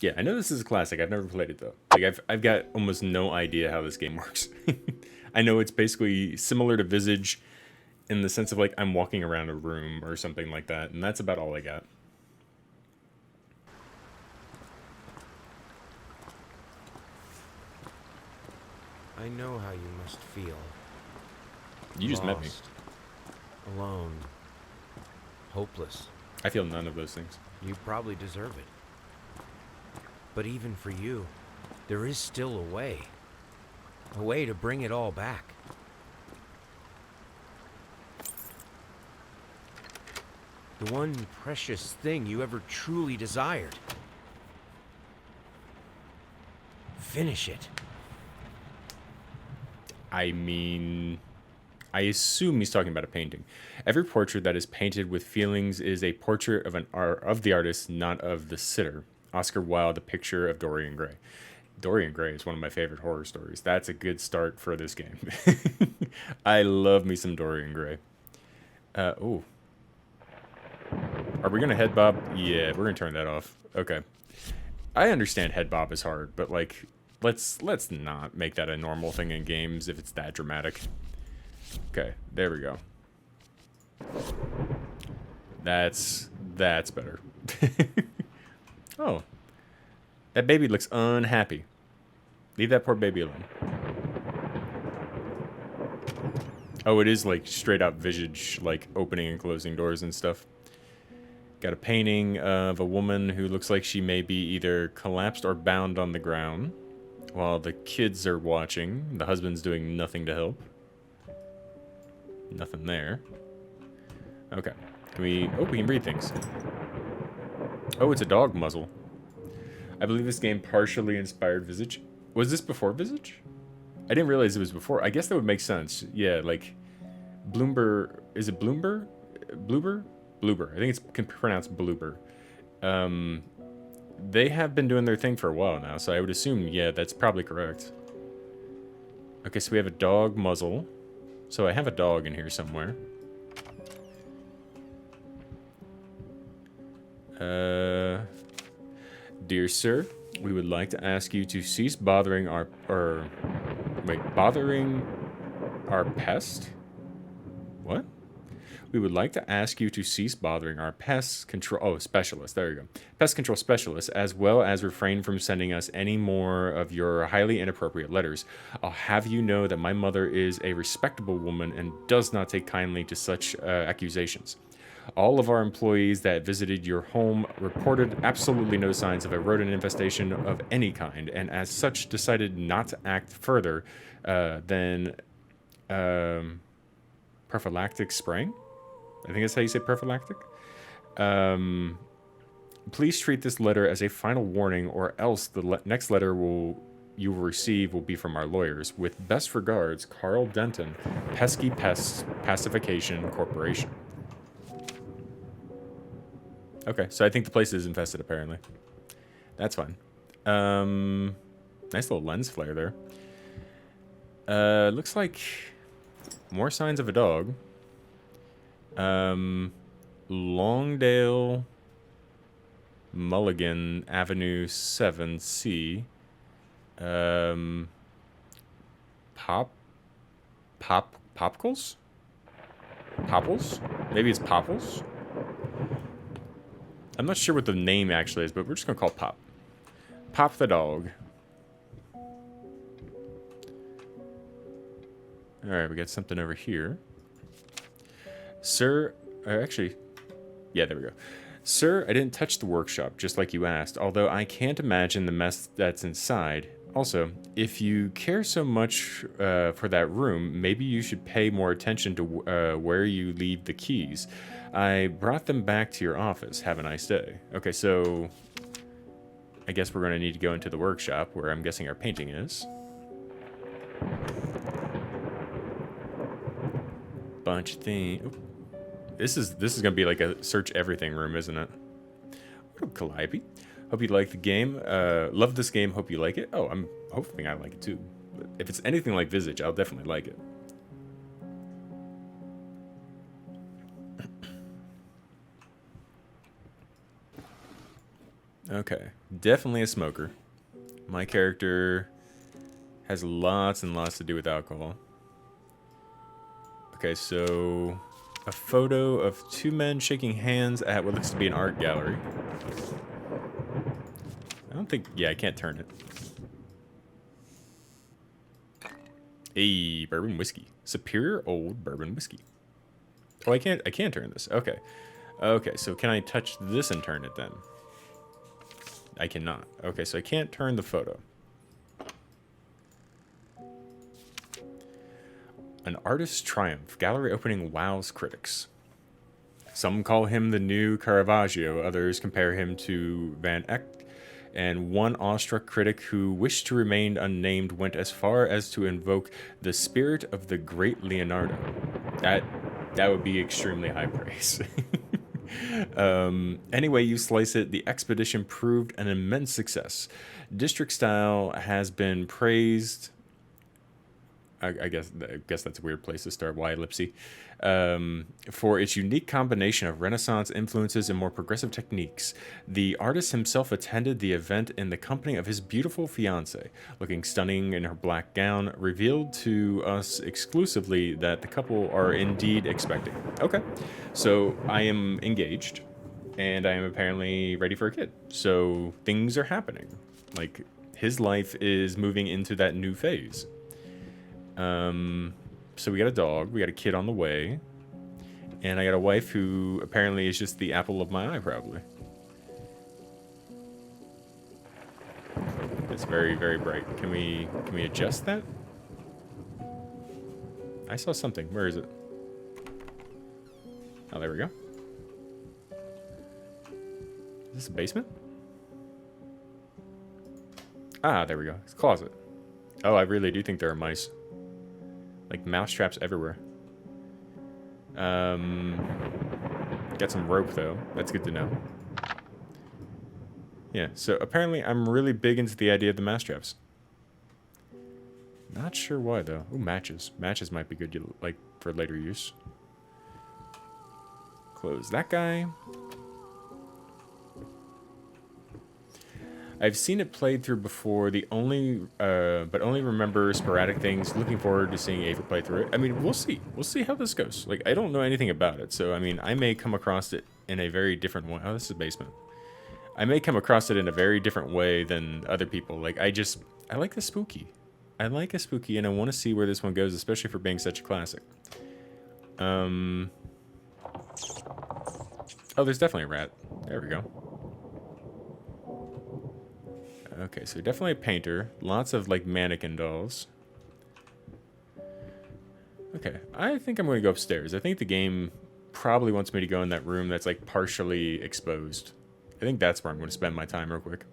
Yeah, I know this is a classic. I've never played it though. Like I've got almost no idea how this game works. I know it's basically similar to Visage in the sense of like I'm walking around a room or something like that, and that's about all I got. I know how you must feel. You just met me. Lost, alone, hopeless. I feel none of those things. You probably deserve it. But even for you, there is still a way. A way to bring it all back. The one precious thing you ever truly desired. Finish it. I mean, I assume he's talking about a painting. Every portrait that is painted with feelings is a portrait of of the artist, not of the sitter. Oscar Wilde, The Picture of Dorian Gray. Dorian Gray is one of my favorite horror stories. That's a good start for this game. I love me some Dorian Gray. Oh, are we gonna head bob? Yeah, we're gonna turn that off. Okay. I understand head bob is hard, but like, let's not make that a normal thing in games if it's that dramatic. Okay, there we go. That's better. Oh, that baby looks unhappy. Leave that poor baby alone. Oh, it is like straight up Visage, like opening and closing doors and stuff. Got a painting of a woman who looks like she may be either collapsed or bound on the ground while the kids are watching. The husband's doing nothing to help. Nothing there. Okay. Can we... Oh, we can read things. Oh, it's a dog muzzle. I believe this game partially inspired Visage. Was this before Visage? I didn't realize it was before. I guess that would make sense. Yeah, like... Bloomber... Is it Bloomber? Bloober? Bloober. I think it's pronounced Bloober. They have been doing their thing for a while now, so I would assume, yeah, that's probably correct. Okay, so we have a dog muzzle. So I have a dog in here somewhere. Dear sir, we would like to ask you to cease bothering bothering our pest? What? We would like to ask you to cease bothering our pest control specialist. There you go. Pest control specialist, as well as refrain from sending us any more of your highly inappropriate letters. I'll have you know that my mother is a respectable woman and does not take kindly to such accusations. All of our employees that visited your home reported absolutely no signs of a rodent infestation of any kind, and as such decided not to act further than prophylactic spraying. I think that's how you say prophylactic. Please treat this letter as a final warning, or else the next letter you will receive will be from our lawyers. With best regards, Carl Denton, Pesky Pests Pacification Corporation. Okay, so I think the place is infested, apparently. That's fine. Nice little lens flare there. Looks like more signs of a dog. Longdale Mulligan Avenue 7C. Popkles? Popples? Maybe it's Popples? I'm not sure what the name actually is, but we're just gonna call Pop. Pop the dog. Alright, we got something over here. Sir, actually, yeah, there we go. Sir, I didn't touch the workshop, just like you asked, although I can't imagine the mess that's inside. Also, if you care so much for that room, maybe you should pay more attention to where you leave the keys. I brought them back to your office. Have a nice day. Okay, so I guess we're going to need to go into the workshop, where I'm guessing our painting is. Bunch of things. This is gonna be like a search everything room, isn't it? What up, Calliope? Hope you like the game. Love this game. Hope you like it. Oh, I'm hoping I like it too. But if it's anything like Visage, I'll definitely like it. Okay, definitely a smoker. My character has lots and lots to do with alcohol. Okay, so a photo of two men shaking hands at what looks to be an art gallery. I don't think, yeah, I can't turn it. A bourbon whiskey. Superior old bourbon whiskey. Oh, I can't turn this. Okay. Okay, so can I touch this and turn it then? I cannot. Okay, so I can't turn the photo. An artist's triumph. Gallery opening wows critics. Some call him the new Caravaggio. Others compare him to Van Eyck. And one awestruck critic who wished to remain unnamed went as far as to invoke the spirit of the great Leonardo. That would be extremely high praise. Anyway, you slice it, the expedition proved an immense success. District style has been praised. I guess that's a weird place to start. Why ellipsy? For its unique combination of Renaissance influences and more progressive techniques. The artist himself attended the event in the company of his beautiful fiancée, looking stunning in her black gown, revealed to us exclusively that the couple are indeed expecting. Okay, so I am engaged, and I am apparently ready for a kid. So things are happening. Like, his life is moving into that new phase. So we got a dog, we got a kid on the way, and I got a wife who apparently is just the apple of my eye, probably. It's very, very bright. Can we adjust that? I saw something. Where is it? Oh, there we go. Is this a basement? Ah, there we go. It's a closet. Oh, I really do think there are mice. Like mouse traps everywhere. Got some rope though. That's good to know. Yeah, so apparently I'm really big into the idea of the mouse traps. Not sure why though. Ooh, matches. Matches might be good, like for later use. Close that guy. I've seen it played through before. But only remember sporadic things. Looking forward to seeing Ava play through it. I mean, we'll see. We'll see how this goes. Like, I don't know anything about it, so I mean, I may come across it in a very different way. Oh, this is a basement. I may come across it in a very different way than other people. Like, I like the spooky. I like a spooky, and I want to see where this one goes, especially for being such a classic. Oh, there's definitely a rat. There we go. Okay, so definitely a painter. Lots of, like, mannequin dolls. Okay, I think I'm going to go upstairs. I think the game probably wants me to go in that room that's, like, partially exposed. I think that's where I'm going to spend my time real quick.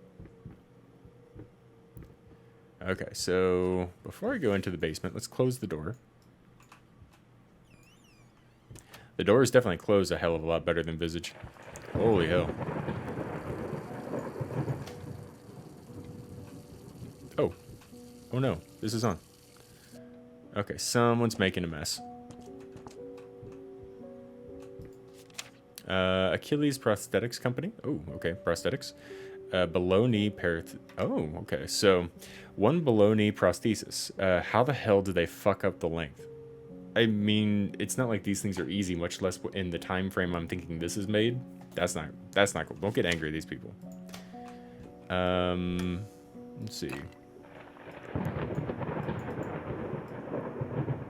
Okay, so before I go into the basement, let's close the door. The door is definitely closed a hell of a lot better than Visage. Holy hell. Oh. Oh no, this is on. Okay, someone's making a mess. Achilles Prosthetics Company. Oh, okay, prosthetics. Below knee Oh, okay. So, one below knee prosthesis. How the hell did they fuck up the length? I mean, it's not like these things are easy, much less in the time frame I'm thinking this is made. That's not cool. Don't get angry at these people. Let's see.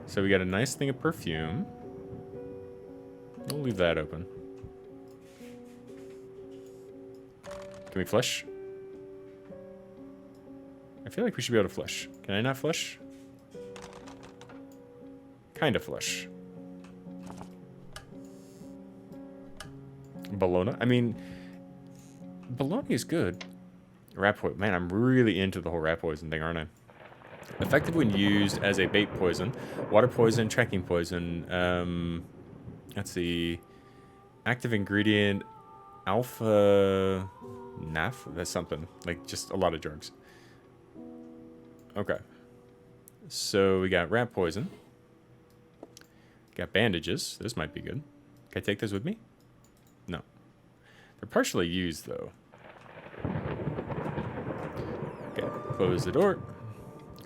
So we got a nice thing of perfume. We'll leave that open. Can we flush? I feel like we should be able to flush. Can I not flush? Kind of flush. Bologna? I mean, bologna is good. Rat poison. Man, I'm really into the whole rat poison thing, aren't I? Effective when used as a bait poison, water poison, tracking poison. Let's see. Active ingredient, alpha naf. That's something like just a lot of drugs. Okay. So we got rat poison. Got bandages. This might be good. Can I take those with me? No. They're partially used though. Close the door.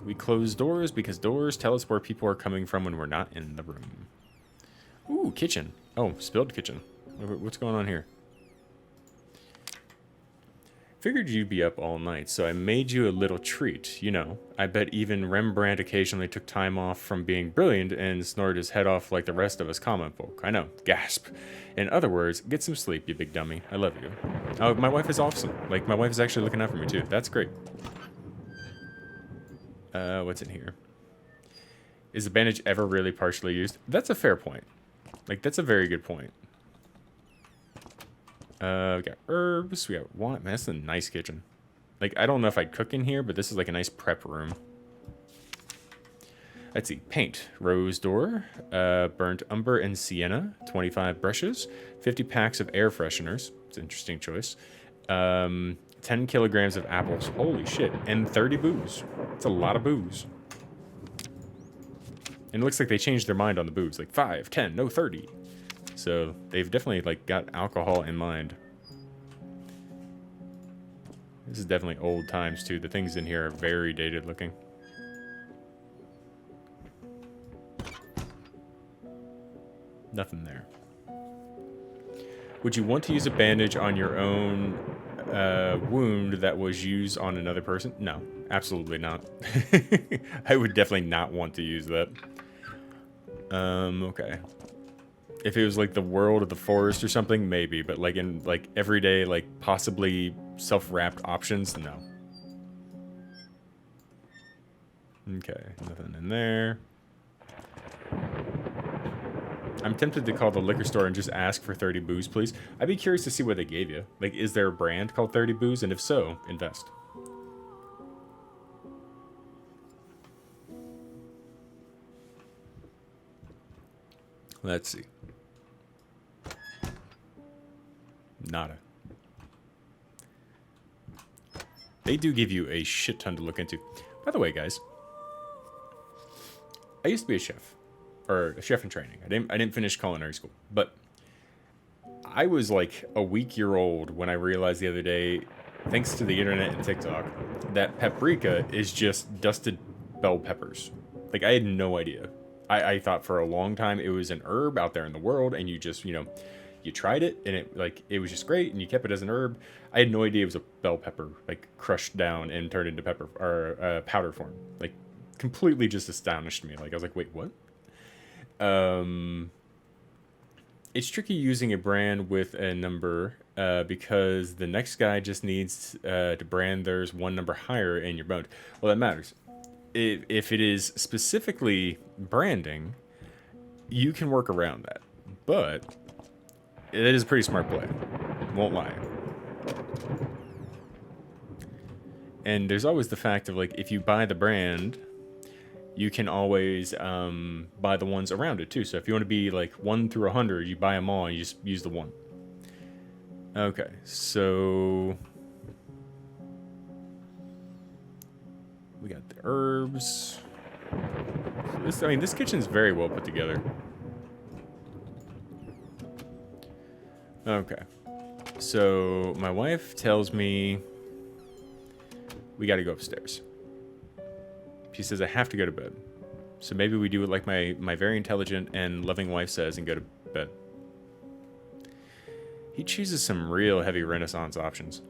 We close doors because doors tell us where people are coming from when we're not in the room. Ooh, kitchen. Oh, spilled kitchen. What's going on here? Figured you'd be up all night, so I made you a little treat. You know, I bet even Rembrandt occasionally took time off from being brilliant and snored his head off like the rest of us common folk. I know. Gasp. In other words, get some sleep, you big dummy. I love you. Oh, my wife is awesome. Like, my wife is actually looking out for me, too. That's great. What's in here? Is the bandage ever really partially used? That's a fair point. Like, that's a very good point. We got herbs. We got wine. Man, that's a nice kitchen. Like, I don't know if I'd cook in here, but this is like a nice prep room. Let's see. Paint. Rose door. Burnt umber and sienna. 25 brushes. 50 packs of air fresheners. It's an interesting choice. 10 kilograms of apples. Holy shit. And 30 booze. It's a lot of booze. And it looks like they changed their mind on the booze. Like 5, 10, no 30. So they've definitely like got alcohol in mind. This is definitely old times too. The things in here are very dated looking. Nothing there. Would you want to use a bandage on your own wound that was used on another person? No, absolutely not. I would definitely not want to use that. Okay. If it was like the world of the forest or something, maybe. But like in like everyday, like possibly self-wrapped options, no. Okay, nothing in there. I'm tempted to call the liquor store and just ask for 30 booze, please. I'd be curious to see what they gave you. Like, is there a brand called 30 booze? And if so, invest. Let's see. Nada. They do give you a shit ton to look into. By the way, guys, I used to be a chef. Or a chef in training. I didn't finish culinary school. But I was like a week-year-old when I realized the other day, thanks to the internet and TikTok, that paprika is just dusted bell peppers. Like, I had no idea. I thought for a long time it was an herb out there in the world, and you just, you know, you tried it, and it was just great, and you kept it as an herb. I had no idea it was a bell pepper, like, crushed down and turned into pepper, or powder form. Like, completely just astonished me. Like, I was like, wait, what? It's tricky using a brand with a number because the next guy just needs to brand theirs one number higher in your boat. Well, that matters. If it is specifically branding, you can work around that. But it is a pretty smart play. Won't lie. And there's always the fact of, like, if you buy the brand, you can always buy the ones around it too. So if you want to be like 1 through 100, you buy them all and you just use the one. Okay, so we got the herbs. So this kitchen's very well put together. Okay, so my wife tells me we got to go upstairs. She says I have to go to bed. So maybe we do it like my very intelligent and loving wife says and go to bed. He chooses some real heavy Renaissance options.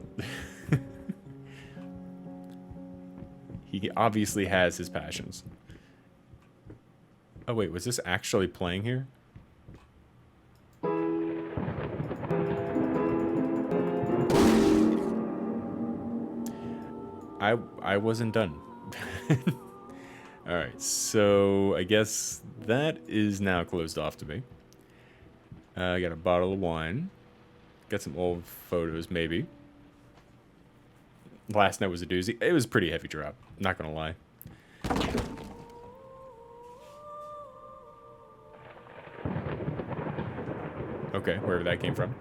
He obviously has his passions. Oh wait, was this actually playing here? I wasn't done. Alright, so I guess that is now closed off to me. I got a bottle of wine. Got some old photos, maybe. Last night was a doozy. It was a pretty heavy drop, not gonna lie. Okay, wherever that came from.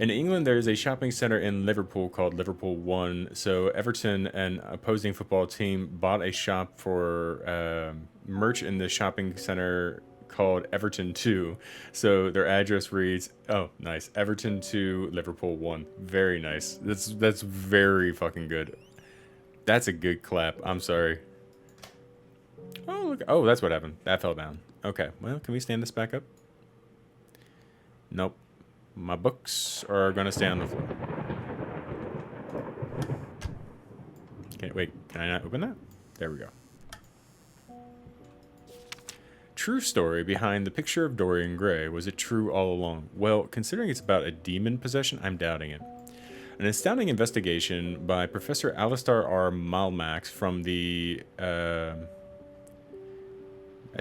In England, there is a shopping centre in Liverpool called Liverpool One. So Everton, an opposing football team, bought a shop for merch in the shopping centre called Everton 2. So their address reads, oh, nice, Everton 2, Liverpool 1. Very nice. That's very fucking good. That's a good clap. I'm sorry. Oh, look. Oh, that's what happened. That fell down. Okay. Well, can we stand this back up? Nope. My books are going to stay on the floor. Okay, wait. Can I not open that? There we go. True story behind the picture of Dorian Gray. Was it true all along? Well, considering it's about a demon possession, I'm doubting it. An astounding investigation by Professor Alistair R. Malmax from the, I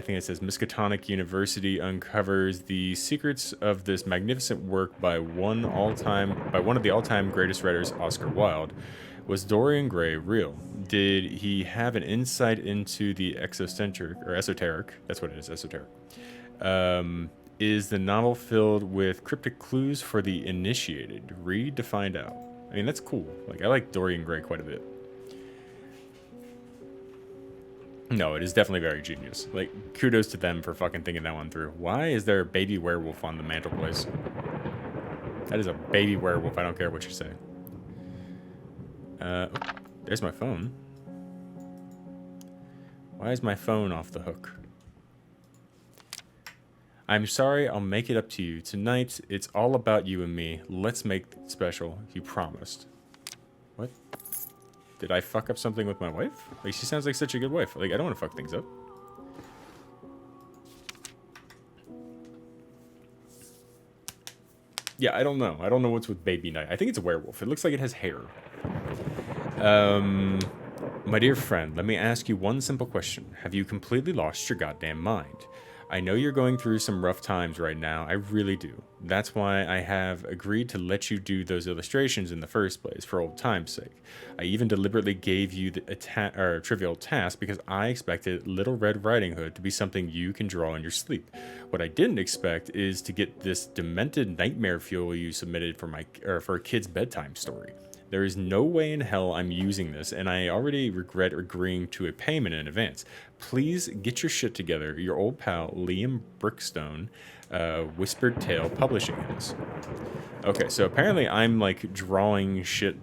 think it says Miskatonic University uncovers the secrets of this magnificent work by one of the all-time greatest writers, Oscar Wilde. Was Dorian Gray real? Did he have an insight into the exocentric or esoteric? That's what it is, esoteric. Is the novel filled with cryptic clues for the initiated? Read to find out. I mean, that's cool. Like, I like Dorian Gray quite a bit. No, it is definitely very genius. Like, kudos to them for fucking thinking that one through. Why is there a baby werewolf on the mantelpiece? That is a baby werewolf. I don't care what you say. Oh, there's my phone. Why is my phone off the hook? I'm sorry, I'll make it up to you. Tonight, it's all about you and me. Let's make it special. You promised. What? Did I fuck up something with my wife? Like, she sounds like such a good wife. Like, I don't want to fuck things up. Yeah, I don't know. I don't know what's with Baby Night. I think it's a werewolf. It looks like it has hair. My dear friend, let me ask you one simple question. Have you completely lost your goddamn mind? I know you're going through some rough times right now. I really do. That's why I have agreed to let you do those illustrations in the first place, for old time's sake. I even deliberately gave you a trivial task because I expected Little Red Riding Hood to be something you can draw in your sleep. What I didn't expect is to get this demented nightmare fuel you submitted for a kid's bedtime story. There is no way in hell I'm using this, and I already regret agreeing to a payment in advance. Please get your shit together. Your old pal, Liam Brickstone, Whispered Tale Publishing House. Okay, so apparently I'm, like, drawing shit.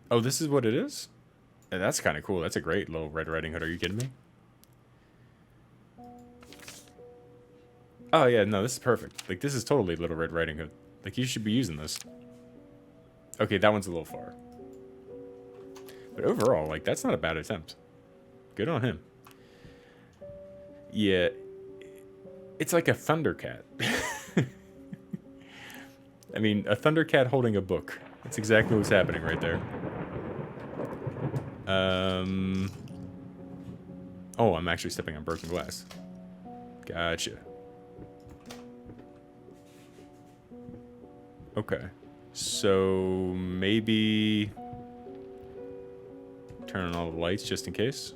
Oh, this is what it is? That's kind of cool. That's a great Little Red Riding Hood. Are you kidding me? Oh, yeah, no, this is perfect. Like, this is totally Little Red Riding Hood. Like, you should be using this. Okay, that one's a little far. But overall, like, that's not a bad attempt. Good on him. Yeah. It's like a Thundercat. I mean, a Thundercat holding a book. That's exactly what's happening right there. Oh, I'm actually stepping on broken glass. Gotcha. Okay. So maybe turn on all the lights just in case.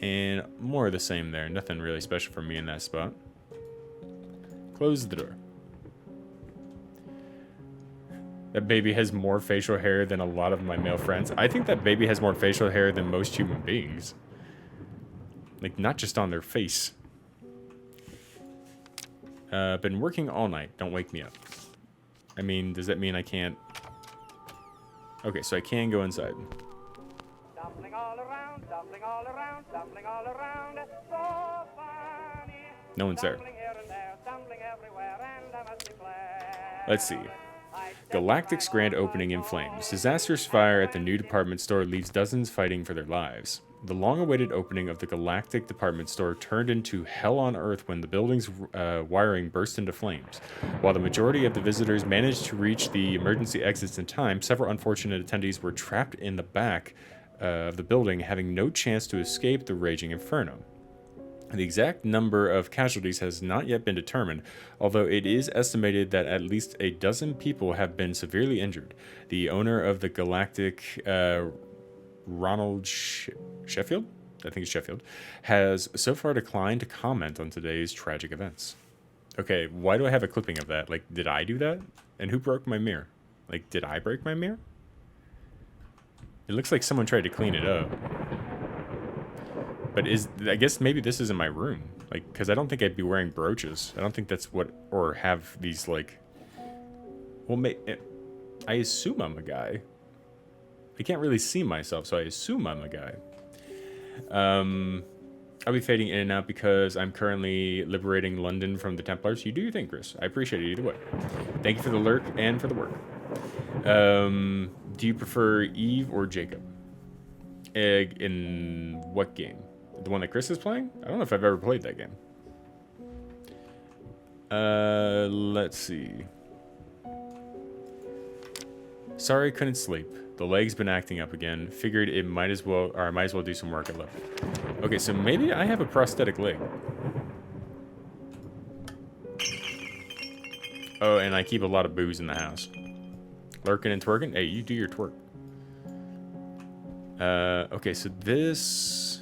And more of the same there. Nothing really special for me in that spot. Close the door. That baby has more facial hair than a lot of my male friends. I think that baby has more facial hair than most human beings. Like, not just on their face. Been working all night. Don't wake me up. I mean, does that mean I can't? Okay, so I can go inside. Dumpling all around, dumpling all around, dumpling all around. So funny. No one's there. Dumpling here and there, dumpling everywhere, and I must declare. Let's see. Galactic's grand opening in flames. Disastrous fire at the new department store leaves dozens fighting for their lives. The long-awaited opening of the Galactic department store turned into hell on Earth when the building's wiring burst into flames. While the majority of the visitors managed to reach the emergency exits in time, several unfortunate attendees were trapped in the back of the building, having no chance to escape the raging inferno. The exact number of casualties has not yet been determined, although it is estimated that at least a dozen people have been severely injured. The owner of the Galactic, Ronald Sheffield, I think it's Sheffield, has so far declined to comment on today's tragic events. Okay, why do I have a clipping of that? Like, did I do that? And who broke my mirror? Like, did I break my mirror? It looks like someone tried to clean it up. But I guess maybe this is in my room. Like, because I don't think I'd be wearing brooches. I don't think that's what, or have these, like, well, I assume I'm a guy. I can't really see myself, so I assume I'm a guy. I'll be fading in and out because I'm currently liberating London from the Templars. You do your thing, Chris. I appreciate it either way. Thank you for the lurk and for the work. Do you prefer Eve or Jacob? In what game? The one that Chris is playing? I don't know if I've ever played that game. Let's see. Sorry, couldn't sleep. The leg's been acting up again. Figured it might as well, or I might as well do some work. I love it. Okay, so maybe I have a prosthetic leg. Oh, and I keep a lot of booze in the house. Lurking and twerking? Hey, you do your twerk. Okay, so this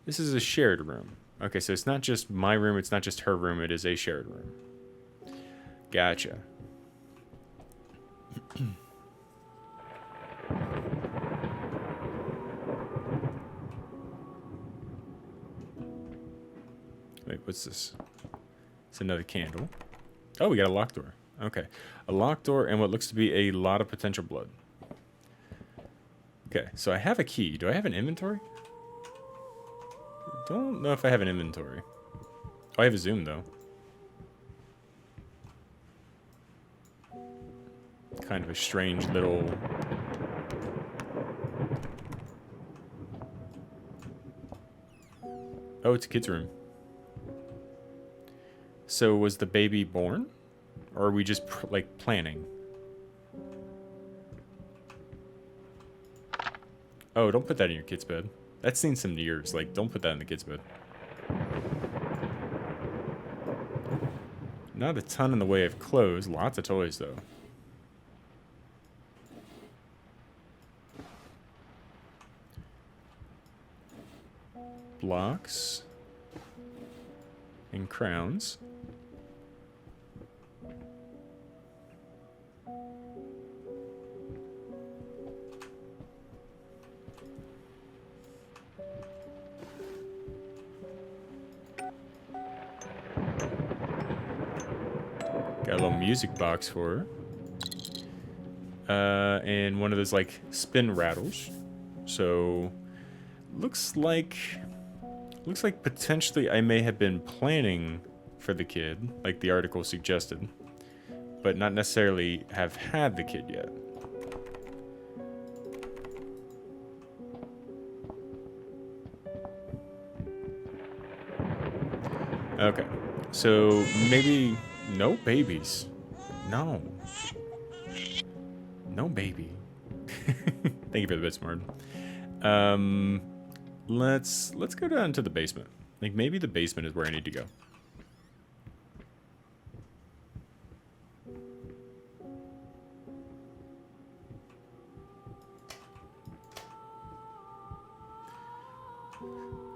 is a shared room. Okay, so it's not just my room, it's not just her room, it is a shared room. Gotcha. Wait, what's this? It's another candle. Oh, we got a locked door. Okay. A locked door and what looks to be a lot of potential blood. Okay, so I have a key. Do I have an inventory? Don't know if I have an inventory. Oh, I have a zoom, though. Kind of a strange little... Oh, it's a kid's room. So was the baby born? Or are we just, like, planning? Oh, don't put that in your kid's bed. That's seen some years. Like, don't put that in the kid's bed. Not a ton in the way of clothes. Lots of toys, though. Blocks. And crowns. Got a little music box for her. And one of those, like, spin rattles. So, looks like potentially I may have been planning for the kid, like the article suggested, but not necessarily have had the kid yet. Okay, so maybe no babies. No. No baby. Thank you for the bit, Smart. Let's go down to the basement. Like, maybe the basement is where I need to go.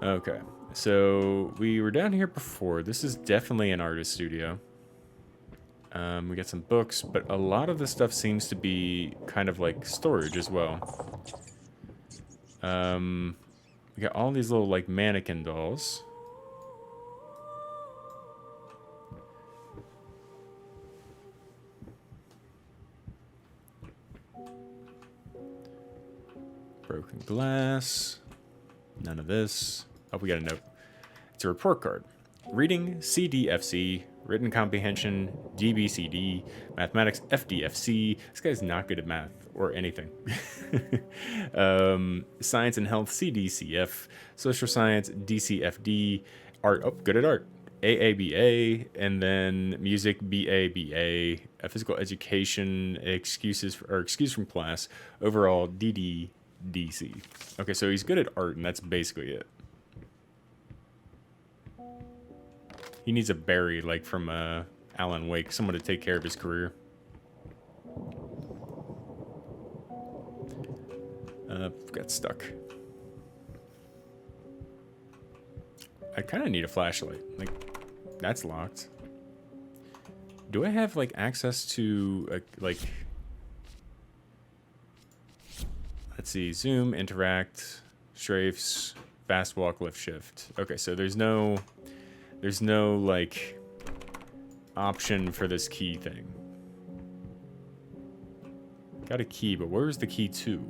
Okay, so we were down here before. This is definitely an artist studio. We got some books, but a lot of the stuff seems to be kind of like storage as well. We got all these little, like, mannequin dolls. Broken glass. None of this. Oh, we got a note. It's a report card. Reading, CDFC. Written comprehension, DBCD. Mathematics, FDFC. This guy's not good at math or anything. Science and health, CDCF. Social science, DCFD. Art, oh, good at art. AABA. And then music, BABA. Physical education, excuse from class. Overall, DDDC. Okay, so he's good at art, and that's basically it. He needs a Barry, like from Alan Wake, someone to take care of his career. Got stuck. I kind of need a flashlight. Like, that's locked. Do I have, like, access to, like... Let's see. Zoom, interact, strafes, Fast walk, lift, shift. Okay, so there's no like option for this key thing. Got a key, but where's the key to?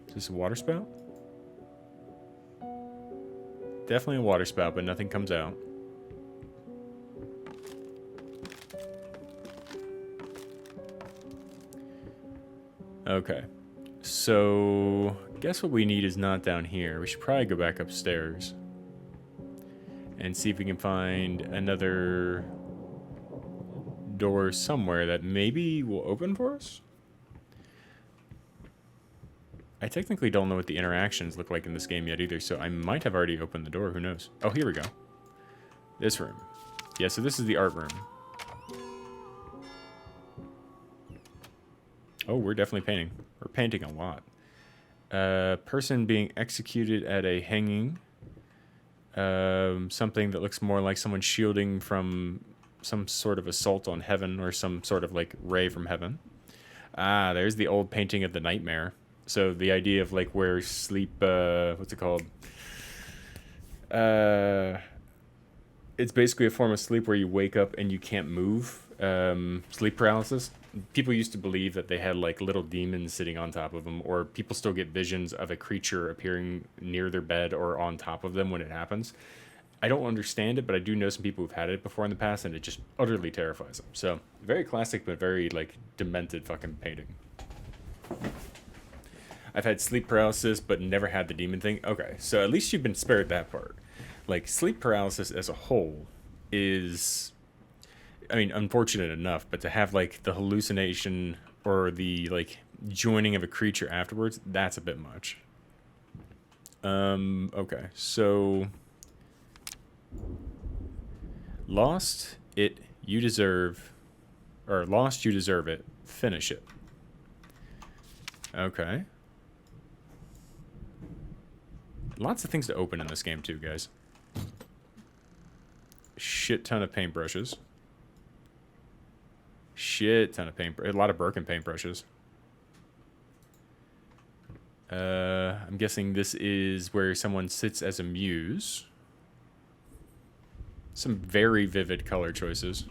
Is this a water spout? Definitely a water spout, but nothing comes out. Okay. So, guess what we need is not down here. We should probably go back upstairs and see if we can find another door somewhere that maybe will open for us. I technically don't know what the interactions look like in this game yet either, so I might have already opened the door. Who knows? Oh, here we go. This room. Yeah, so this is the art room. Oh, we're definitely painting. We're painting a lot. Person being executed at a hanging. Something that looks more like someone shielding from some sort of assault on heaven or some sort of like ray from heaven. Ah, there's the old painting of the nightmare. So the idea of like where sleep, what's it called? It's basically a form of sleep where you wake up and you can't move. Sleep paralysis. People used to believe that they had like little demons sitting on top of them, or people still get visions of a creature appearing near their bed or on top of them when it happens. I don't understand it, but I do know some people who've had it before in the past, and it just utterly terrifies them. So, very classic, but very like demented fucking painting. I've had sleep paralysis, but never had the demon thing. Okay, so at least you've been spared that part. Like, sleep paralysis as a whole is, I mean, unfortunate enough, but to have, like, the hallucination or the, like, joining of a creature afterwards, that's a bit much. Okay, so... Lost it, you deserve... Or, lost, you deserve it. Finish it. Okay. Lots of things to open in this game, too, guys. Shit ton of paintbrushes. Shit ton of paint. A lot of Birkin paintbrushes. I'm guessing this is where someone sits as a muse. Some very vivid color choices.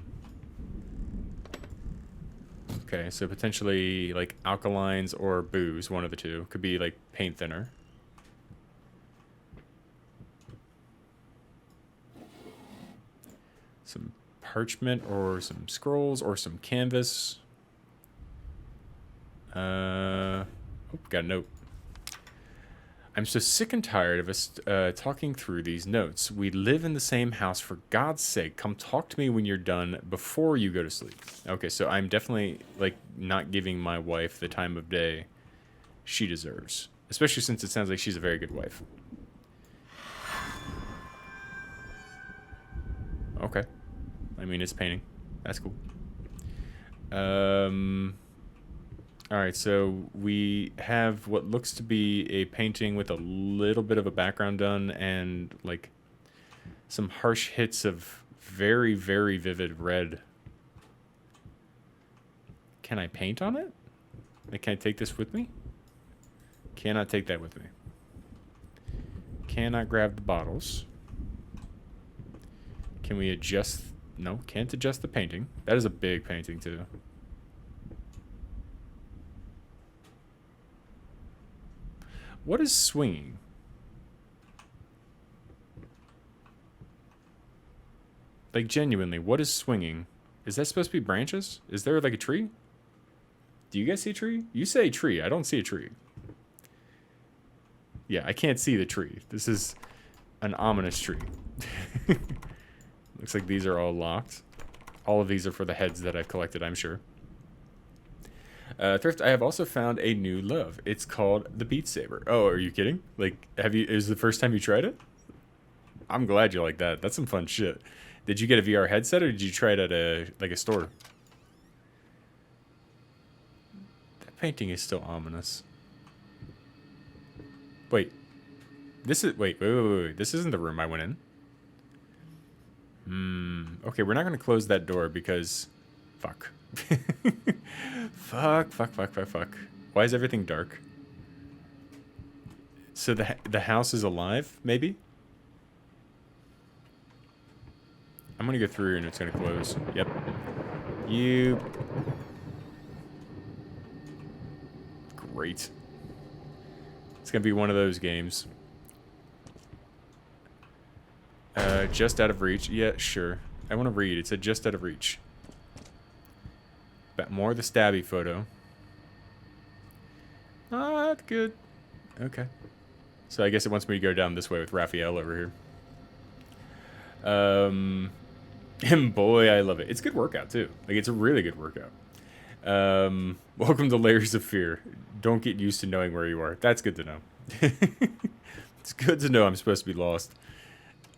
Okay, so potentially like alkalines or booze, one of the two. Could be like paint thinner. Some parchment or some scrolls or some canvas. Oh, got a note. I'm so sick and tired of us talking through these notes. We live in the same house. For God's sake, come talk to me when you're done before you go to sleep. Okay, so I'm definitely like not giving my wife the time of day she deserves. Especially since it sounds like she's a very good wife. Okay. I mean, it's painting. That's cool. Alright, so we have what looks to be a painting with a little bit of a background done and, like, some harsh hits of very, very vivid red. Can I paint on it? Like, can I take this with me? Cannot take that with me. Cannot grab the bottles. Can we adjust... No, can't adjust the painting. That is a big painting, too. What is swinging? Like, genuinely, what is swinging? Is that supposed to be branches? Is there, like, a tree? Do you guys see a tree? You say tree. I don't see a tree. Yeah, I can't see the tree. This is an ominous tree. Looks like these are all locked. All of these are for the heads that I've collected, I'm sure. Thrift, I have also found a new love. It's called the Beat Saber. Oh, are you kidding? Like, is the first time you tried it? I'm glad you like that. That's some fun shit. Did you get a VR headset or did you try it at a store? That painting is still ominous. Wait. Wait. This isn't the room I went in. Okay, we're not going to close that door because... Fuck. Fuck. Why is everything dark? So the house is alive, maybe? I'm gonna go through and it's gonna close. Yep. You... Great. It's gonna be one of those games. Just out of reach. Yeah, sure. I want to read. It said just out of reach. But more of the stabby photo. Not good. Okay. So I guess it wants me to go down this way with Raphael over here. And boy, I love it. It's a good workout, too. Like, it's a really good workout. Welcome to Layers of Fear. Don't get used to knowing where you are. That's good to know. It's good to know I'm supposed to be lost.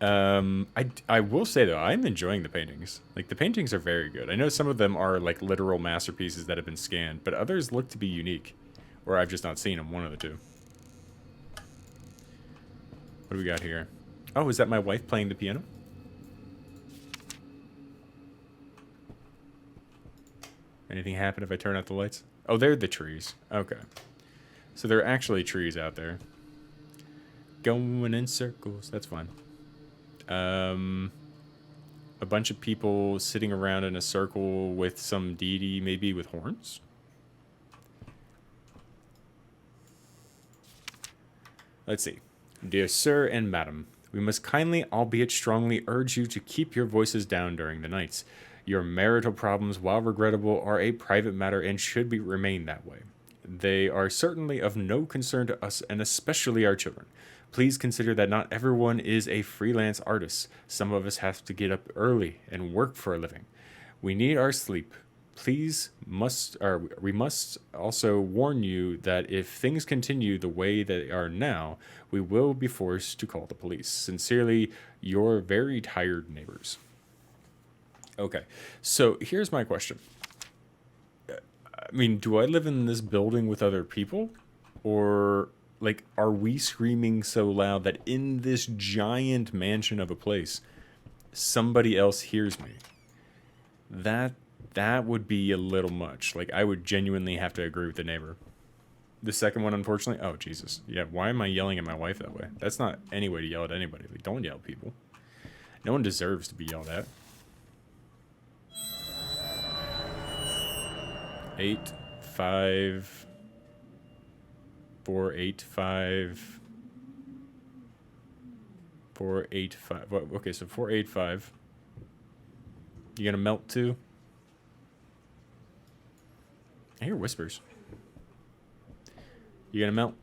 I will say, though, I'm enjoying the paintings. Like, the paintings are very good. I know some of them are, like, literal masterpieces that have been scanned, but others look to be unique. Or I've just not seen them, one of the two. What do we got here? Oh, is that my wife playing the piano? Anything happen if I turn out the lights? Oh, they're the trees. Okay. So there are actually trees out there. Going in circles. That's fine. A bunch of people sitting around in a circle with some deity, maybe with horns. Let's see. Dear sir and madam, we must kindly, albeit strongly, urge you to keep your voices down during the nights. Your marital problems, while regrettable, are a private matter and should remain that way. They are certainly of no concern to us and especially our children. Please consider that not everyone is a freelance artist. Some of us have to get up early and work for a living. We need our sleep. We must also warn you that if things continue the way they are now, we will be forced to call the police. Sincerely, your very tired neighbors. Okay, so here's my question. I mean, do I live in this building with other people? Or, like, are we screaming so loud that in this giant mansion of a place, somebody else hears me? That would be a little much. Like, I would genuinely have to agree with the neighbor. The second one, unfortunately... Oh, Jesus. Yeah, why am I yelling at my wife that way? That's not any way to yell at anybody. Like, don't yell at people. No one deserves to be yelled at. 8, 5... 4, 8, 5... 4, 8, 5... Well, okay, so 4, 8, 5. You gonna melt too? I hear whispers. You gonna melt?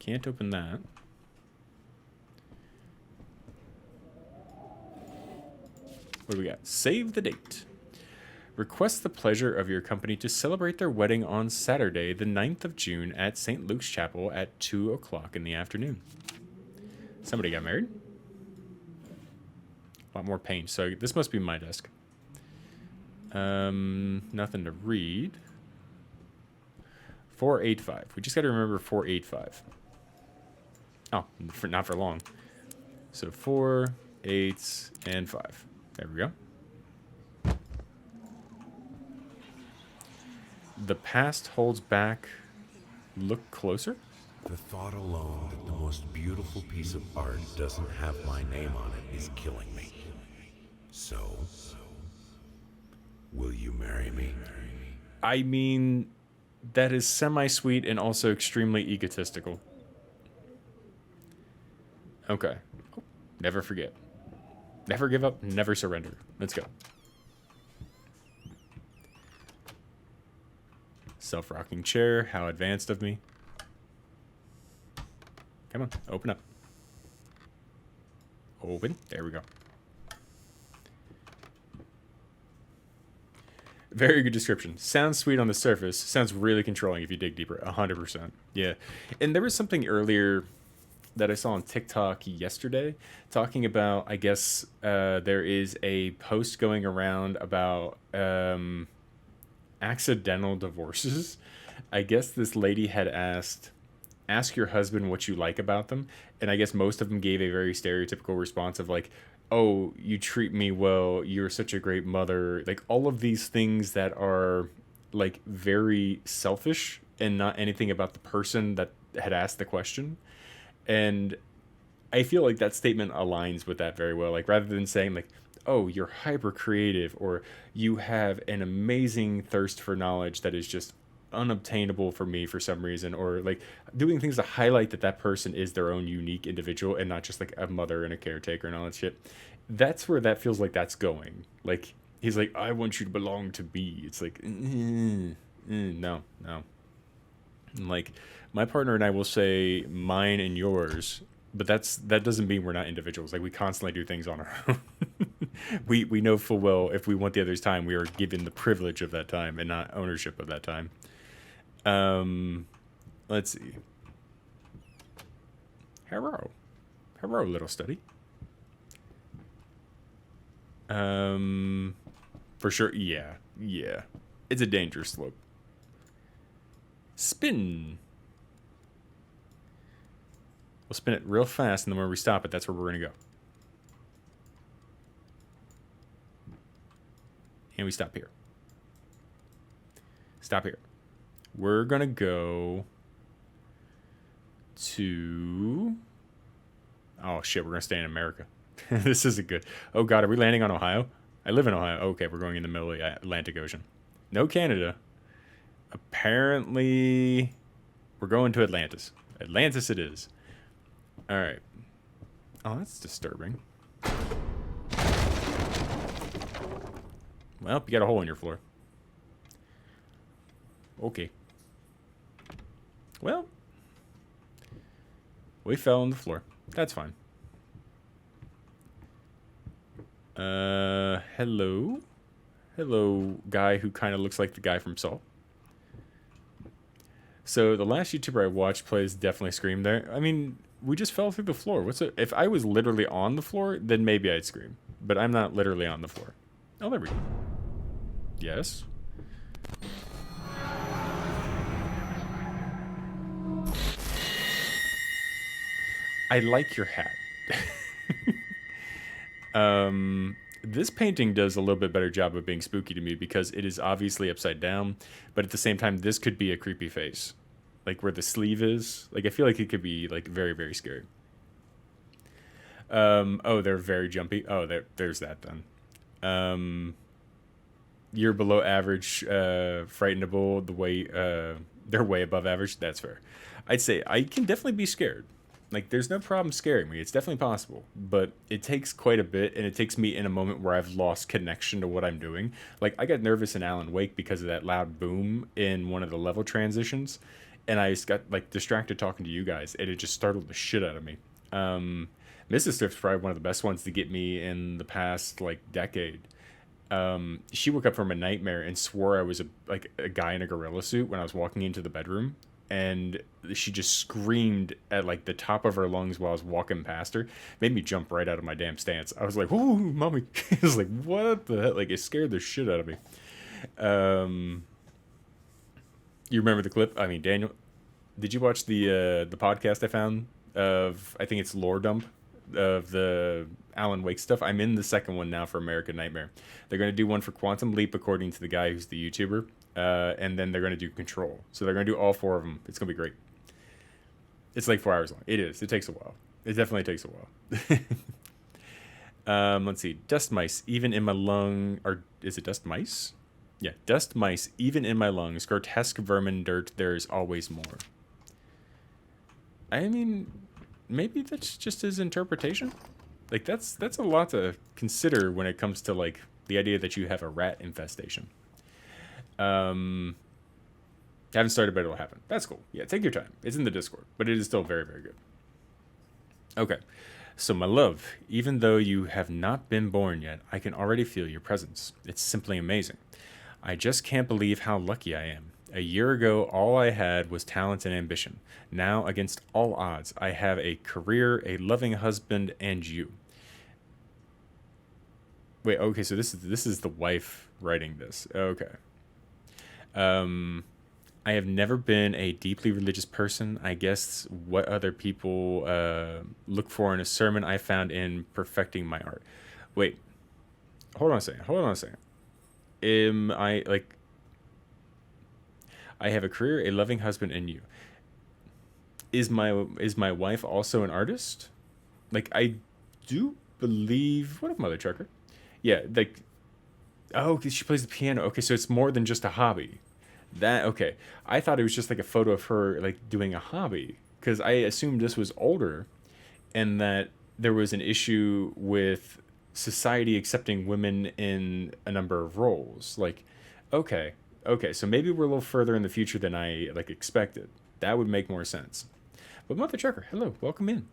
Can't open that. What do we got? Save the date. Request the pleasure of your company to celebrate their wedding on Saturday, the 9th of June at St. Luke's Chapel at 2 o'clock in the afternoon. Somebody got married? A lot more paint. So this must be my desk. Nothing to read. 485. We just got to remember 485. Oh, not for long. So 4, 8, and 5. There we go. The past holds back. Look closer. The thought alone that the most beautiful piece of art doesn't have my name on it is killing me. So, will you marry me? I mean, that is semi-sweet and also extremely egotistical. Okay. Never forget. Never give up, never surrender. Let's go. Self-rocking chair. How advanced of me. Come on, open up. Open. There we go. Very good description. Sounds sweet on the surface. Sounds really controlling if you dig deeper. 100%. Yeah. And there was something earlier that I saw on TikTok yesterday talking about, I guess, there is a post going around about accidental divorces. I guess this lady had asked ask your husband what you like about them. And I guess most of them gave a very stereotypical response of like, oh, you treat me well, you're such a great mother, like all of these things that are like very selfish and not anything about the person that had asked the question. And I feel like that statement aligns with that very well. Like rather than saying like, "Oh, you're hyper creative," or "You have an amazing thirst for knowledge that is just unobtainable for me for some reason," or like doing things to highlight that that person is their own unique individual and not just like a mother and a caretaker and all that shit. That's where that feels like that's going. Like he's like, "I want you to belong to me." It's like, no, no. And like my partner and I will say mine and yours, but that doesn't mean we're not individuals. Like we constantly do things on our own. We know full well if we want the other's time, we are given the privilege of that time and not ownership of that time. Let's see. Hello, little study. For sure. Yeah. It's a dangerous slope. Spin. We'll spin it real fast, and then when we stop it, that's where we're going to go. And we stop here. Stop here. We're going to go to... Oh, shit, we're going to stay in America. This isn't good. Oh, God, are we landing on Ohio? I live in Ohio. Okay, we're going in the middle of the Atlantic Ocean. No Canada. Apparently, we're going to Atlantis. Atlantis it is. All right. Oh, that's disturbing. Well, you got a hole in your floor. Okay. Well, we fell on the floor. That's fine. Hello? Hello, guy who kind of looks like the guy from Saw. So the last YouTuber I watched plays definitely scream there. I mean, we just fell through the floor. What's it? If I was literally on the floor, then maybe I'd scream. But I'm not literally on the floor. Oh, there we go. Yes. I like your hat. This painting does a little bit better job of being spooky to me because it is obviously upside down, but at the same time, this could be a creepy face. Like where the sleeve is. Like I feel like it could be like very, very scary. Oh, they're very jumpy. Oh, there's that then. You're below average, frightenable. The way they're way above average. That's fair. I'd say I can definitely be scared. Like there's no problem scaring me. It's definitely possible, but it takes quite a bit, and it takes me in a moment where I've lost connection to what I'm doing. Like I got nervous in Alan Wake because of that loud boom in one of the level transitions, and I just got like distracted talking to you guys, and it just startled the shit out of me. Mrs. Thrift's probably one of the best ones to get me in the past like decade. She woke up from a nightmare and swore I was a guy in a gorilla suit when I was walking into the bedroom, and she just screamed at like the top of her lungs while I was walking past her. Made me jump right out of my damn stance. I was like, "Ooh, mommy!" It was like, "What the hell?" Like it scared the shit out of me. You remember the clip? I mean, Daniel, did you watch the podcast I found of, I think it's Lore Dump, of the Alan Wake stuff? I'm in the second one now for American Nightmare. They're going to do one for Quantum Leap according to the guy who's the YouTuber, and then they're going to do Control. So they're going to do all four of them. It's going to be great. It's like 4 hours long. It is. It takes a while. It definitely takes a while. Let's see. Dust mice, even in my lung, or is it dust mice? Yeah, dust mice, even in my lungs. Grotesque vermin dirt, there's always more. I mean, maybe that's just his interpretation. Like that's a lot to consider when it comes to like the idea that you have a rat infestation. Haven't started, but it'll happen. That's cool. Yeah, take your time. It's in the Discord, but it is still very, very good. Okay. So my love, even though you have not been born yet, I can already feel your presence. It's simply amazing. I just can't believe how lucky I am. A year ago, all I had was talent and ambition. Now, against all odds, I have a career, a loving husband, and you. Wait, okay, so this is the wife writing this. Okay. I have never been a deeply religious person. I guess what other people look for in a sermon I found in perfecting my art. Wait, hold on a second. Hold on a second. Am I like I have a career, a loving husband, and you. Is my wife also an artist? Like I do believe. What up, mother trucker? Yeah, like oh, 'cause she plays the piano. Okay, so it's more than just a hobby. That okay. I thought it was just like a photo of her like doing a hobby because I assumed this was older and that there was an issue with society accepting women in a number of roles. Like, okay, okay, so maybe we're a little further in the future than I like expected. That would make more sense. But Mother Trucker, hello, welcome in.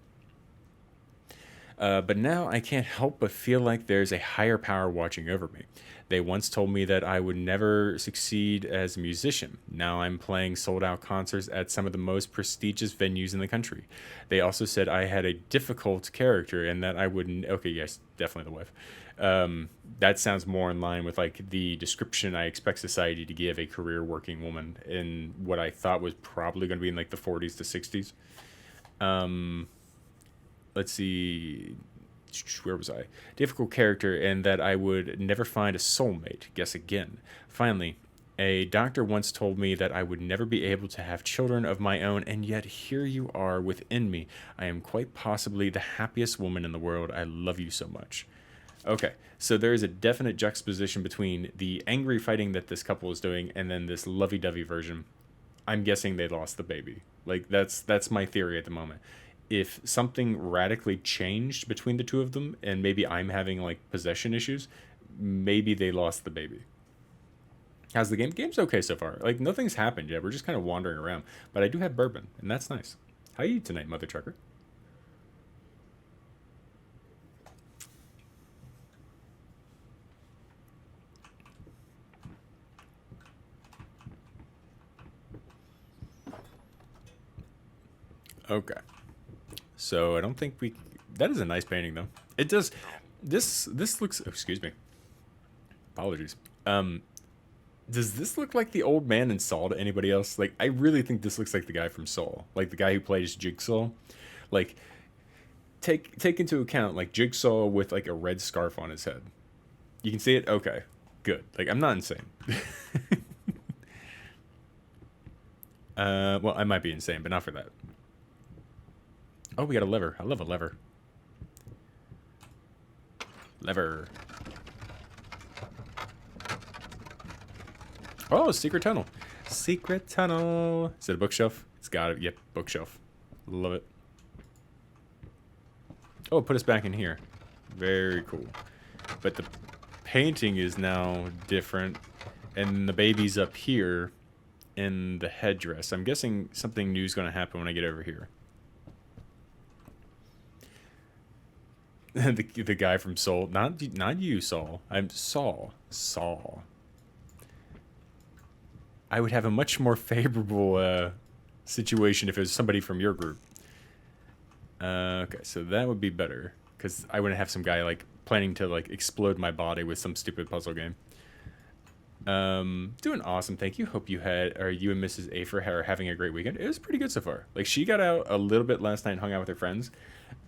But now I can't help but feel like there's a higher power watching over me. They once told me that I would never succeed as a musician. Now I'm playing sold out concerts at some of the most prestigious venues in the country. They also said I had a difficult character and that I wouldn't. Okay, yes, definitely the wife. That sounds more in line with like the description I expect society to give a career working woman in what I thought was probably going to be in like the 40s to 60s. Let's see, where was I? Difficult character, and that I would never find a soulmate. Guess again. Finally, a doctor once told me that I would never be able to have children of my own, and yet here you are within me. I am quite possibly the happiest woman in the world. I love you so much. Okay, so there is a definite juxtaposition between the angry fighting that this couple is doing and then this lovey-dovey version. I'm guessing they lost the baby. Like that's my theory at the moment. If something radically changed between the two of them and maybe I'm having like possession issues, maybe they lost the baby. How's the game? Game's okay so far. Like nothing's happened yet. We're just kind of wandering around. But I do have bourbon, and that's nice. How are you tonight, Mother Trucker? Okay. So I don't think we. That is a nice painting, though. It does. This looks. Oh, excuse me. Apologies. Does this look like the old man in Saw to anybody else? Like, I really think this looks like the guy from Saw, like the guy who plays Jigsaw. Like, take into account like Jigsaw with like a red scarf on his head. You can see it. Okay, good. Like, I'm not insane. Well, I might be insane, but not for that. Oh, we got a lever. I love a lever. Lever. Oh, secret tunnel. Secret tunnel. Is it a bookshelf? It's got it. Yep, bookshelf. Love it. Oh, put us back in here. Very cool. But the painting is now different. And the baby's up here in the headdress. I'm guessing something new is going to happen when I get over here. the guy from Soul. Not you, Saul. I'm Saul. Saul. I would have a much more favorable situation if it was somebody from your group. Okay, so that would be better. Because I wouldn't have some guy, like, planning to, like, explode my body with some stupid puzzle game. Doing awesome, thank you. Hope you you and Mrs. Afer are having a great weekend. It was pretty good so far. Like, she got out a little bit last night and hung out with her friends.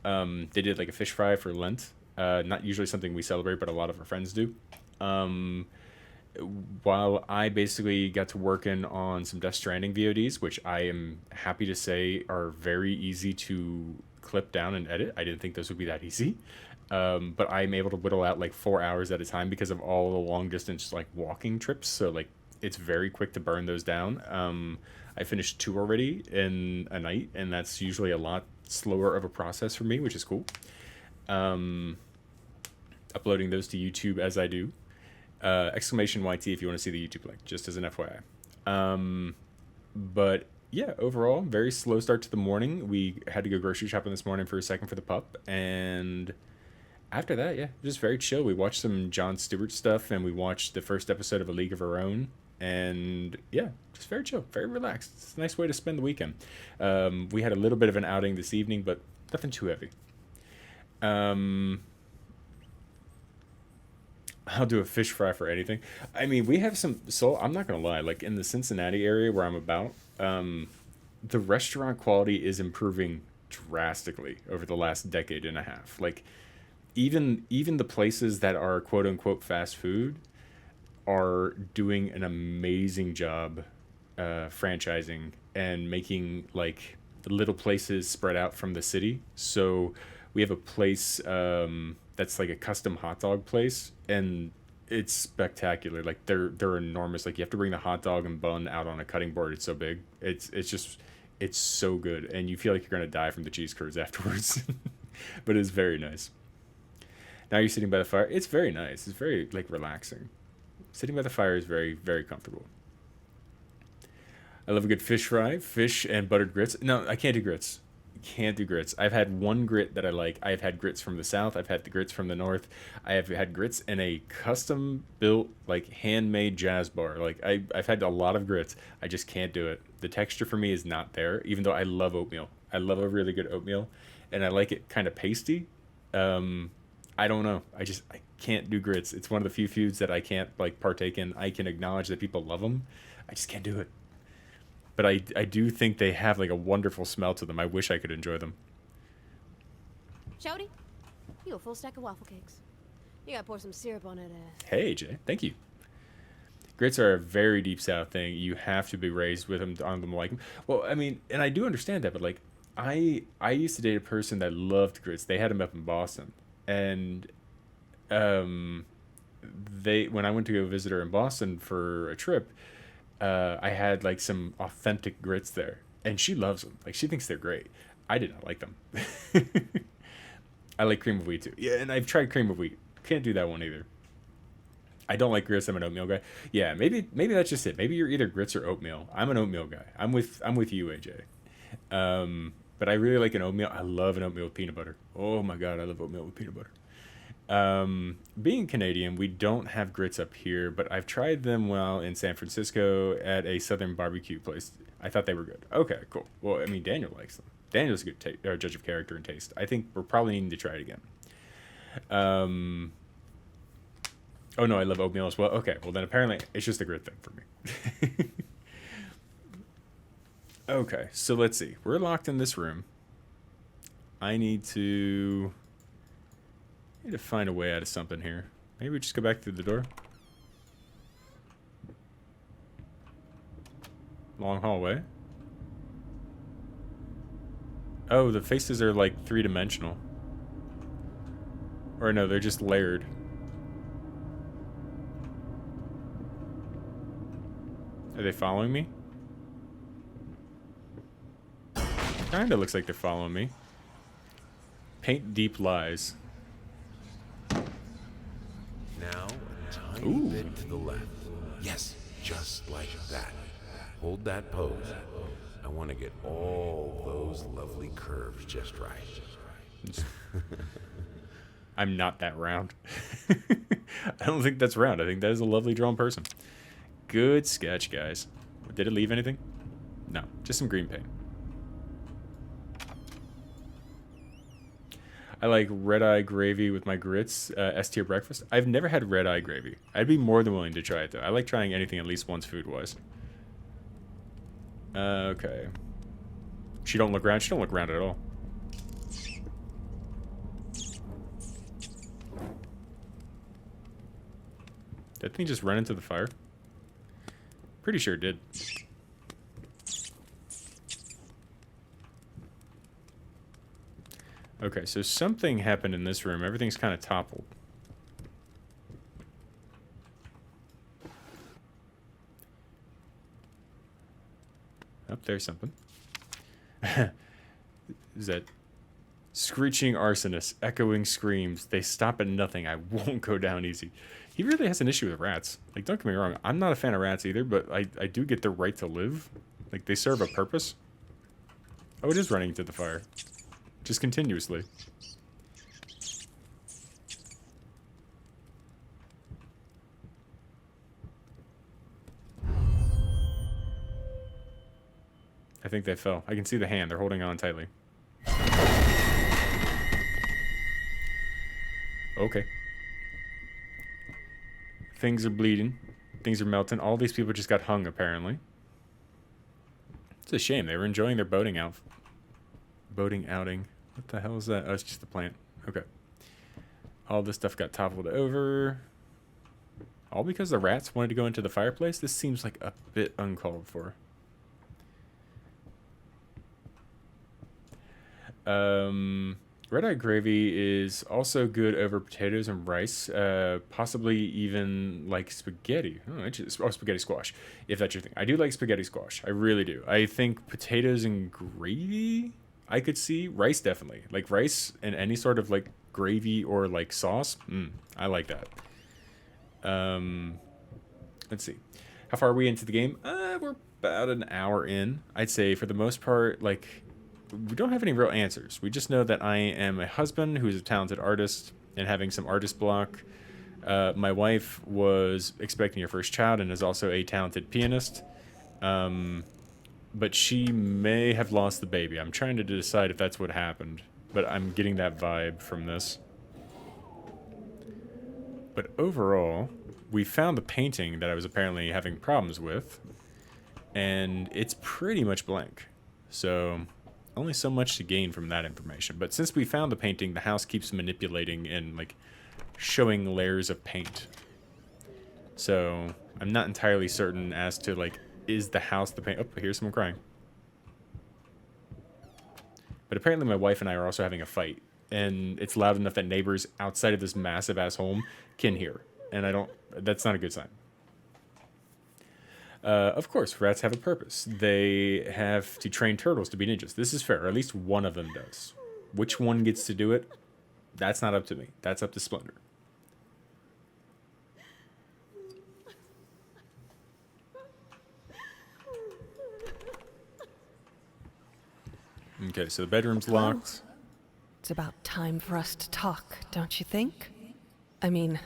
They did, like, a fish fry for Lent. Not usually something we celebrate, but a lot of our friends do. While I basically got to working on some Death Stranding VODs, which I am happy to say are very easy to clip down and edit. I didn't think those would be that easy. But I'm able to whittle out like 4 hours at a time because of all the long distance like walking trips. So like it's very quick to burn those down. I finished 2 already in a night, and that's usually a lot slower of a process for me, which is cool. Uploading those to YouTube as I do. Exclamation YT if you want to see the YouTube link, just as an FYI. But yeah, overall, very slow start to the morning. We had to go grocery shopping this morning for a second for the pup, and after that, yeah, just very chill. We watched some Jon Stewart stuff, and we watched the first episode of A League of Our Own, and yeah, just very chill, very relaxed. It's a nice way to spend the weekend. We had a little bit of an outing this evening, but nothing too heavy. I'll do a fish fry for anything. I mean, we have some. So I'm not gonna lie. Like in the Cincinnati area where I'm about, the restaurant quality is improving drastically over the last decade and a half. Like even the places that are quote unquote fast food are doing an amazing job franchising and making like little places spread out from the city. So we have a place that's like a custom hot dog place, and it's spectacular. Like they're enormous. Like you have to bring the hot dog and bun out on a cutting board. It's so big. It's just it's so good, and you feel like you're gonna die from the cheese curds afterwards. But it's very nice. Now you're sitting by the fire. It's very nice. It's very like relaxing. Sitting by the fire is very, very comfortable. I love a good fish fry, fish and buttered grits. No, I can't do grits. Can't do grits. I've had one grit that I like. I've had grits from the south. I've had the grits from the north. I have had grits in a custom built, like handmade jazz bar. Like I've had a lot of grits. I just can't do it. The texture for me is not there, even though I love oatmeal. I love a really good oatmeal, and I like it kind of pasty. I don't know. I can't do grits. It's one of the few foods that I can't like partake in. I can acknowledge that people love them. I just can't do it. But I do think they have like a wonderful smell to them. I wish I could enjoy them. Shouty, you a full stack of waffle cakes. You gotta pour some syrup on it. Hey, Jay. Thank you. Grits are a very deep south thing. You have to be raised with them on them like them. Well, I mean, and I do understand that, but like I used to date a person that loved grits. They had them up in Boston, and they when I went to go visit her in Boston for a trip, I had like some authentic grits there, and she loves them. Like she thinks they're great. I did not like them. I like cream of wheat too. Yeah, and I've tried cream of wheat. Can't do that one either. I don't like grits. I'm an oatmeal guy. Yeah, maybe that's just it. Maybe you're either grits or oatmeal. I'm an oatmeal guy. I'm with you, AJ. But I really like an oatmeal. I love an oatmeal with peanut butter. Oh my god, I love oatmeal with peanut butter. Being Canadian, we don't have grits up here, but I've tried them while in San Francisco at a southern barbecue place. I thought they were good. Okay, cool. Well, I mean, Daniel likes them. Daniel's a good judge of character and taste. I think we're probably needing to try it again. Oh no, I love oatmeal as well. Okay, well then apparently it's just a grit thing for me. Okay, so let's see. We're locked in this room. I need to find a way out of something here. Maybe we just go back through the door. Long hallway. Oh, the faces are like three-dimensional. Or no, they're just layered. Are they following me? Kinda looks like they're following me. Paint deep lies. Now, a tiny Ooh. bit to the left. Yes, just like that. Hold that pose. I want to get all those lovely curves just right. I'm not that round. I don't think that's round. I think that is a lovely drawn person. Good sketch, guys. Did it leave anything? No, just some green paint. I like red-eye gravy with my grits, S-tier breakfast. I've never had red-eye gravy. I'd be more than willing to try it, though. I like trying anything at least once food-wise. Okay. She don't look round. She don't look round at all. Did that thing just run into the fire? Pretty sure it did. Okay, so something happened in this room. Everything's kind of toppled. Oh, there's something. Is that screeching arsonist, echoing screams. They stop at nothing. I won't go down easy. He really has an issue with rats. Like, don't get me wrong. I'm not a fan of rats either, but I do get the right to live. Like, they serve a purpose. Oh, it is running into the fire. Just continuously. I think they fell. I can see the hand. They're holding on tightly. Okay. Things are bleeding. Things are melting. All these people just got hung, apparently. It's a shame. They were enjoying their boating outing. What the hell is that? Oh, it's just the plant. Okay. All this stuff got toppled over. All because the rats wanted to go into the fireplace? This seems like a bit uncalled for. Red-eye gravy is also good over potatoes and rice, possibly even like spaghetti. Oh, spaghetti squash, if that's your thing. I do like spaghetti squash. I really do. I think potatoes and gravy, I could see. Rice, definitely. Like rice and any sort of like gravy or like sauce. I like that. Let's see. How far are we into the game? We're about an hour in. I'd say for the most part, like, we don't have any real answers. We just know that I am a husband who's a talented artist and having some artist block. My wife was expecting her first child and is also a talented pianist. But she may have lost the baby. I'm trying to decide if that's what happened, but I'm getting that vibe from this. But overall, we found the painting that I was apparently having problems with, and it's pretty much blank. So only so much to gain from that information. But since we found the painting, the house keeps manipulating and like showing layers of paint. So I'm not entirely certain as to like, is the house the paint? Oh, here's someone crying. But apparently my wife and I are also having a fight, and it's loud enough that neighbors outside of this massive ass home can hear. And that's not a good sign. Of course, rats have a purpose. They have to train turtles to be ninjas. This is fair. Or at least one of them does. Which one gets to do it? That's not up to me. That's up to Splendour. Okay, so the bedroom's locked. It's about time for us to talk, don't you think? I mean,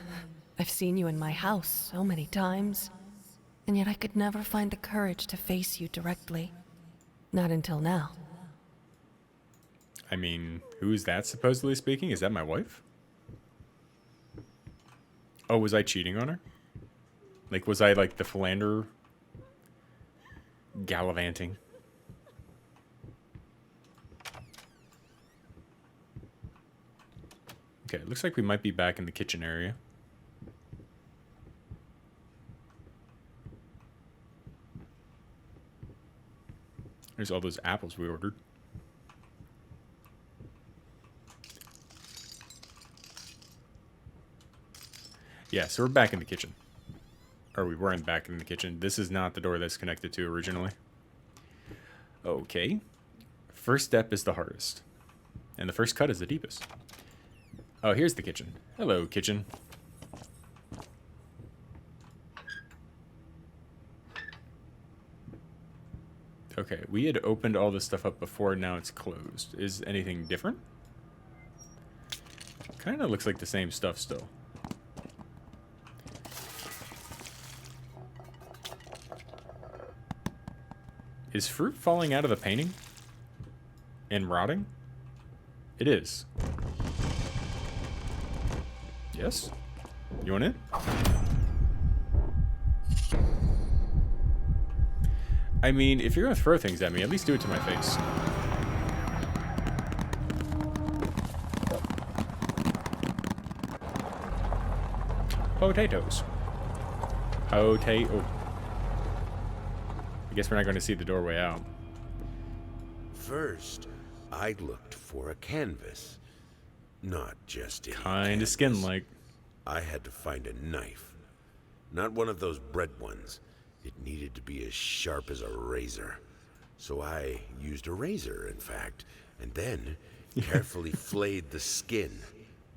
I've seen you in my house so many times, and yet I could never find the courage to face you directly. Not until now. I mean, who's that supposedly speaking? Is that my wife? Oh, was I cheating on her? Like, was I like the philanderer? Gallivanting. Okay, it looks like we might be back in the kitchen area. There's all those apples we ordered. Yeah, so we're back in the kitchen. Or we weren't back in the kitchen. This is not the door that's connected to originally. Okay. First step is the hardest. And the first cut is the deepest. Oh, here's the kitchen. Hello, kitchen. Okay, we had opened all this stuff up before, now it's closed. Is anything different? Kind of looks like the same stuff still. Is fruit falling out of the painting? And rotting? It is. Yes? You want in? I mean, if you're gonna throw things at me, at least do it to my face. Potatoes. Potato. I guess we're not going to see the doorway out. First, I looked for a canvas. Not just any Kinda canvas. skin-like. I had to find a knife. Not one of those bread ones. It needed to be as sharp as a razor. So I used a razor, in fact, and then carefully flayed the skin.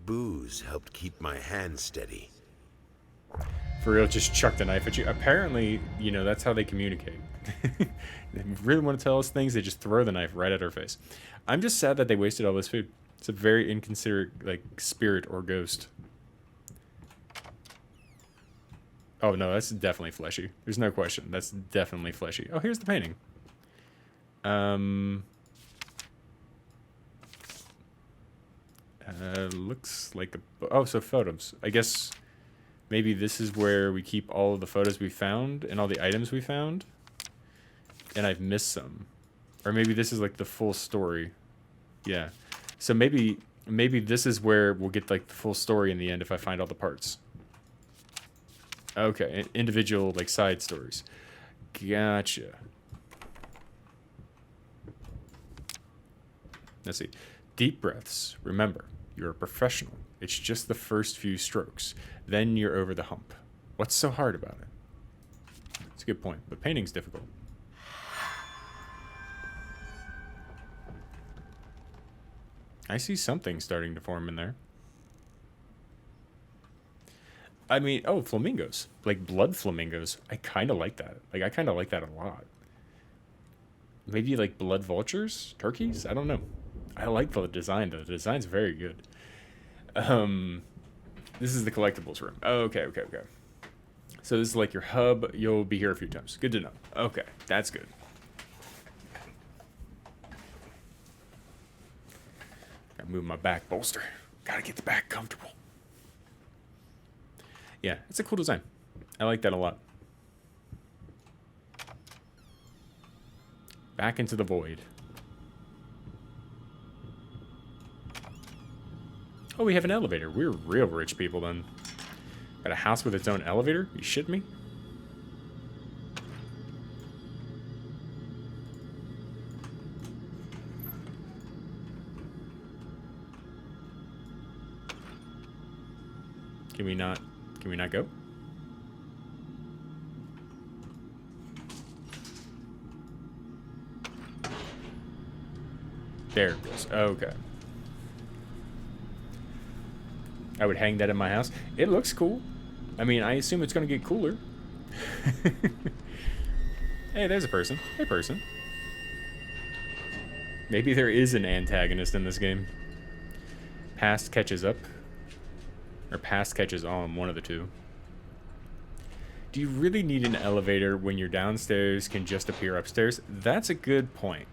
Booze helped keep my hand steady. For real, just chuck the knife at you. Apparently, you know, that's how they communicate. They really want to tell us things, they just throw the knife right at our face. I'm just sad that they wasted all this food. It's a very inconsiderate, like, spirit or ghost. Oh, no, that's definitely fleshy. There's no question. That's definitely fleshy. Oh, here's the painting. Looks like a... Oh, so photos. I guess Maybe this is where we keep all of the photos we found and all the items we found. And I've missed some. Or maybe this is like the full story. Yeah. So maybe this is where we'll get like the full story in the end if I find all the parts. Okay, individual like side stories. Gotcha. Let's see. Deep breaths. Remember, you're a professional. It's just the first few strokes. Then you're over the hump. What's so hard about it? It's a good point, but painting's difficult. I see something starting to form in there. I mean, oh, flamingos. Like blood flamingos. I kind of like that. Like, I kind of like that a lot. Maybe like blood vultures? Turkeys? I don't know. I like the design, though. The design's very good. This is the collectibles room. Oh, okay. So this is like your hub. You'll be here a few times. Good to know. Okay, that's good. Gotta move my back bolster. Gotta get the back comfortable. Yeah, it's a cool design. I like that a lot. Back into the void. Oh, we have an elevator. We're real rich people then. Got a house with its own elevator? You shit me? Can we not go? There it goes. Okay. I would hang that in my house. It looks cool. I mean, I assume it's going to get cooler. Hey, there's a person. Hey, person. Maybe there is an antagonist in this game. Past catches up. Or past catches on, one of the two. Do you really need an elevator when you're downstairs can just appear upstairs? That's a good point.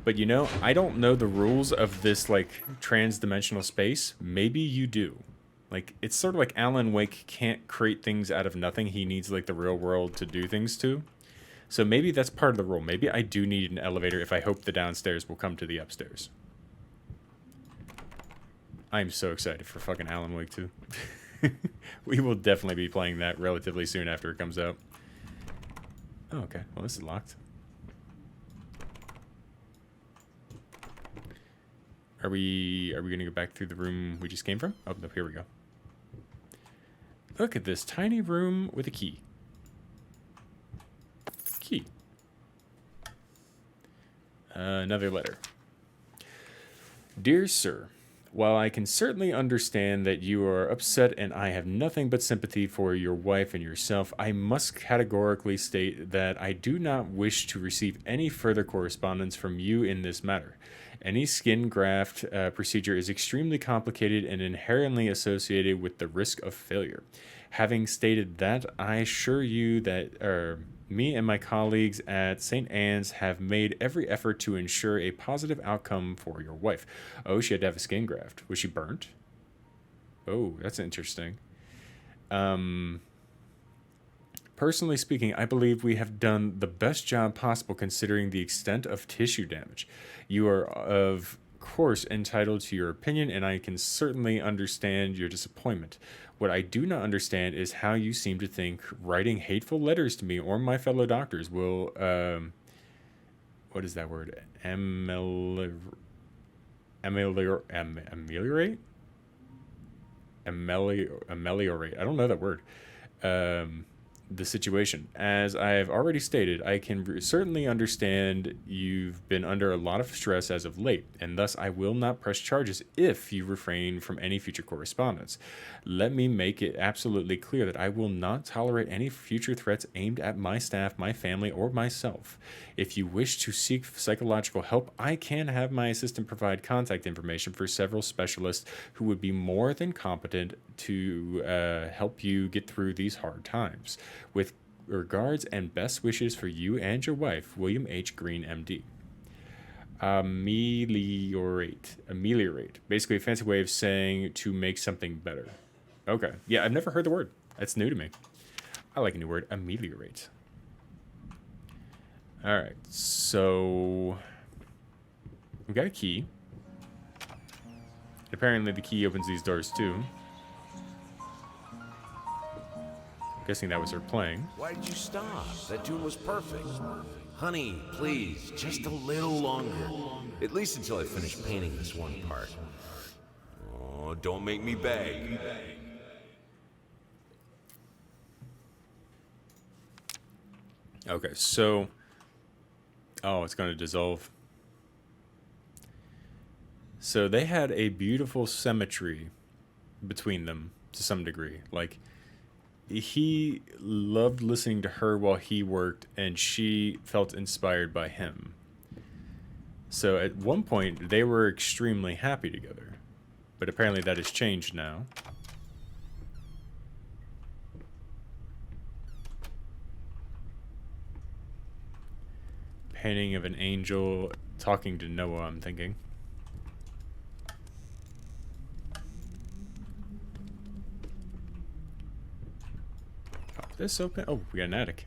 But you know, I don't know the rules of this, like, trans-dimensional space. Maybe you do. Like, it's sort of like Alan Wake can't create things out of nothing. He needs, like, the real world to do things to. So maybe that's part of the rule. Maybe I do need an elevator if I hope the downstairs will come to the upstairs. I'm so excited for fucking Alan Wake 2. We will definitely be playing that relatively soon after it comes out. Oh, okay. Well, this is locked. Are we gonna go back through the room we just came from? Oh, no, here we go. Look at this tiny room with a key. Key. Another letter. Dear Sir, while I can certainly understand that you are upset and I have nothing but sympathy for your wife and yourself, I must categorically state that I do not wish to receive any further correspondence from you in this matter. Any skin graft procedure is extremely complicated and inherently associated with the risk of failure. Having stated that, I assure you that me and my colleagues at St. Anne's have made every effort to ensure a positive outcome for your wife. Oh, she had to have a skin graft. Was she burnt? Oh, that's interesting. Personally speaking, I believe we have done the best job possible considering the extent of tissue damage. You are, of course, entitled to your opinion, and I can certainly understand your disappointment. What I do not understand is how you seem to think writing hateful letters to me or my fellow doctors will, what is that word? Ameliorate? Ameliorate? I don't know that word. The situation. As I have already stated, I can certainly understand you've been under a lot of stress as of late, and thus I will not press charges if you refrain from any future correspondence. Let me make it absolutely clear that I will not tolerate any future threats aimed at my staff, my family, or myself. If you wish to seek psychological help, I can have my assistant provide contact information for several specialists who would be more than competent to help you get through these hard times. With regards and best wishes for you and your wife, William H. Green, MD. Ameliorate. Basically a fancy way of saying to make something better. Okay. Yeah, I've never heard the word. That's new to me. I like a new word, ameliorate. Alright, so we got a key. Apparently the key opens these doors too. Guessing that was her playing. Why did you stop? That tune was perfect. Honey, please, just a little longer. At least until I finish painting this one part. Oh, don't make me beg. Okay, so... Oh, it's going to dissolve. So they had a beautiful symmetry between them to some degree. Like, he loved listening to her while he worked, and she felt inspired by him. So at one point, they were extremely happy together. But apparently that has changed now. Painting of an angel talking to Noah, I'm thinking. Pop this open. Oh, we got an attic.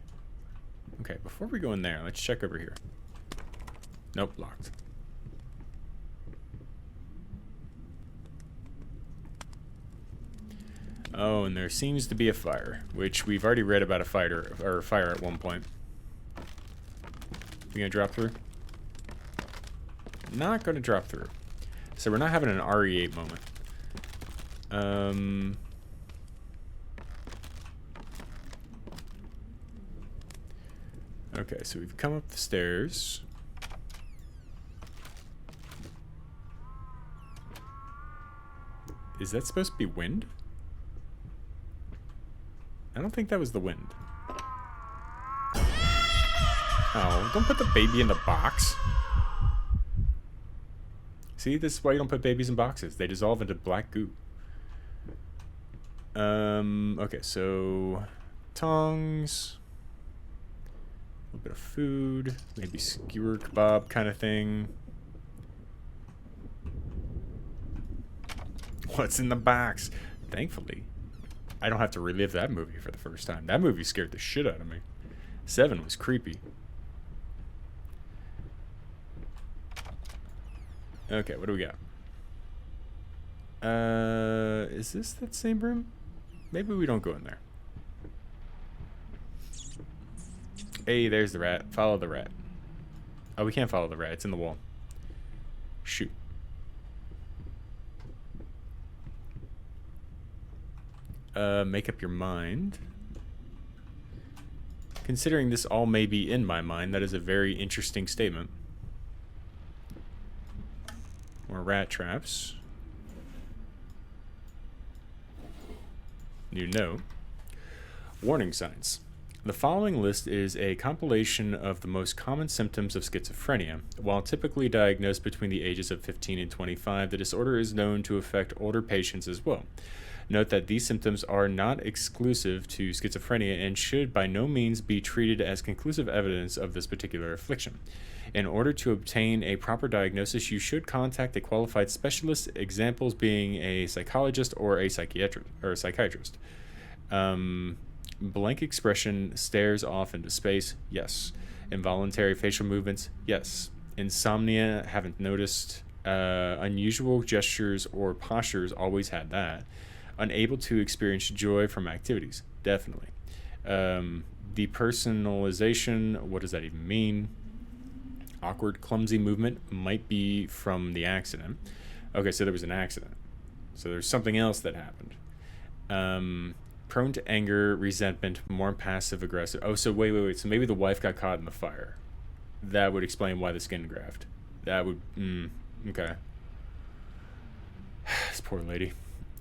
Okay, before we go in there, let's check over here. Nope, locked. Oh, and there seems to be a fire, which we've already read about a fire at one point. You gonna drop through? Not gonna drop through. So we're not having an RE8 moment. Okay, so we've come up the stairs. Is that supposed to be wind? I don't think that was the wind. Oh, don't put the baby in the box. See, this is why you don't put babies in boxes. They dissolve into black goo. Okay, so tongs. A little bit of food. Maybe skewer kebab kind of thing. What's in the box? Thankfully, I don't have to relive that movie for the first time. That movie scared the shit out of me. 7 was creepy. Okay, what do we got? Is this that same room? Maybe we don't go in there. Hey, there's the rat. Follow the rat. Oh, we can't follow the rat. It's in the wall. Shoot. Make up your mind. Considering this all may be in my mind, that is a very interesting statement. More rat traps. New note. Warning signs. The following list is a compilation of the most common symptoms of schizophrenia. While typically diagnosed between the ages of 15 and 25, the disorder is known to affect older patients as well. Note that these symptoms are not exclusive to schizophrenia and should by no means be treated as conclusive evidence of this particular affliction. In order to obtain a proper diagnosis, you should contact a qualified specialist, examples being a psychologist or a psychiatrist. Blank expression, stares off into space, yes. Involuntary facial movements, yes. Insomnia, haven't noticed. Unusual gestures or postures, always had that. Unable to experience joy from activities, definitely. Depersonalization, what does that even mean? Awkward, clumsy movement might be from the accident. Okay, so there was an accident. So there's something else that happened. Prone to anger, resentment, more passive aggressive. Oh, so wait. So maybe the wife got caught in the fire. That would explain why the skin graft. That would, okay. This poor lady.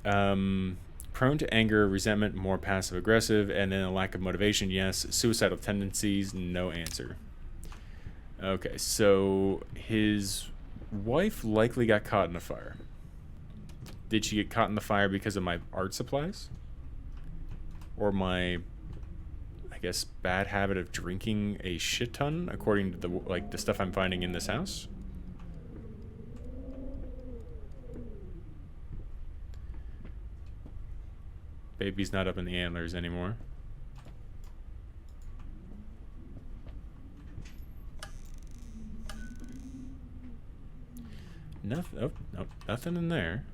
Prone to anger, resentment, more passive aggressive, and then a lack of motivation, yes. Suicidal tendencies, no answer. Okay, so his wife likely got caught in a fire. Did she get caught in the fire because of my art supplies? Or my, I guess, bad habit of drinking a shit ton, according to the stuff I'm finding in this house? Baby's not up in the antlers anymore. Nothing. Oh, no, nothing in there.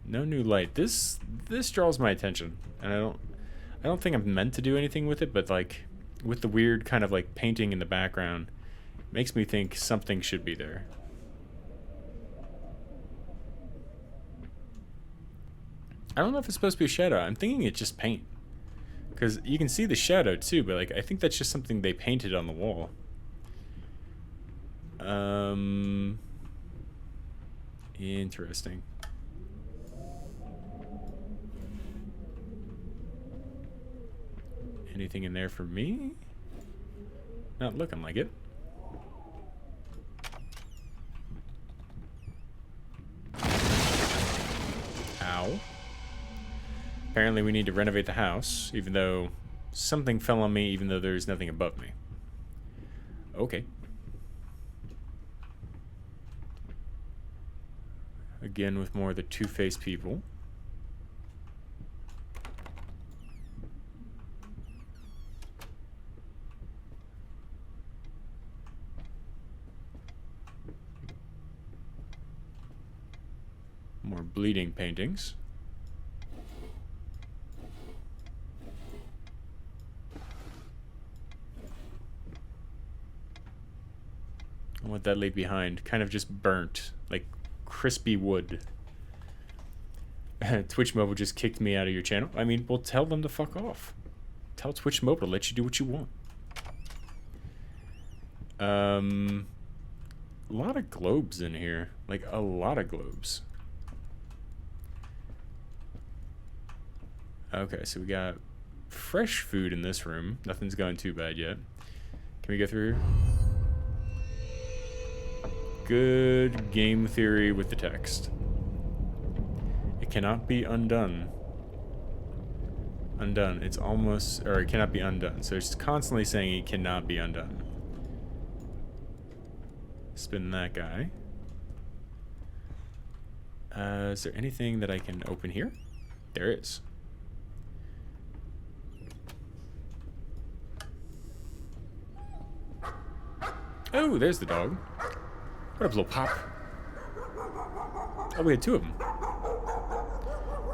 No new light. This draws my attention, and I don't think I'm meant to do anything with it, but like with the weird kind of like painting in the background, makes me think something should be there. I don't know if it's supposed to be a shadow. I'm thinking it's just paint, because you can see the shadow too, but like I think that's just something they painted on the wall. Interesting. Anything in there for me? Not looking like it. Ow. Apparently we need to renovate the house, even though something fell on me, even though there's nothing above me. Okay. Again with more of the two-faced people. More bleeding paintings. And what that laid behind, kind of just burnt, like crispy wood. Twitch Mobile just kicked me out of your channel. I mean, well, tell them to fuck off. Tell Twitch Mobile to let you do what you want. A lot of globes in here, like a lot of globes. Okay, so we got fresh food in this room. Nothing's going too bad yet. Can we go through here? Good game theory with the text. It cannot be undone. Undone. It's almost, or it cannot be undone. So it's constantly saying it cannot be undone. Spin that guy. Is there anything that I can open here? There is. Oh, there's the dog. What up, little pop? Oh, we had two of them.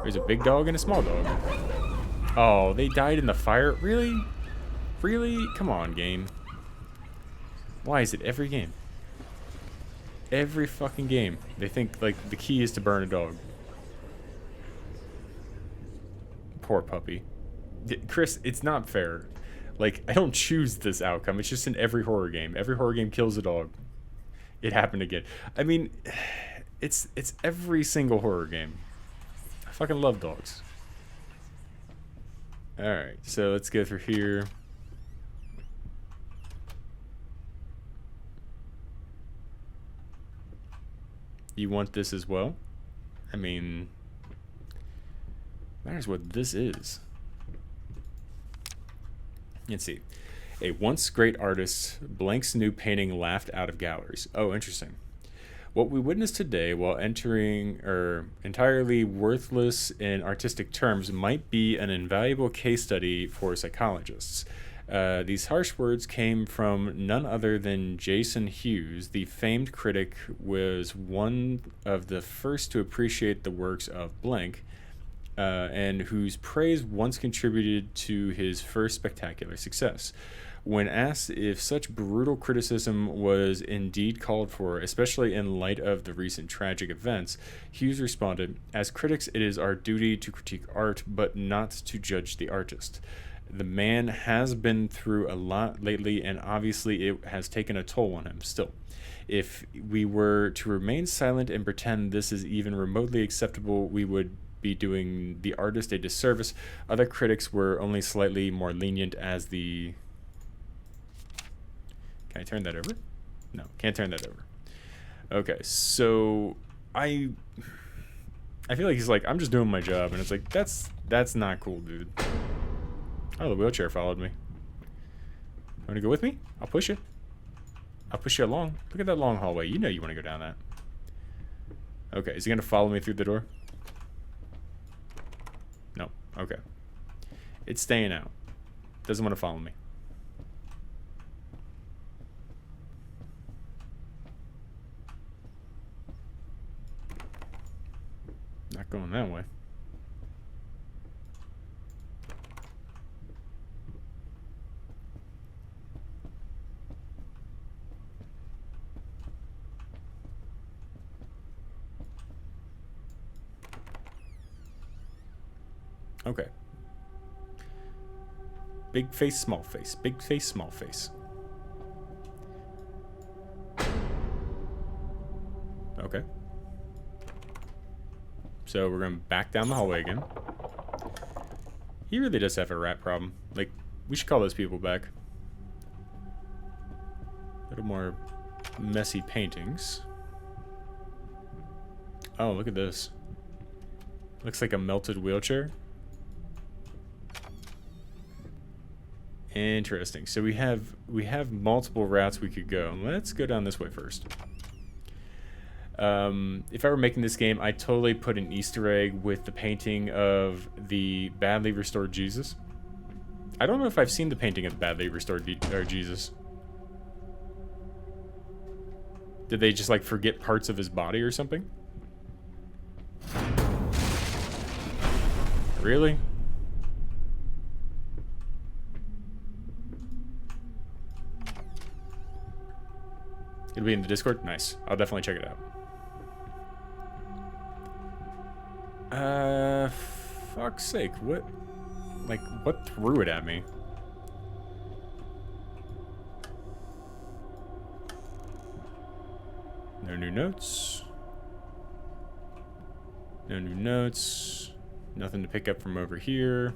There's a big dog and a small dog. Oh, they died in the fire? Really? Really? Come on, game. Why is it every game? Every fucking game. They think, like, the key is to burn a dog. Poor puppy. Chris, it's not fair. Like, I don't choose this outcome. It's just in every horror game. Every horror game kills a dog. It happened again. I mean, it's every single horror game. I fucking love dogs. Alright, so let's go through here. You want this as well? I mean, matters what this is. Let's see. A once great artist, Blank's new painting laughed out of galleries. Oh, interesting. What we witness today, while entirely worthless in artistic terms, might be an invaluable case study for psychologists. These harsh words came from none other than Jason Hughes. The famed critic was one of the first to appreciate the works of Blank, and whose praise once contributed to his first spectacular success. When asked if such brutal criticism was indeed called for, especially in light of the recent tragic events, Hughes responded, "As critics, it is our duty to critique art, but not to judge the artist. The man has been through a lot lately, and obviously it has taken a toll on him still. If we were to remain silent and pretend this is even remotely acceptable, we would be doing the artist a disservice." Other critics were only slightly more lenient as the... Can I turn that over? No, can't turn that over. Okay, so I feel like he's like, I'm just doing my job, and it's like, that's not cool, dude. Oh, the wheelchair followed me. Want to go with me? I'll push it. I'll push you along. Look at that long hallway. You know you want to go down that. Okay, is he going to follow me through the door? No. Okay. It's staying out. Doesn't want to follow me. Not going that way. Okay. Big face, small face. Big face, small face. Okay. So we're going back down the hallway again. He really does have a rat problem. Like, we should call those people back. A little more messy paintings. Oh, look at this. Looks like a melted wheelchair. Interesting. So we have multiple routes we could go. Let's go down this way first. If I were making this game, I'd totally put an Easter egg with the painting of the badly restored Jesus. I don't know if I've seen the painting of the badly restored Jesus. Did they just like forget parts of his body or something? Really? It'll be in the Discord? Nice. I'll definitely check it out. Fuck's sake. What? Like, what threw it at me? No new notes. No new notes. Nothing to pick up from over here.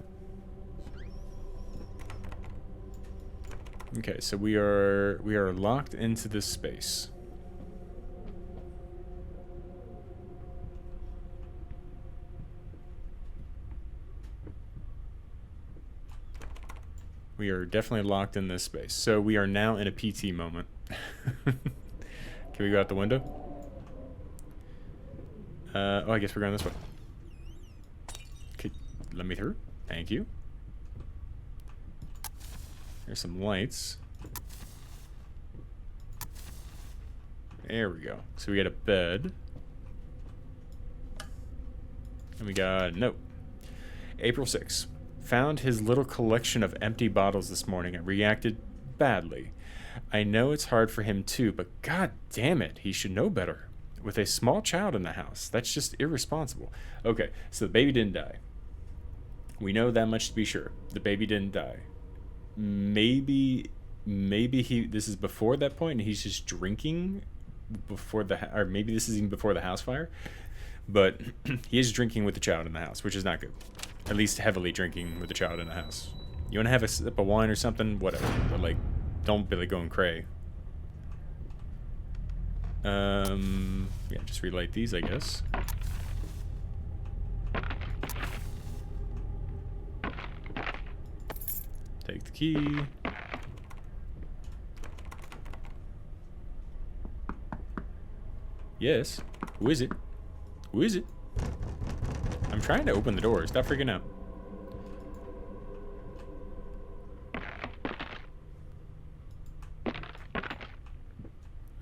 Okay, so we are locked into this space. We are definitely locked in this space. So we are now in a PT moment. Can we go out the window? Oh, I guess we're going this way. Okay, let me through. Thank you. There's some lights. There we go. So we got a bed. And we got a note. April 6th. Found his little collection of empty bottles this morning and reacted badly. I know it's hard for him too, but god damn it, he should know better. With a small child in the house, that's just irresponsible. Okay, so the baby didn't die. We know that much to be sure. The baby didn't die. Maybe this is before that point and he's just drinking before or maybe this is even before the house fire. But he is drinking with the child in the house, which is not good. At least heavily drinking with the child in the house. You want to have a sip of wine or something? Whatever. But, like, don't be, like, going cray. Yeah, just relight these, I guess. Take the key. Yes. Who is it? Who is it? I'm trying to open the door. Stop freaking out.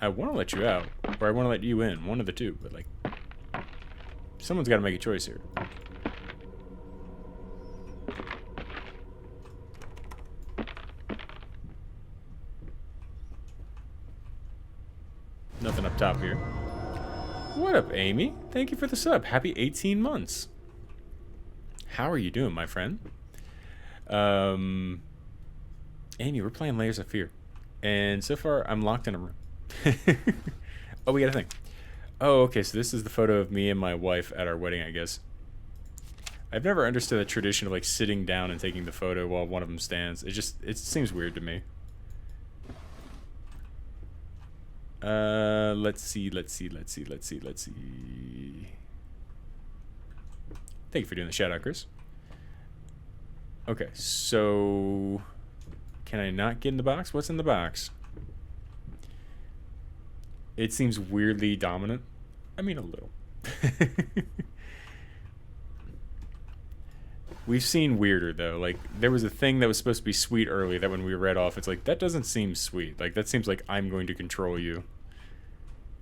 I want to let you out, or I want to let you in. One of the two, but like, someone's got to make a choice here. Nothing up top here. What up, Amy? Thank you for the sub. Happy 18 months. How are you doing, my friend? Amy, we're playing Layers of Fear. And so far, I'm locked in a room. Oh, we got a thing. Oh, okay, so this is the photo of me and my wife at our wedding, I guess. I've never understood the tradition of, like, sitting down and taking the photo while one of them stands. It seems weird to me. Let's see. Thank you for doing the shout out, Chris. Okay, so can I not get in the box? What's in the box? It seems weirdly dominant. I mean, a little. We've seen weirder, though. Like, there was a thing that was supposed to be sweet early that when we read off, it's like, that doesn't seem sweet. Like, that seems like I'm going to control you.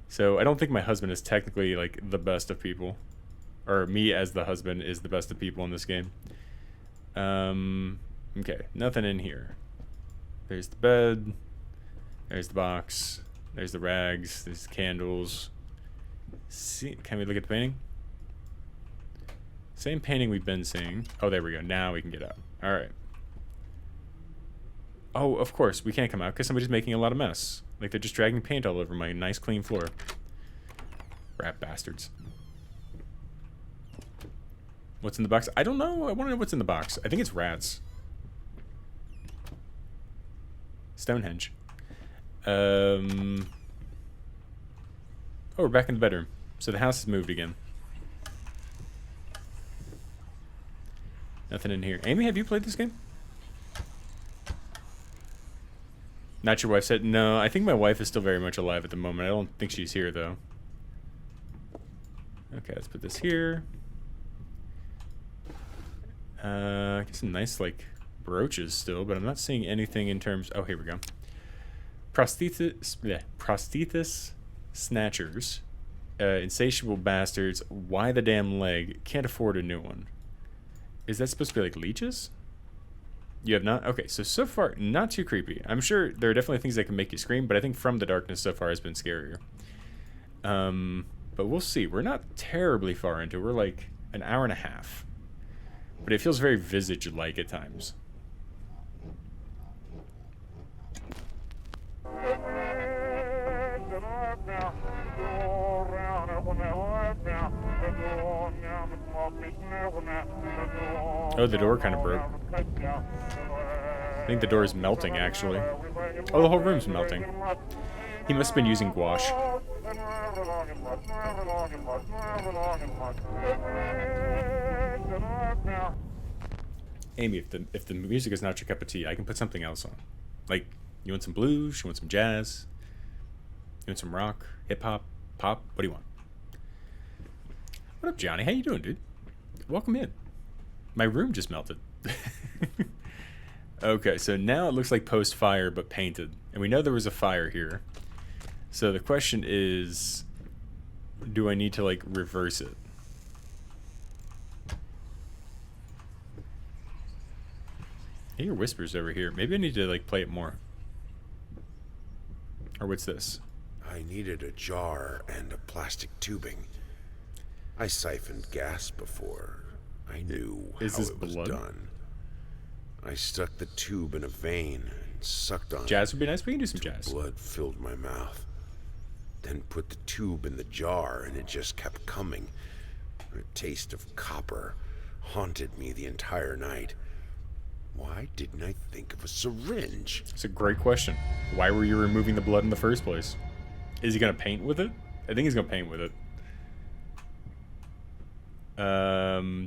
So, I don't think my husband is technically, like, the best of people. Or me as the husband is the best of people in this game. Okay, nothing in here. There's the bed. There's the box. There's the rags. There's the candles. See, can we look at the painting? Same painting we've been seeing. Oh, there we go. Now we can get out. All right. Oh, of course. We can't come out because somebody's making a lot of mess. Like, they're just dragging paint all over my nice, clean floor. Rat bastards. What's in the box? I don't know. I want to know what's in the box. I think it's rats. Stonehenge. Oh, we're back in the bedroom. So the house has moved again. Nothing in here. Amy, have you played this game? Not your wife said? No, I think my wife is still very much alive at the moment. I don't think she's here, though. Okay, let's put this here. I guess some nice, like, brooches still, but I'm not seeing anything in terms... Oh, here we go. Prosthesis snatchers. Insatiable bastards. Why the damn leg? Can't afford a new one. Is that supposed to be like leeches? You have not? Okay, so far, not too creepy. I'm sure there are definitely things that can make you scream, but I think From the Darkness so far has been scarier. But we'll see. We're not terribly far into it. We're like an hour and a half. But it feels very Visage-like at times. Oh, the door kind of broke. I think the door is melting, actually. Oh, the whole room's melting. He must have been using gouache. Amy, if the music is not your cup of tea, I can put something else on. Like, you want some blues? You want some jazz? You want some rock? Hip-hop? Pop? What do you want? What up, Johnny? How you doing, dude? Welcome in. My room just melted. Okay, so now it looks like post-fire, but painted. And we know there was a fire here. So the question is, do I need to, like, reverse it? I hear whispers over here. Maybe I need to, like, play it more. Or what's this? I needed a jar and a plastic tubing. I siphoned gas before. I knew Is how this it was blood? done. I stuck the tube in a vein and sucked on Jazz it. would be nice. We can do some till jazz. Blood filled my mouth. Then put the tube in the jar and it just kept coming. A taste of copper haunted me the entire night. Why didn't I think of a syringe? It's a great question. Why were you removing the blood in the first place? Is he going to paint with it? I think he's going to paint with it.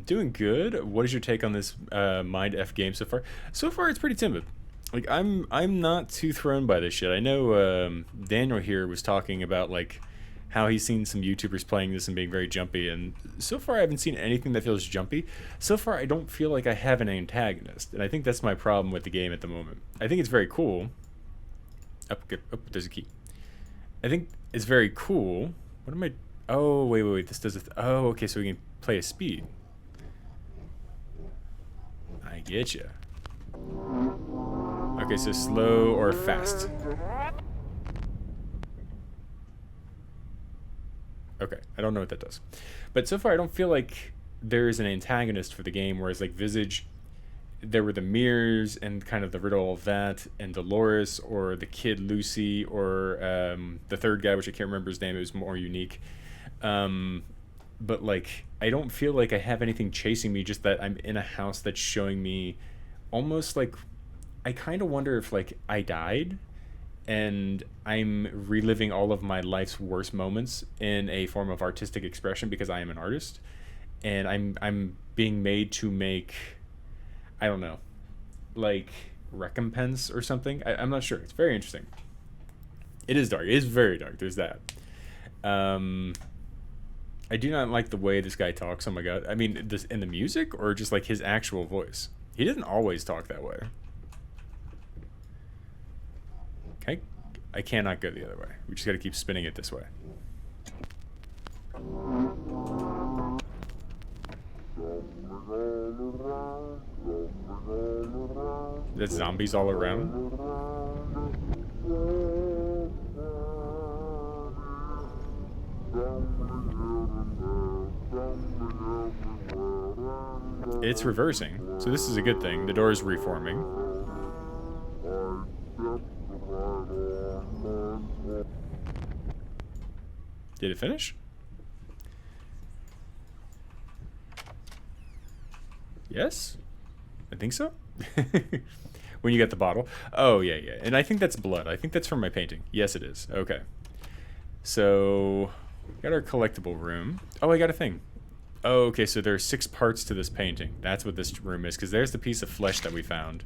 Doing good. What is your take on this Mind F game so far? So far, it's pretty timid. Like, I'm not too thrown by this shit. I know Daniel here was talking about, like, how he's seen some YouTubers playing this and being very jumpy, and so far I haven't seen anything that feels jumpy. So far, I don't feel like I have an antagonist, and I think that's my problem with the game at the moment. I think it's very cool. Oh, there's a key. I think it's very cool. What am I... Oh, wait. This does oh, okay, so we can play a speed. I get you. Okay, so slow or fast. Okay, I don't know what that does. But so far, I don't feel like there is an antagonist for the game, whereas, like, Visage, there were the mirrors and kind of the riddle of that, and Dolores, or the kid Lucy, or the third guy, which I can't remember his name, it was more unique. But, like, I don't feel like I have anything chasing me, just that I'm in a house that's showing me almost like... I kind of wonder if, like, I died and I'm reliving all of my life's worst moments in a form of artistic expression because I am an artist, and I'm being made to make, I don't know, like, recompense or something. I'm not sure. It's very interesting. It is dark. It is very dark. There's that. I do not like the way this guy talks. Oh my god. I mean, this in the music or just like his actual voice. He didn't always talk that way. Okay. I cannot go the other way. We just got to keep spinning it this way. There's zombies all around. It's reversing, so this is a good thing. The door is reforming. Did it finish? Yes? I think so. When you get the bottle. Oh, yeah, yeah. And I think that's blood. I think that's from my painting. Yes, it is. Okay. So, got our collectible room. Oh, I got a thing. Oh, okay, so there are 6 parts to this painting. That's what this room is, because there's the piece of flesh that we found.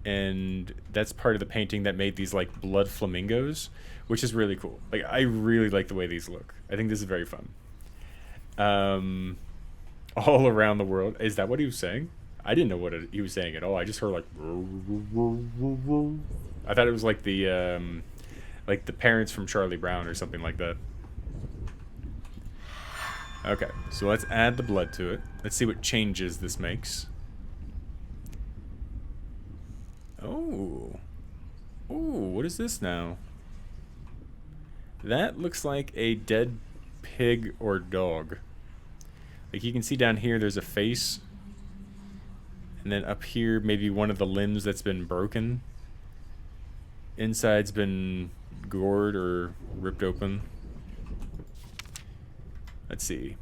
And that's part of the painting that made these, like, blood flamingos, which is really cool. Like, I really like the way these look. I think this is very fun. All around the world. Is that what he was saying? I didn't know what he was saying at all. I just heard, like... I thought it was like the parents from Charlie Brown or something like that. Okay, so let's add the blood to it. Let's see what changes this makes. Oh. Ooh, what is this now? That looks like a dead pig or dog. Like you can see down here there's a face. And then up here maybe one of the limbs that's been broken. Inside's been gored or ripped open. Let's see.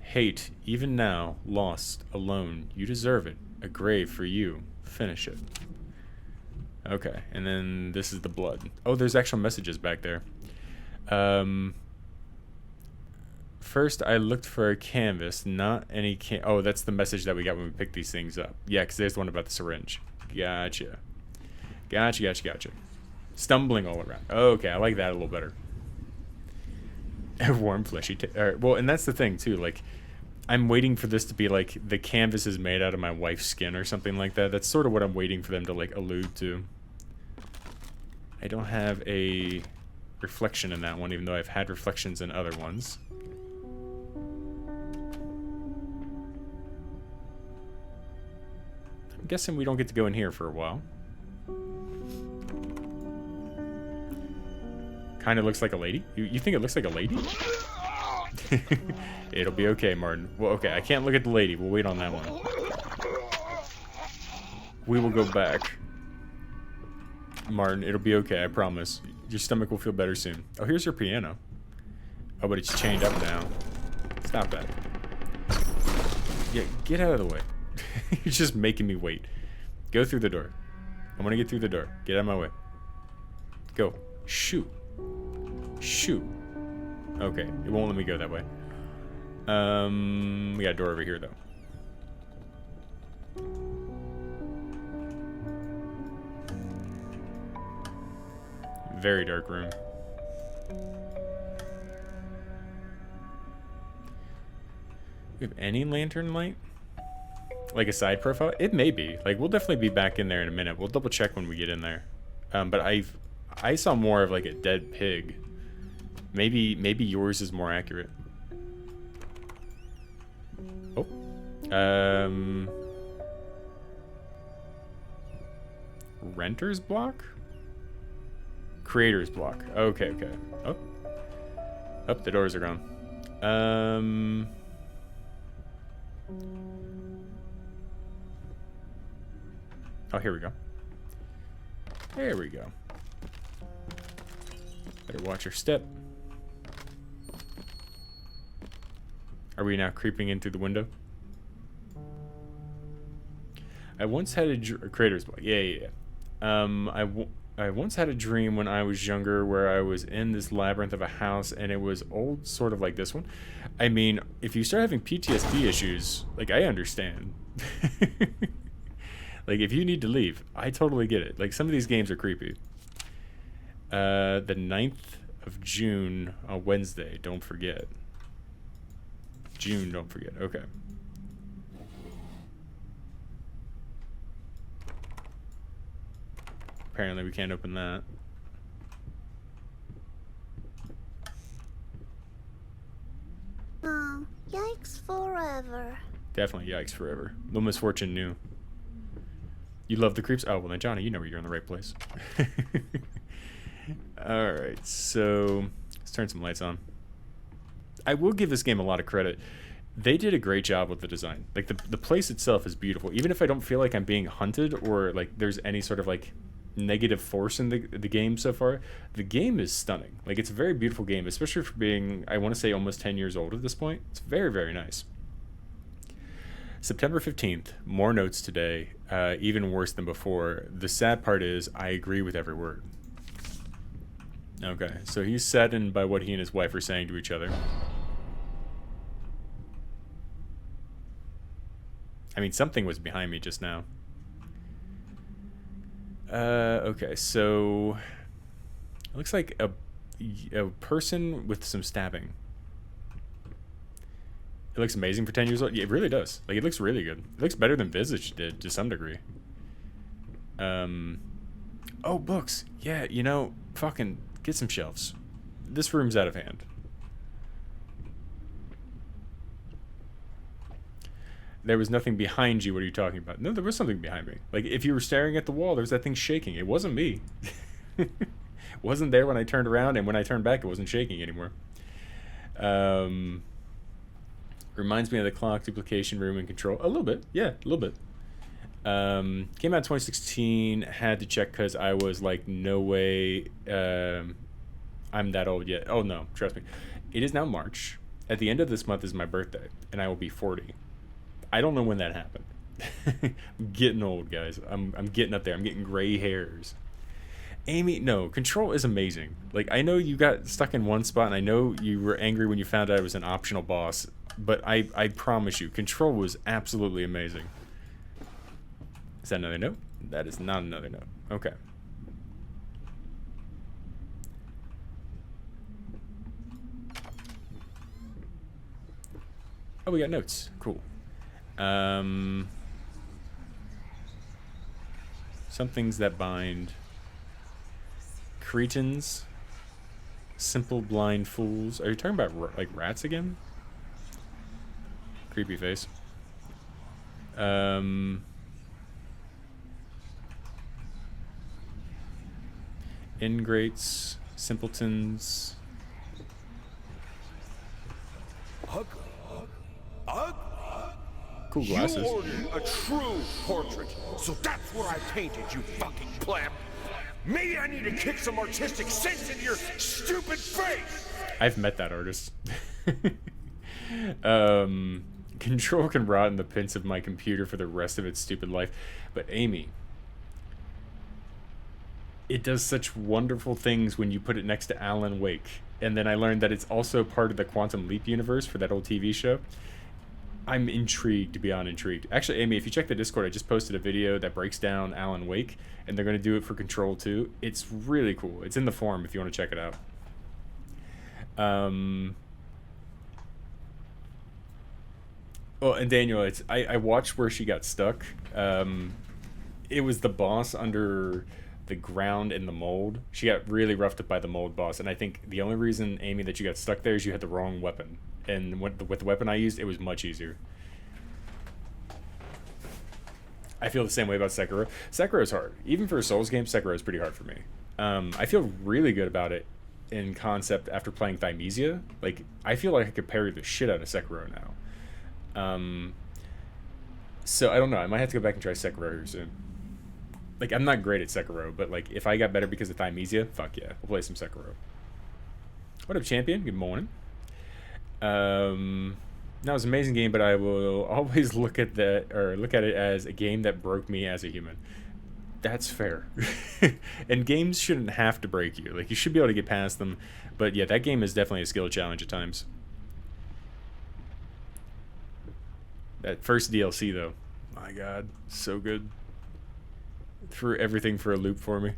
Hate, even now, lost, alone. You deserve it. A grave for you. Finish it. Okay, and then this is the blood. Oh, there's actual messages back there. First, I looked for a canvas, not any oh, that's the message that we got when we picked these things up. Yeah, because there's the one about the syringe. Gotcha. Gotcha. Stumbling all around. Okay, I like that a little better. A warm, fleshy... Alright, well, and that's the thing, too. Like, I'm waiting for this to be, like, the canvas is made out of my wife's skin or something like that. That's sort of what I'm waiting for them to, like, allude to. I don't have a reflection in that one, even though I've had reflections in other ones. I'm guessing we don't get to go in here for a while. Kind of looks like a lady. You think it looks like a lady? It'll be okay, Martin. Well, okay, I can't look at the lady. We'll wait on that one. We will go back. Martin, it'll be okay, I promise. Your stomach will feel better soon. Oh, here's your piano. Oh, but it's chained up now. Stop that. Yeah, get out of the way. You're just making me wait. Go through the door. I want to get through the door. Get out of my way. Go. Shoot. Shoot. Okay, it won't let me go that way. We got a door over here, though. Very dark room. We have any lantern light? Like a side profile? It may be. Like, we'll definitely be back in there in a minute. We'll double check when we get in there. But I saw more of like a dead pig. Maybe yours is more accurate. Oh. Renter's block? Creator's block. Okay. Oh. Oh, the doors are gone. Oh, here we go. There we go. Better watch your step. Are we now creeping in through the window? I once had a creator's block. Yeah. I once had a dream when I was younger where I was in this labyrinth of a house and it was old, sort of like this one. I mean, if you start having PTSD issues, like, I understand. Like, if you need to leave, I totally get it. Like, some of these games are creepy. The 9th of June on Wednesday. Don't forget. June, don't forget. Okay. Apparently we can't open that. Oh, yikes forever. Definitely yikes forever. No misfortune new. You love the creeps? Oh, well then, Johnny, you know you're in the right place. Alright, so let's turn some lights on. I will give this game a lot of credit. They did a great job with the design. Like, the place itself is beautiful. Even if I don't feel like I'm being hunted or, like, there's any sort of, like, negative force in the game so far, the game is stunning. Like, it's a very beautiful game, especially for being, I want to say, almost 10 years old at this point. It's very, very nice. September 15th, more notes today, even worse than before. The sad part is, I agree with every word. Okay, so he's saddened by what he and his wife are saying to each other. I mean, something was behind me just now. Okay, so it looks like a person with some stabbing. It looks amazing for 10 years old. Yeah, it really does. Like, it looks really good. It looks better than Visage did to some degree. Oh, books. Yeah, you know, fucking get some shelves. This room's out of hand. There was nothing behind you. What are you talking about? No, there was something behind me. Like, if you were staring at the wall, there was that thing shaking. It wasn't me. It wasn't there when I turned around, and when I turned back, it wasn't shaking anymore. Reminds me of the clock, duplication room, and control. A little bit. Yeah, a little bit. Came out in 2016. Had to check because I was like, no way I'm that old yet. Oh, no. Trust me. It is now March. At the end of this month is my birthday, and I will be 40. I don't know when that happened. I'm getting old, guys. I'm getting up there. I'm getting gray hairs. Amy, no, Control is amazing. Like, I know you got stuck in one spot, and I know you were angry when you found out it was an optional boss, but I promise you, Control was absolutely amazing. Is that another note? That is not another note. Okay. Oh, we got notes. Cool. Some things that bind. Cretins. Simple blind fools. Are you talking about like rats again? Creepy face. Ingrates. Simpletons. Ugly. Ugly. Cool glasses. You ordered a true portrait, so that's what I painted, you fucking pleb. Maybe I need to kick some artistic sense into your stupid face. I've met that artist. Control can rot in the pits of my computer for the rest of its stupid life. But Amy, it does such wonderful things when you put it next to Alan Wake. And then I learned that it's also part of the Quantum Leap universe for that old TV show. I'm intrigued beyond intrigued. Actually, Amy, if you check the Discord, I just posted a video that breaks down Alan Wake, and they're going to do it for Control too. It's really cool. It's in the forum if you want to check it out. Oh, and Daniel, I watched where she got stuck. It was the boss under the ground in the mold. She got really roughed up by the mold boss, and I think the only reason, Amy, that you got stuck there is you had the wrong weapon. And with the weapon I used, it was much easier. I feel the same way about Sekiro. Sekiro is hard. Even for a Souls game, Sekiro is pretty hard for me. I feel really good about it in concept after playing Thymesia. Like, I feel like I could parry the shit out of Sekiro now. So, I don't know. I might have to go back and try Sekiro here soon. Like, I'm not great at Sekiro, but, like, if I got better because of Thymesia, fuck yeah. We'll play some Sekiro. What up, champion? Good morning. That was an amazing game, but I will always look at it as a game that broke me as a human. That's fair. And games shouldn't have to break you. Like, you should be able to get past them. But yeah, that game is definitely a skill challenge at times. That first DLC though, my god, so good. Threw everything for a loop for me.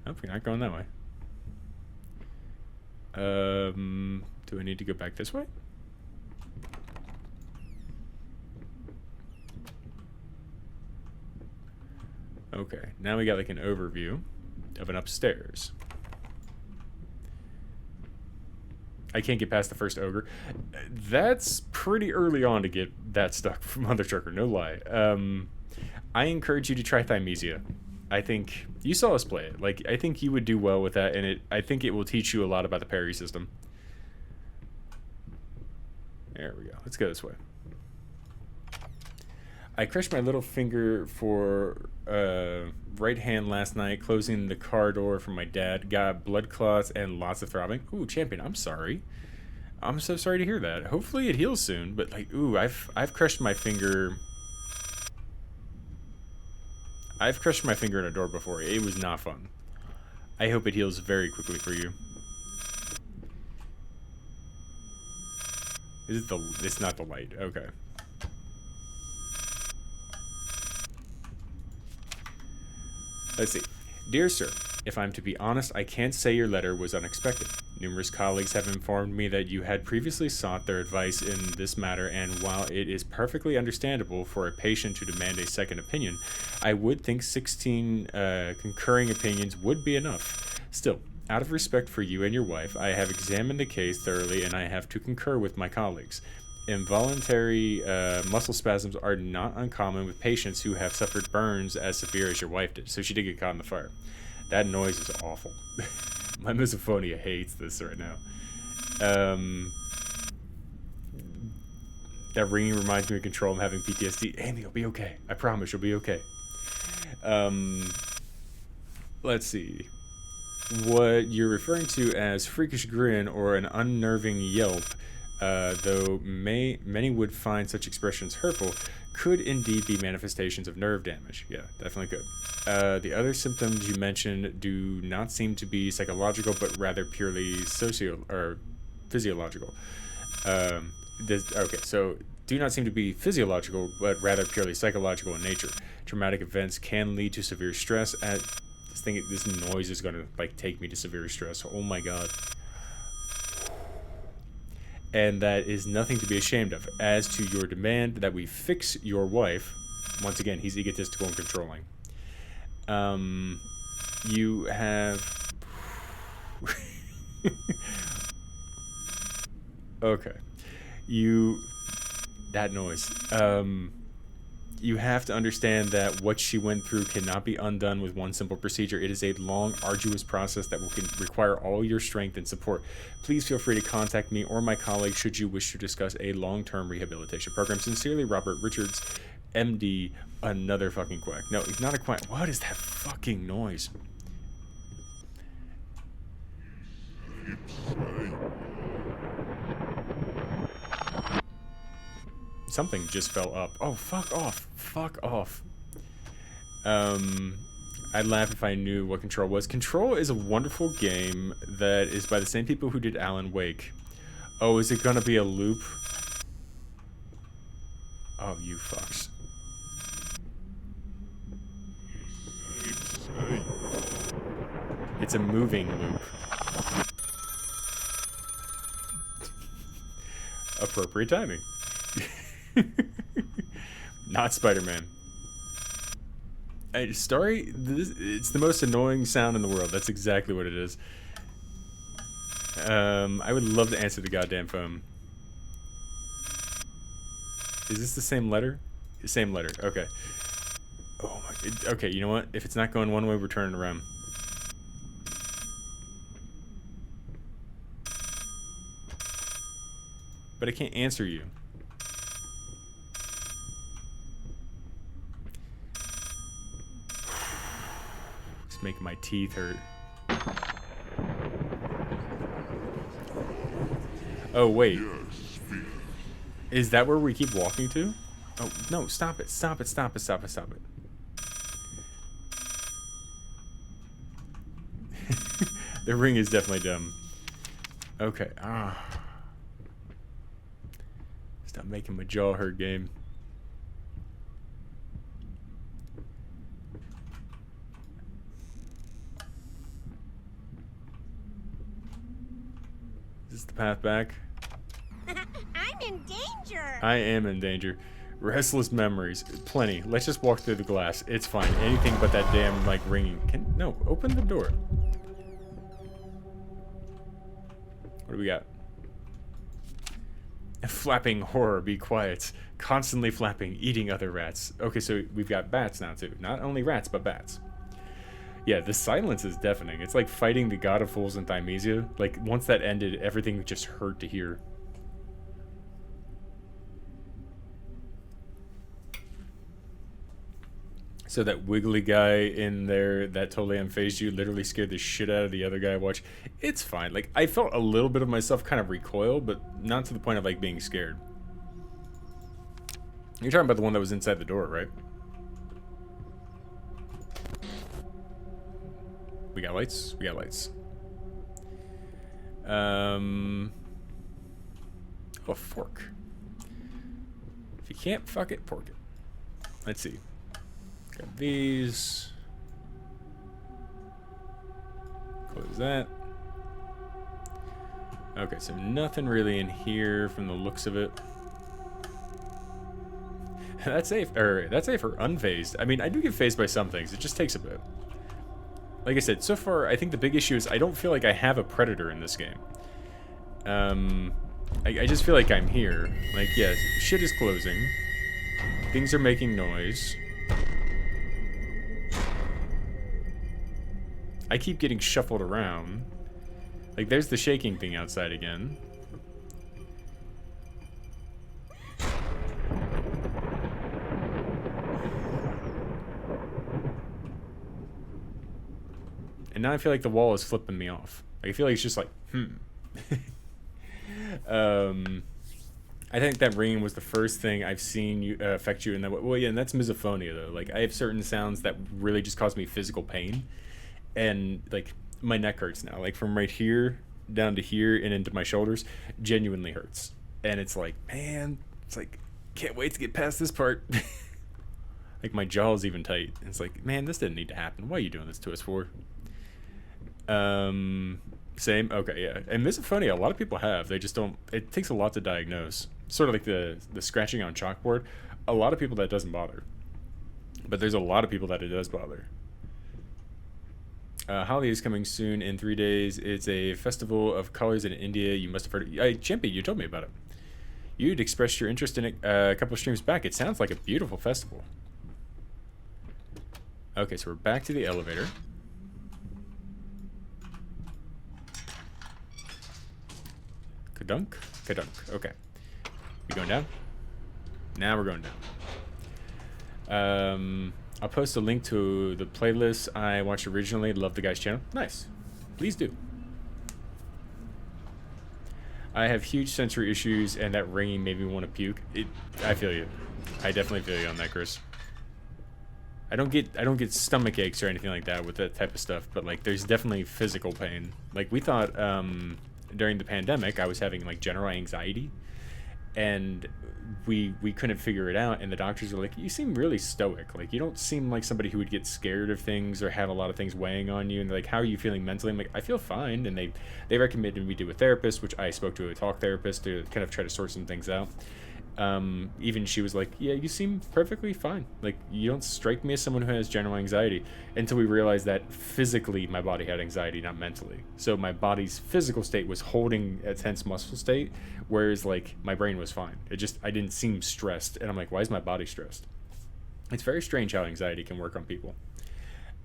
Oh, we're not going that way. Do I need to go back this way? Okay, now we got like an overview of an upstairs. I can't get past the first ogre. That's pretty early on to get that stuck from Mother Trucker, no lie. I encourage you to try Thymesia. I think you saw us play it. Like, I think you would do well with that, and I think it will teach you a lot about the parry system. There we go. Let's go this way. I crushed my little finger for right hand last night, closing the car door for my dad. Got blood clots and lots of throbbing. Ooh, champion, I'm sorry. I'm so sorry to hear that. Hopefully it heals soon. But like, ooh, I've crushed my finger. I've crushed my finger in a door before. It was not fun. I hope it heals very quickly for you. Is it the? It's not the light. Okay. Let's see. Dear sir, if I'm to be honest, I can't say your letter was unexpected. Numerous colleagues have informed me that you had previously sought their advice in this matter, and while it is perfectly understandable for a patient to demand a second opinion, I would think 16 concurring opinions would be enough. Still, out of respect for you and your wife, I have examined the case thoroughly, and I have to concur with my colleagues. Involuntary muscle spasms are not uncommon with patients who have suffered burns as severe as your wife did. So she did get caught in the fire. That noise is awful. My misophonia hates this right now. That ringing reminds me of Control. I'm having PTSD. Amy, you'll be okay. I promise you'll be okay. Let's see. What you're referring to as freakish grin or an unnerving yelp, though many would find such expressions hurtful, could indeed be manifestations of nerve damage. Yeah, definitely could. The other symptoms you mentioned do not seem to be psychological, but rather purely physiological. Okay, so do not seem to be physiological, but rather purely psychological in nature. Traumatic events can lead to severe stress. This noise is gonna like take me to severe stress. Oh my god. And that is nothing to be ashamed of. As to your demand that we fix your wife, once again, he's egotistical and controlling. You have... Okay. That noise. You have to understand that what she went through cannot be undone with one simple procedure. It is a long, arduous process that will require all your strength and support. Please feel free to contact me or my colleagues should you wish to discuss a long-term rehabilitation program. Sincerely, Robert Richards, MD, another fucking quack. No, he's not a quack. What is that fucking noise? Something just fell up. Oh, fuck off. Fuck off. I'd laugh if I knew what Control was. Control is a wonderful game that is by the same people who did Alan Wake. Oh, is it gonna be a loop? Oh, you fucks. It's a moving loop. Appropriate timing. Not Spider-Man. Story, it's the most annoying sound in the world. That's exactly what it is. I would love to answer the goddamn phone. Is this the same letter? Same letter, okay. Oh my, okay, you know what? If it's not going one way, we're turning around. But I can't answer you. It's making my teeth hurt. Oh, wait. Is that where we keep walking to? Oh, no, stop it. Stop it, stop it, stop it, stop it. The ring is definitely dumb. Okay, Stop making my jaw hurt, game. This is the path back. I'm in danger. I am in danger. Restless memories. Plenty. Let's just walk through the glass. It's fine. Anything but that damn, like, ringing. No, open the door. What do we got? Flapping horror, be quiet. Constantly flapping, eating other rats. Okay, so we've got bats now, too. Not only rats, but bats. Yeah, the silence is deafening. It's like fighting the god of fools in Thymesia. Like, once that ended, everything just hurt to hear. So that wiggly guy in there that totally unfazed you literally scared the shit out of the other guy. Watch, it's fine. Like, I felt a little bit of myself kind of recoil, but not to the point of, like, being scared. You're talking about the one that was inside the door, right? We got lights? We got lights. Oh, a fork. If you can't fuck it, pork it. Let's see. Got these. Close that. Okay, so nothing really in here from the looks of it. That's safe, or that's safe or unfazed. I mean, I do get phased by some things. It just takes a bit. Like I said, so far, I think the big issue is I don't feel like I have a predator in this game. I just feel like I'm here. Like, yeah, shit is closing. Things are making noise. I keep getting shuffled around. Like, there's the shaking thing outside again. And now I feel like the wall is flipping me off. Like, I feel like it's just like, I think that ringing was the first thing I've seen you affect you in that way. Well, yeah, and that's misophonia, though. Like, I have certain sounds that really just cause me physical pain. And, like, my neck hurts now. Like, from right here down to here and into my shoulders, genuinely hurts. And it's like, man, it's like, can't wait to get past this part. Like, my jaw is even tight. And it's like, man, this didn't need to happen. Why are you doing this to us for? Same. Okay, yeah. And misophonia, a lot of people have. They just don't. It takes a lot to diagnose. Sort of like the scratching on chalkboard. A lot of people that doesn't bother. But there's a lot of people that it does bother. Holi is coming soon in 3 days. It's a festival of colors in India. You must have heard it. Chimpy, you told me about it. You'd expressed your interest in it a couple of streams back. It sounds like a beautiful festival. Okay, so we're back to the elevator. Kadunk? Kadunk. Okay. We going down? Now we're going down. I'll post a link to the playlist I watched originally. Love the guy's channel. Nice. Please do. I have huge sensory issues, and that ringing made me want to puke. I feel you. I definitely feel you on that, Chris. I don't get stomach aches or anything like that with that type of stuff, but like there's definitely physical pain. Like we thought during the pandemic I was having like general anxiety, and we couldn't figure it out, and the doctors were like, you seem really stoic, like you don't seem like somebody who would get scared of things or have a lot of things weighing on you, and they're like, how are you feeling mentally? I'm like, I feel fine. And they recommended me to a therapist, which I spoke to a talk therapist to kind of try to sort some things out. Even she was like, yeah, you seem perfectly fine. Like, you don't strike me as someone who has general anxiety, until we realized that physically my body had anxiety, not mentally. So my body's physical state was holding a tense muscle state, whereas like my brain was fine. I didn't seem stressed. And I'm like, why is my body stressed? It's very strange how anxiety can work on people.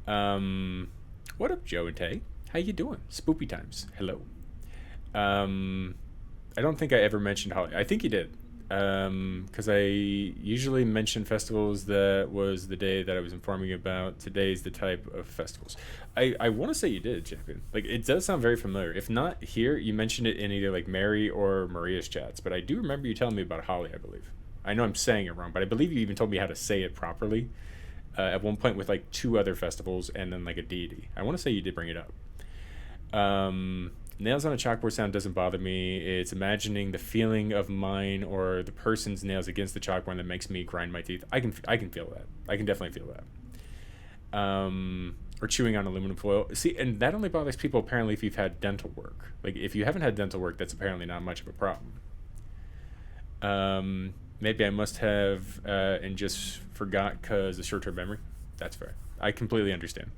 What up, Joe and Tay? How you doing? Spoopy times. Hello. I don't think I ever mentioned Holi. I think you did. Because I usually mention festivals. That was the day that I was informing you about. Today's the type of festivals. I want to say you did, Champion. Like, it does sound very familiar. If not here, you mentioned it in either like Mary or Maria's chats. But I do remember you telling me about Holi, I believe. I know I'm saying it wrong, but I believe you even told me how to say it properly at one point with like 2 other festivals and then like a deity. I want to say you did bring it up. Nails on a chalkboard sound doesn't bother me. It's imagining the feeling of mine or the person's nails against the chalkboard that makes me grind my teeth. I can feel that. I can definitely feel that. or chewing on aluminum foil. See, and that only bothers people apparently if you've had dental work. Like, if you haven't had dental work, that's apparently not much of a problem. Maybe I must have and just forgot because of short-term memory. That's fair. I completely understand.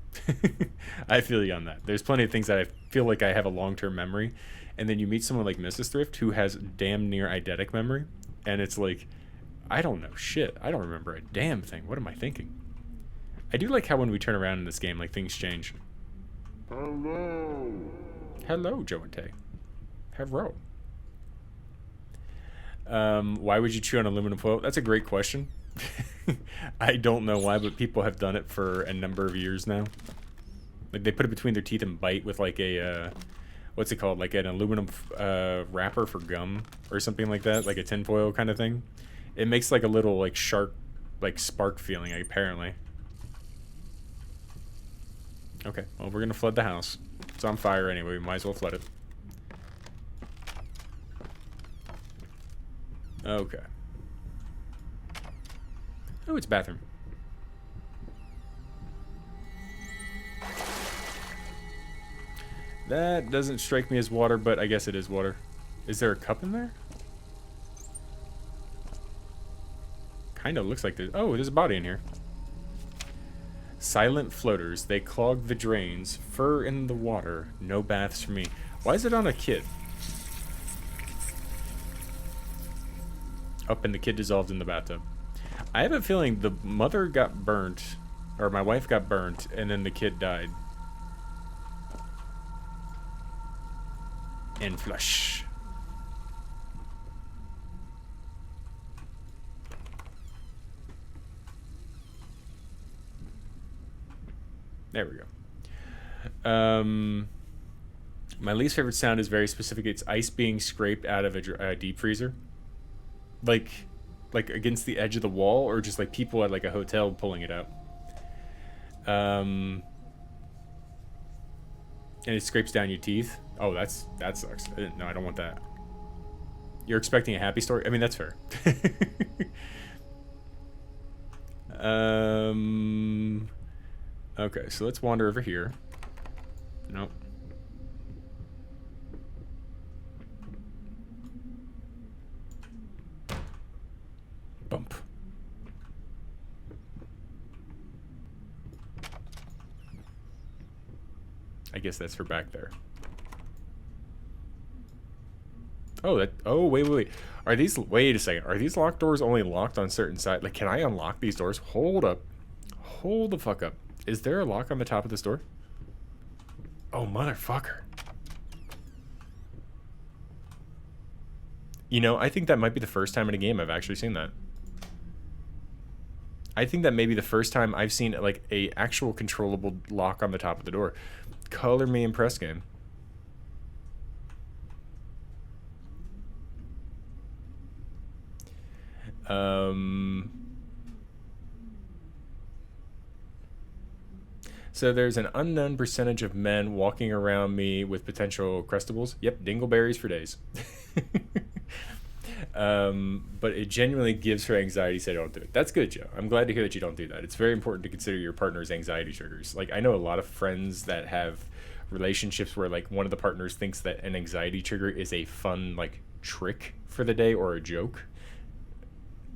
I feel you on that. There's plenty of things that I feel like I have a long-term memory, and then you meet someone like Mrs. Thrift who has damn near eidetic memory, and it's like, I don't know shit. I don't remember a damn thing. What am I thinking? I do like how when we turn around in this game, like, things change. Hello, Joe and Tay. Hello. Why would you chew on aluminum foil? That's a great question. I don't know why, but people have done it for a number of years now. Like, they put it between their teeth and bite with like a what's it called, like an aluminum wrapper for gum or something like that, like a tinfoil kind of thing. It makes like a little like sharp, like spark feeling apparently. Okay, well, we're gonna flood the house. It's on fire anyway, we might as well flood it. Okay. Oh, it's bathroom. That doesn't strike me as water, but I guess it is water. Is there a cup in there? Kind of looks like there's... Oh, there's a body in here. Silent floaters. They clog the drains. Fur in the water. No baths for me. Why is it on a kid? Oh, and the kid dissolved in the bathtub. I have a feeling the mother got burnt, or my wife got burnt, and then the kid died. And flush. There we go. My least favorite sound is very specific. It's ice being scraped out of a deep freezer. Like against the edge of the wall, or just like people at like a hotel pulling it out. And it scrapes down your teeth. Oh, that sucks. No, I don't want that. You're expecting a happy story? I mean, that's fair. Okay, so let's wander over here. Nope. Bump. I guess that's for back there. Oh, that. Oh, wait. Are these? Wait a second. Are these locked doors only locked on certain sides? Like, can I unlock these doors? Hold up. Hold the fuck up. Is there a lock on the top of this door? Oh, motherfucker. You know, I think that might be the first time in a game I've actually seen that. I think that may be the first time I've seen like a actual controllable lock on the top of the door. Color me impressed, game. So there's an unknown percentage of men walking around me with potential crustables. Yep, dingleberries for days. But it genuinely gives her anxiety, so don't do it. That's good, Joe. I'm glad to hear that you don't do that. It's very important to consider your partner's anxiety triggers. Like, I know a lot of friends that have relationships where, like, one of the partners thinks that an anxiety trigger is a fun, like, trick for the day or a joke.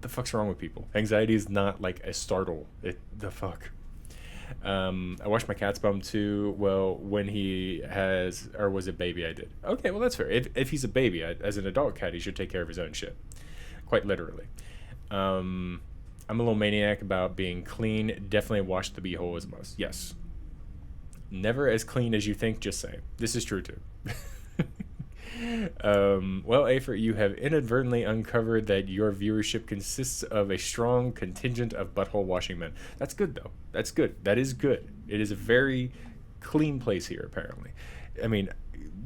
The fuck's wrong with people? Anxiety is not, like, a startle. The fuck? I washed my cat's bum too. Well, when he has, or was a baby, I did. Okay, well, that's fair. If he's a baby, as an adult cat, he should take care of his own shit. Quite literally. I'm a little maniac about being clean. Definitely wash the beehole as a must. Yes. Never as clean as you think, just saying. This is true too. Well, Afer, you have inadvertently uncovered that your viewership consists of a strong contingent of butthole washing men. That's good, though. That's good. That is good. It is a very clean place here, apparently. I mean,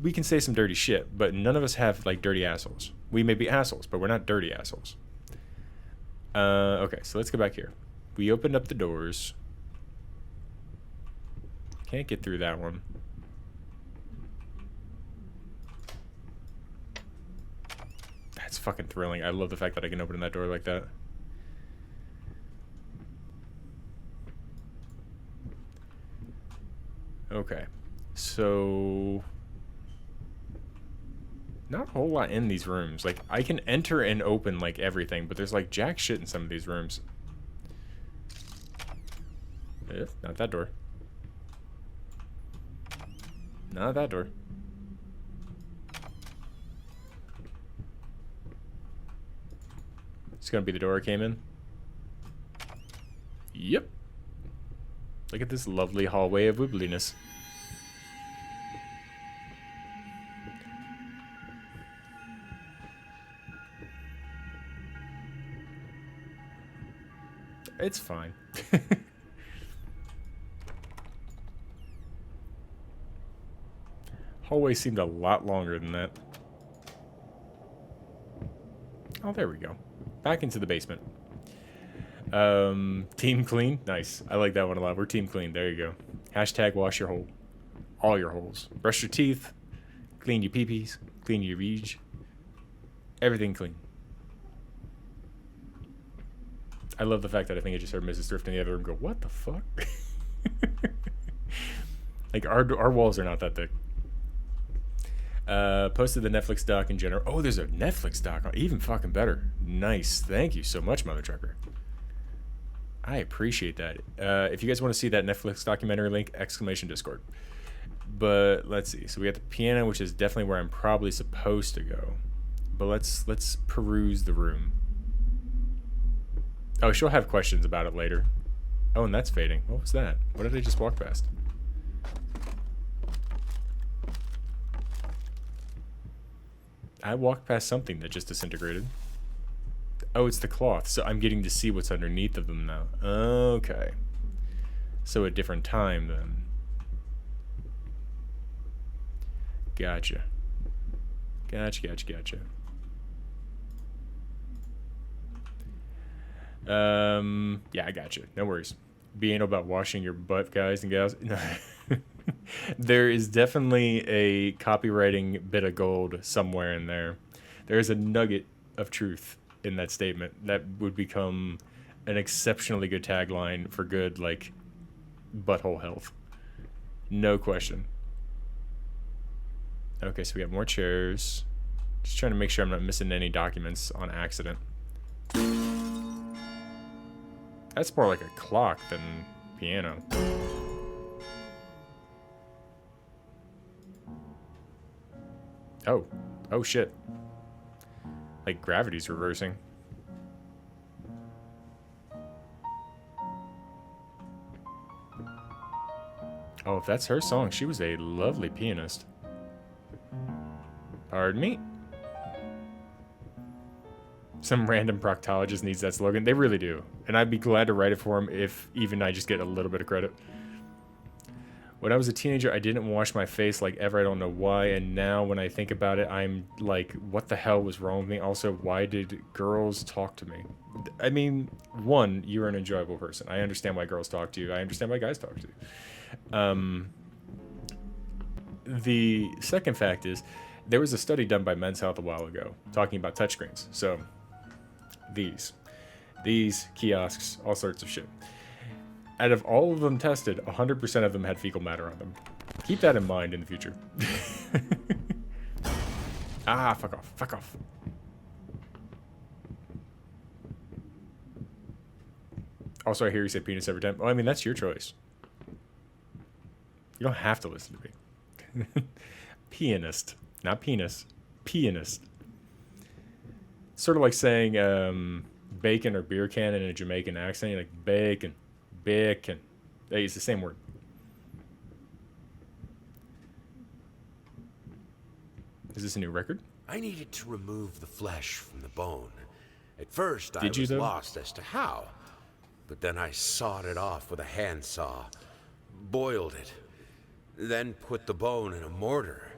we can say some dirty shit, but none of us have, like, dirty assholes. We may be assholes, but we're not dirty assholes. Okay, so let's go back here. We opened up the doors. Can't get through that one. That's fucking thrilling. I love the fact that I can open that door like that. So not a whole lot in these rooms. Like, I can enter and open like everything, but there's like jack shit in some of these rooms. Not that door. Not that door. It's gonna be the door I came in. Yep. Look at this lovely hallway of wibbliness. It's fine. Hallway seemed a lot longer than that. Oh, there we go. Back into the basement. Team clean. Nice. I like that one a lot. We're team clean. There you go. Hashtag wash your hole. All your holes. Brush your teeth. Clean your pee-pees. Clean your veg. Everything clean. I love the fact that I think I just heard Mrs. Thrift in the other room go, what the fuck? Like, our walls are not that thick. Posted the Netflix doc in general. Oh, there's a Netflix doc. Even fucking better. Nice. Thank you so much, Mother Trucker. I appreciate that. If you guys want to see that Netflix documentary link, exclamation Discord. But let's see. So we got the piano, which is definitely where I'm probably supposed to go. But let's peruse the room. Oh, she'll have questions about it later. Oh, and that's fading. What was that? What did I just walk past? I walked past something that just disintegrated. Oh, it's the cloth. So I'm getting to see what's underneath of them now. Okay. So a different time then. Gotcha. Gotcha. Yeah, I got you. No worries. Be anal about washing your butt, guys and gals. There is definitely a copywriting bit of gold somewhere in there. There is a nugget of truth in that statement that would become an exceptionally good tagline for good, like, butthole health. No question. Okay, so we got more chairs. Just trying to make sure I'm not missing any documents on accident. That's more like a clock than piano. Oh. Oh shit. Like gravity's reversing. Oh, if that's her song, she was a lovely pianist. Pardon me? Some random proctologist needs that slogan. They really do. And I'd be glad to write it for him if even I just get a little bit of credit. When I was a teenager, I didn't wash my face like ever. I don't know why. And now when I think about it, I'm like, what the hell was wrong with me? Also, why did girls talk to me? I mean, one, you're an enjoyable person. I understand why girls talk to you. I understand why guys talk to you. The second fact is, there was a study done by Men's Health a while ago talking about touchscreens. So, these kiosks, all sorts of shit. Out of all of them tested, 100% of them had fecal matter on them. Keep that in mind in the future. Ah, fuck off. Fuck off. Also, I hear you say penis every time. Well, I mean, that's your choice. You don't have to listen to me. Pianist. Not penis. Pianist. Sort of like saying bacon or beer can in a Jamaican accent. You're like, bacon. Bacon. Hey, it's the same word. Is this a new record? I needed to remove the flesh from the bone. At first, I Did you, was though? lost as to how. But then I sawed it off with a handsaw, boiled it, then put the bone in a mortar.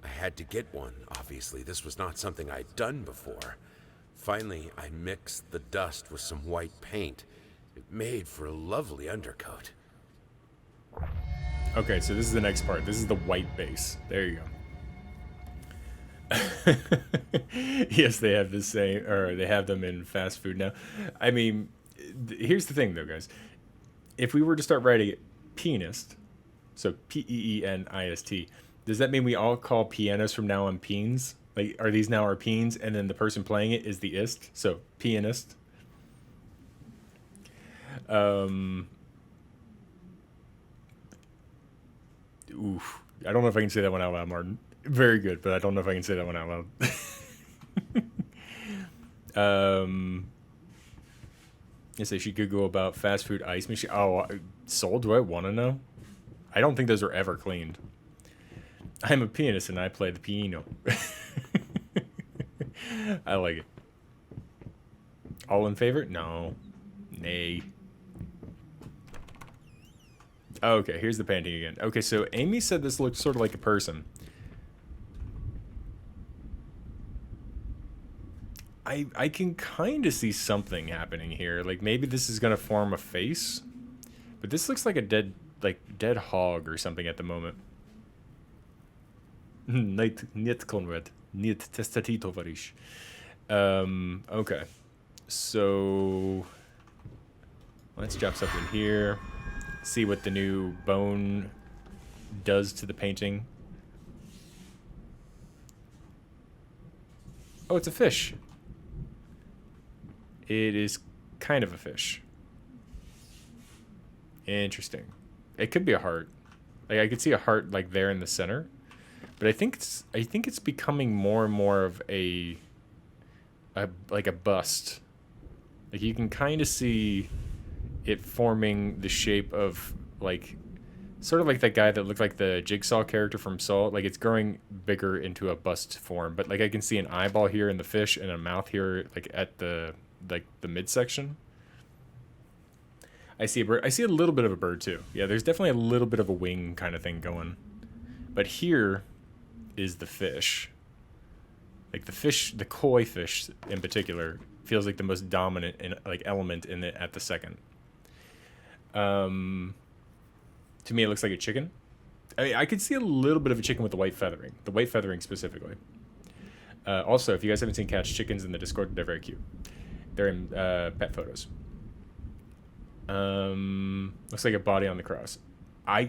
I had to get one, obviously. This was not something I'd done before. Finally, I mixed the dust with some white paint. It made for a lovely undercoat. Okay, so this is the next part. This is the white base. There you go. Yes, they have the same, or they have them in fast food now. I mean, here's the thing, though, guys. If we were to start writing it, pianist, So Peenist. Does that mean we all call pianos from now on peens? Like, are these now our peens, and then the person playing it is the ist? So pianist. Oof. I don't know if I can say that one out loud, Martin. Very good, but I don't know if I can say that one out loud. I say she could go about fast food ice machine. Oh, sold? Do I want to know? I don't think those are ever cleaned. I'm a pianist and I play the piano. I like it. All in favor? No. Nay. Okay, here's the painting again. Okay, so Amy said this looked sort of like a person. I can kind of see something happening here. Like, maybe this is going to form a face. But this looks like a dead hog or something at the moment. Niet Conrad. Niet testatito varish. Okay. So let's jump something here. See what the new bone does to the painting. Oh, it's a fish. It is kind of a fish. Interesting. It could be a heart. Like, I could see a heart like there in the center. But I think it's becoming more and more of a bust. Like, you can kind of see it forming the shape of, like, sort of like that guy that looked like the Jigsaw character from Saw. Like, it's growing bigger into a bust form. But, like, I can see an eyeball here in the fish and a mouth here, like, at the midsection. I see a bird. I see a little bit of a bird too. Yeah, there's definitely a little bit of a wing kind of thing going. But here is the fish. Like, the fish, the koi fish in particular, feels like the most dominant element in it at the second. To me, it looks like a chicken. I mean, I could see a little bit of a chicken with the white feathering. The white feathering specifically. Also, if you guys haven't seen Catch Chickens in the Discord, they're very cute. They're in pet photos. Looks like a body on the cross. I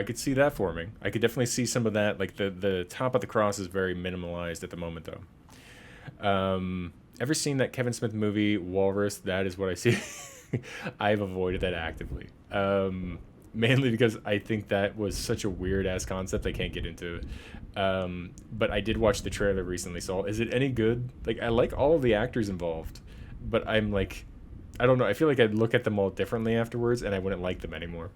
could see that forming. I could definitely see some of that. Like, the top of the cross is very minimalized at the moment, though. Ever seen that Kevin Smith movie Walrus? That is what I see. I've avoided that actively. Mainly because I think that was such a weird ass concept I can't get into it. But I did watch the trailer recently, so is it any good? Like, I like all of the actors involved, but I'm like, I don't know. I feel like I'd look at them all differently afterwards, and I wouldn't like them anymore.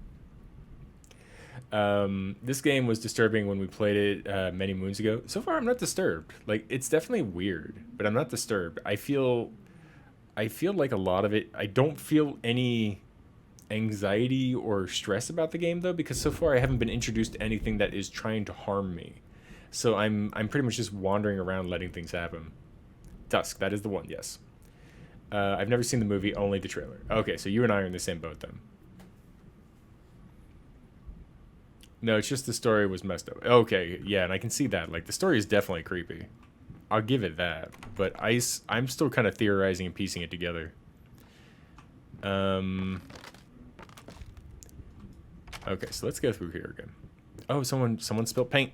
This game was disturbing when we played it many moons ago. So far, I'm not disturbed. Like, it's definitely weird, but I'm not disturbed. I feel like a lot of it. I don't feel any anxiety or stress about the game though, because so far I haven't been introduced to anything that is trying to harm me. So I'm pretty much just wandering around letting things happen. Tusk, that is the one. Yes. I've never seen the movie, only the trailer. Okay, so you and I are in the same boat then. No, it's just the story was messed up. Okay, yeah, and I can see that. Like, the story is definitely creepy. I'll give it that. But I'm still kind of theorizing and piecing it together. Okay, so let's go through here again. Oh, someone spilled paint.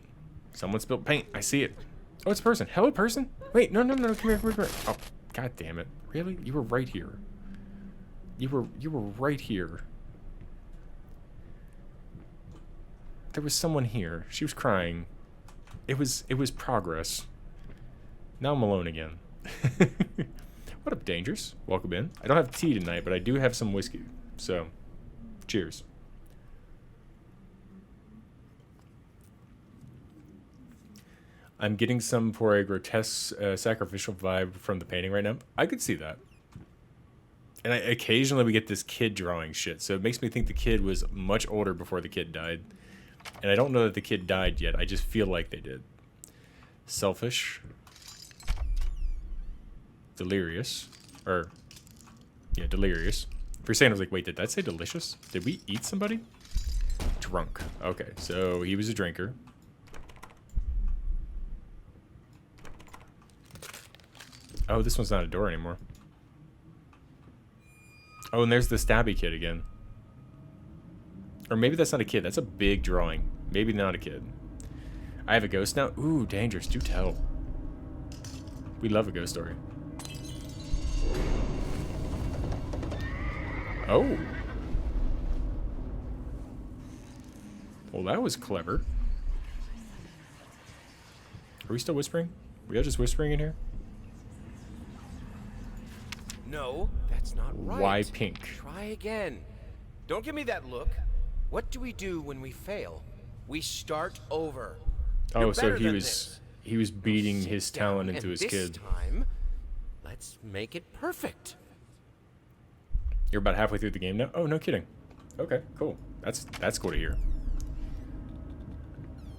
Someone spilled paint. I see it. Oh, it's a person. Hello, person? Wait, no, come here. Oh, god damn it. Really? You were right here. You were right here. There was someone here. She was crying. It was progress. Now I'm alone again. What up, Dangerous? Welcome in. I don't have tea tonight, but I do have some whiskey. So, cheers. I'm getting some for a grotesque sacrificial vibe from the painting right now. I could see that. And occasionally we get this kid drawing shit, so it makes me think the kid was much older before the kid died. And I don't know that the kid died yet. I just feel like they did. Selfish. Delirious. Delirious. For a second I was like, wait, did that say delicious? Did we eat somebody? Drunk. Okay, so he was a drinker. Oh, this one's not a door anymore. Oh, and there's the stabby kid again. Or maybe that's not a kid. That's a big drawing. Maybe not a kid. I have a ghost now? Ooh, dangerous. Do tell. We love a ghost story. Oh. Well, that was clever. Are we still whispering? We all just whispering in here? No, that's not right. Why pink? Try again. Don't give me that look. What do we do when we fail? We start over. Oh, You're so better he than was this. he was beating Sit his down, talent into and his this kid. time, let's make it perfect. You're about halfway through the game now? Oh, no kidding. Okay, cool. That's cool to hear.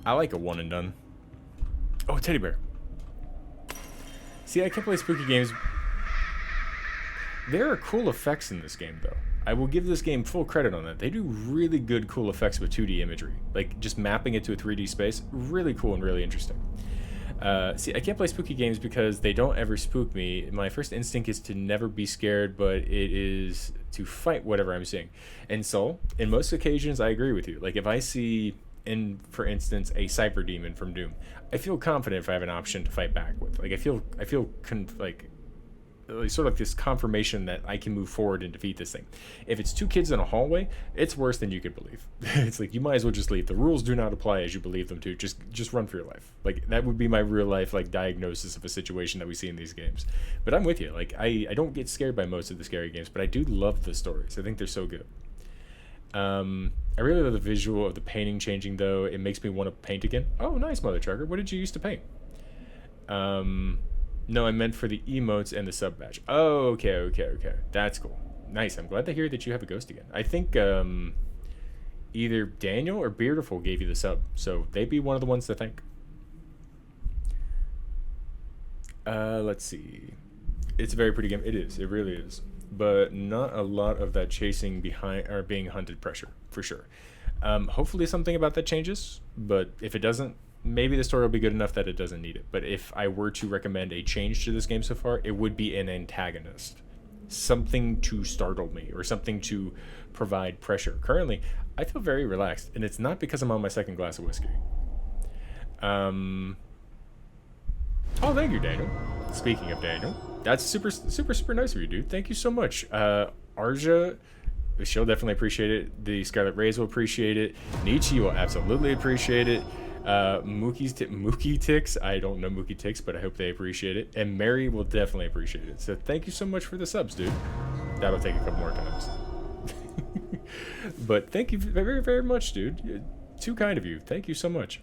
I like a one and done. Oh, teddy bear. See, I can't play spooky games. There are cool effects in this game, though. I will give this game full credit on that. They do really good, cool effects with 2D imagery. Like, just mapping it to a 3D space. Really cool and really interesting. See, I can't play spooky games because they don't ever spook me. My first instinct is to never be scared, but it is to fight whatever I'm seeing. And so, in most occasions, I agree with you. Like, if I see, for instance, a Cypher Demon from Doom, I feel confident if I have an option to fight back with. Like, I feel sort of like this confirmation that I can move forward and defeat this thing. If it's two kids in a hallway, it's worse than you could believe. It's like, you might as well just leave. The rules do not apply as you believe them to. Just run for your life. Like, that would be my real life, like, diagnosis of a situation that we see in these games. But I'm with you. Like, I don't get scared by most of the scary games, but I do love the stories. I think they're so good. I really love the visual of the painting changing, though. It makes me want to paint again. Oh, nice, Mother Trucker. What did you used to paint? No, I meant for the emotes and the sub badge. Oh, okay. That's cool. Nice. I'm glad to hear that you have a ghost again. I think either Daniel or Beardful gave you the sub, so they'd be one of the ones to thank. Let's see. It's a very pretty game. It is. It really is. But not a lot of that chasing behind or being hunted pressure, for sure. Hopefully something about that changes, but if it doesn't, maybe the story will be good enough that it doesn't need it. But if I were to recommend a change to this game so far, it would be an antagonist. Something to startle me or something to provide pressure. Currently, I feel very relaxed, and it's not because I'm on my second glass of whiskey. Oh, thank you, Daniel. Speaking of Daniel, that's super nice of you, dude. Thank you so much. Arja, she'll definitely appreciate it. The Scarlet Rays will appreciate it. Nietzsche will absolutely appreciate it. Mookie Tix, I don't know Mookie Tix, but I hope they appreciate it. And Mary will definitely appreciate it. So thank you so much for the subs, dude. That'll take a couple more times. But thank you very, very much, dude. You're too kind of you. Thank you so much.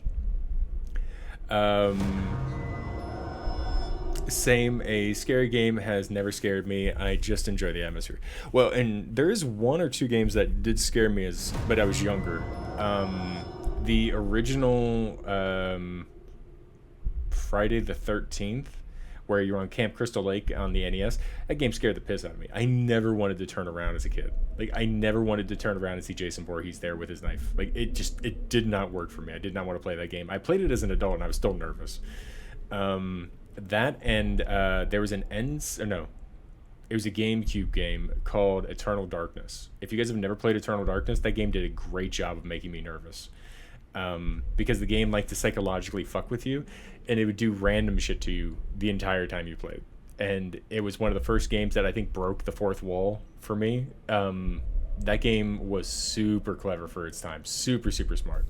Same, a scary game has never scared me. I just enjoy the atmosphere. Well, and there is one or two games that did scare me but I was younger. The original Friday the 13th, where you're on Camp Crystal Lake on the NES, that game scared the piss out of me. I never wanted to turn around as a kid. Like, I never wanted to turn around and see Jason Voorhees there with his knife. Like, it did not work for me. I did not want to play that game. I played it as an adult, and I was still nervous. That and there was it was a GameCube game called Eternal Darkness. If you guys have never played Eternal Darkness, that game did a great job of making me nervous. Because the game liked to psychologically fuck with you, and it would do random shit to you the entire time you played. And it was one of the first games that I think broke the fourth wall for me. That game was super clever for its time. Super smart.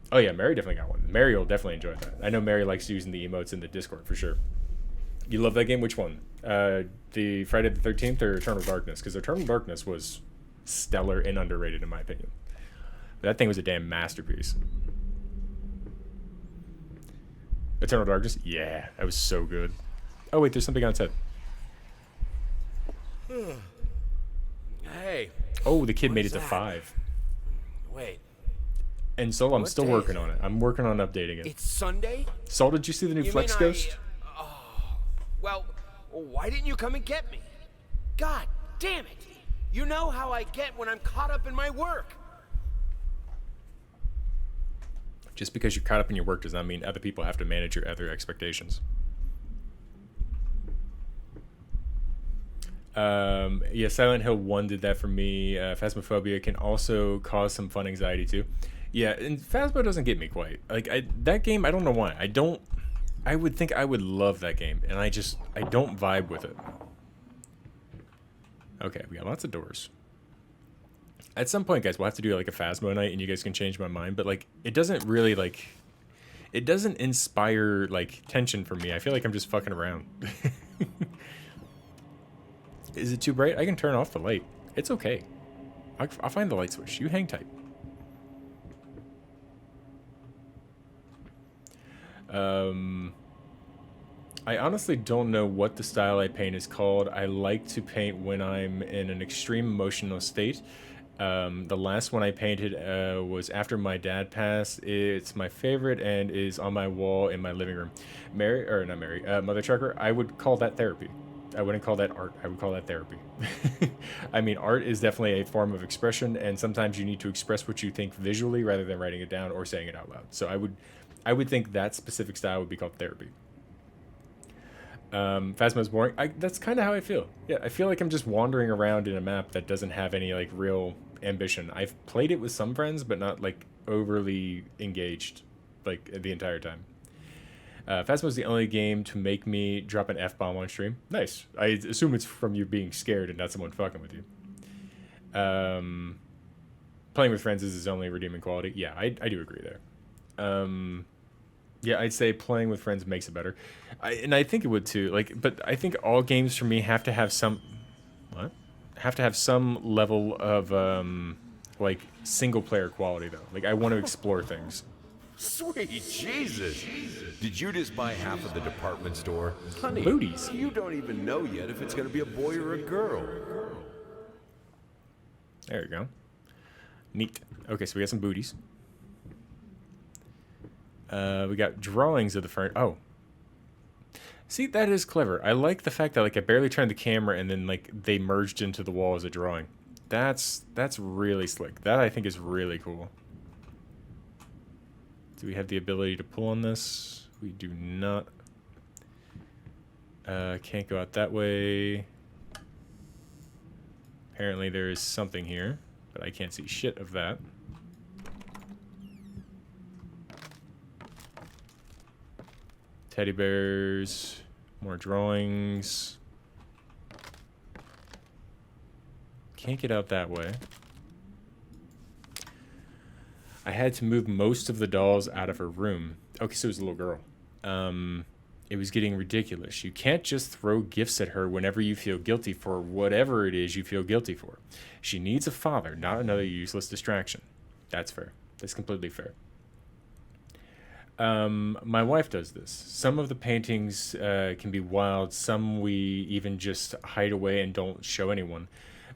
Oh yeah, Mary definitely got one. Mary will definitely enjoy that. I know Mary likes using the emotes in the Discord for sure. You love that game? Which one? The Friday the 13th or Eternal Darkness? Because Eternal Darkness was stellar and underrated in my opinion. That thing was a damn masterpiece. Eternal Darkness? Yeah, that was so good. Oh wait, there's something outside. Hey. Oh, the kid What made it is to that? 5. Wait, And so I'm What still day working is it? on it. I'm working on updating it. it's Sunday? Saul, did you see the new You Flex mean Ghost? Well, why didn't you come and get me? God damn it! You know how I get when I'm caught up in my work. Just because you're caught up in your work does not mean other people have to manage your other expectations. Yeah, Silent Hill 1 did that for me. Phasmophobia can also cause some fun anxiety too. Yeah, and Phasmo doesn't get me quite. Like that game, I don't know why. I would think I would love that game, and I don't vibe with it. Okay, we got lots of doors. At some point, guys, we'll have to do like a Phasmo night, and you guys can change my mind. But like, it doesn't really like, it doesn't inspire like tension for me. I feel like I'm just fucking around. Is it too bright? I can turn off the light. It's okay. I'll find the light switch. You hang tight. I honestly don't know what the style I paint is called. I like to paint when I'm in an extreme emotional state. The last one I painted was after my dad passed. It's my favorite and is on my wall in my living room. Mother Trucker, I would call that therapy. I wouldn't call that art. I would call that therapy. I mean, art is definitely a form of expression, and sometimes you need to express what you think visually rather than writing it down or saying it out loud. So I would think that specific style would be called therapy. Phasmo's boring. That's kind of how I feel. Yeah, I feel like I'm just wandering around in a map that doesn't have any like real ambition. I've played it with some friends, but not like overly engaged like the entire time. Phasmo's the only game to make me drop an F-bomb on stream. Nice. I assume it's from you being scared and not someone fucking with you. Playing with friends is his only redeeming quality. Yeah, I do agree there. Yeah, I'd say playing with friends makes it better. And I think it would too. Like, but I think all games for me have to have some... What? Have to have some level of, like, single-player quality, though. Like, I want to explore things. Sweet Jesus! Did you just buy half of the department store? Honey, Booties. You don't even know yet if it's gonna be a boy or a girl. There you go. Neat. Okay, so we got some booties. We got drawings of the furniture. Oh. See, that is clever. I like the fact that, like, I barely turned the camera and then, like, they merged into the wall as a drawing. That's really slick. That, I think, is really cool. Do we have the ability to pull on this? We do not. Can't go out that way. Apparently there is something here, but I can't see shit of that. Teddy bears, more drawings. Can't get out that way. I had to move most of the dolls out of her room. Okay, so it was a little girl. It was getting ridiculous. You can't just throw gifts at her whenever you feel guilty for whatever it is you feel guilty for. She needs a father, not another useless distraction. That's fair. That's completely fair. My wife does this. Some of the paintings can be wild. Some we even just hide away and don't show anyone.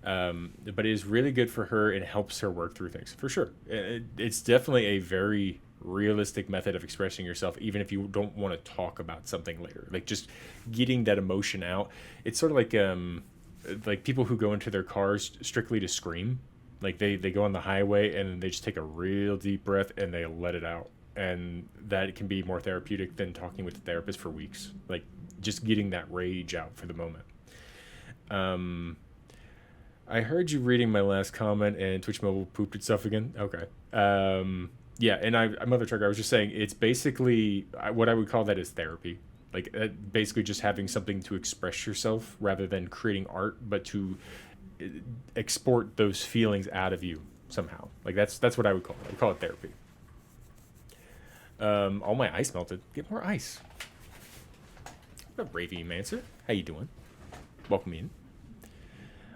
But it is really good for her. It helps her work through things, for sure. It's definitely a very realistic method of expressing yourself, even if you don't want to talk about something later. Like, just getting that emotion out. It's sort of like people who go into their cars strictly to scream. Like, they go on the highway and they just take a real deep breath and they let it out. And that can be more therapeutic than talking with the therapist for weeks. Like, just getting that rage out for the moment. I heard you reading my last comment and Twitch Mobile pooped itself again. Okay. Yeah, and Mother Trucker, I was just saying, it's basically, what I would call that is therapy. Like, basically just having something to express yourself rather than creating art, but to export those feelings out of you somehow. Like, that's what I would call it. I call it therapy. All my ice melted. Get more ice. What up, Ravy Mancer? How you doing? Welcome in.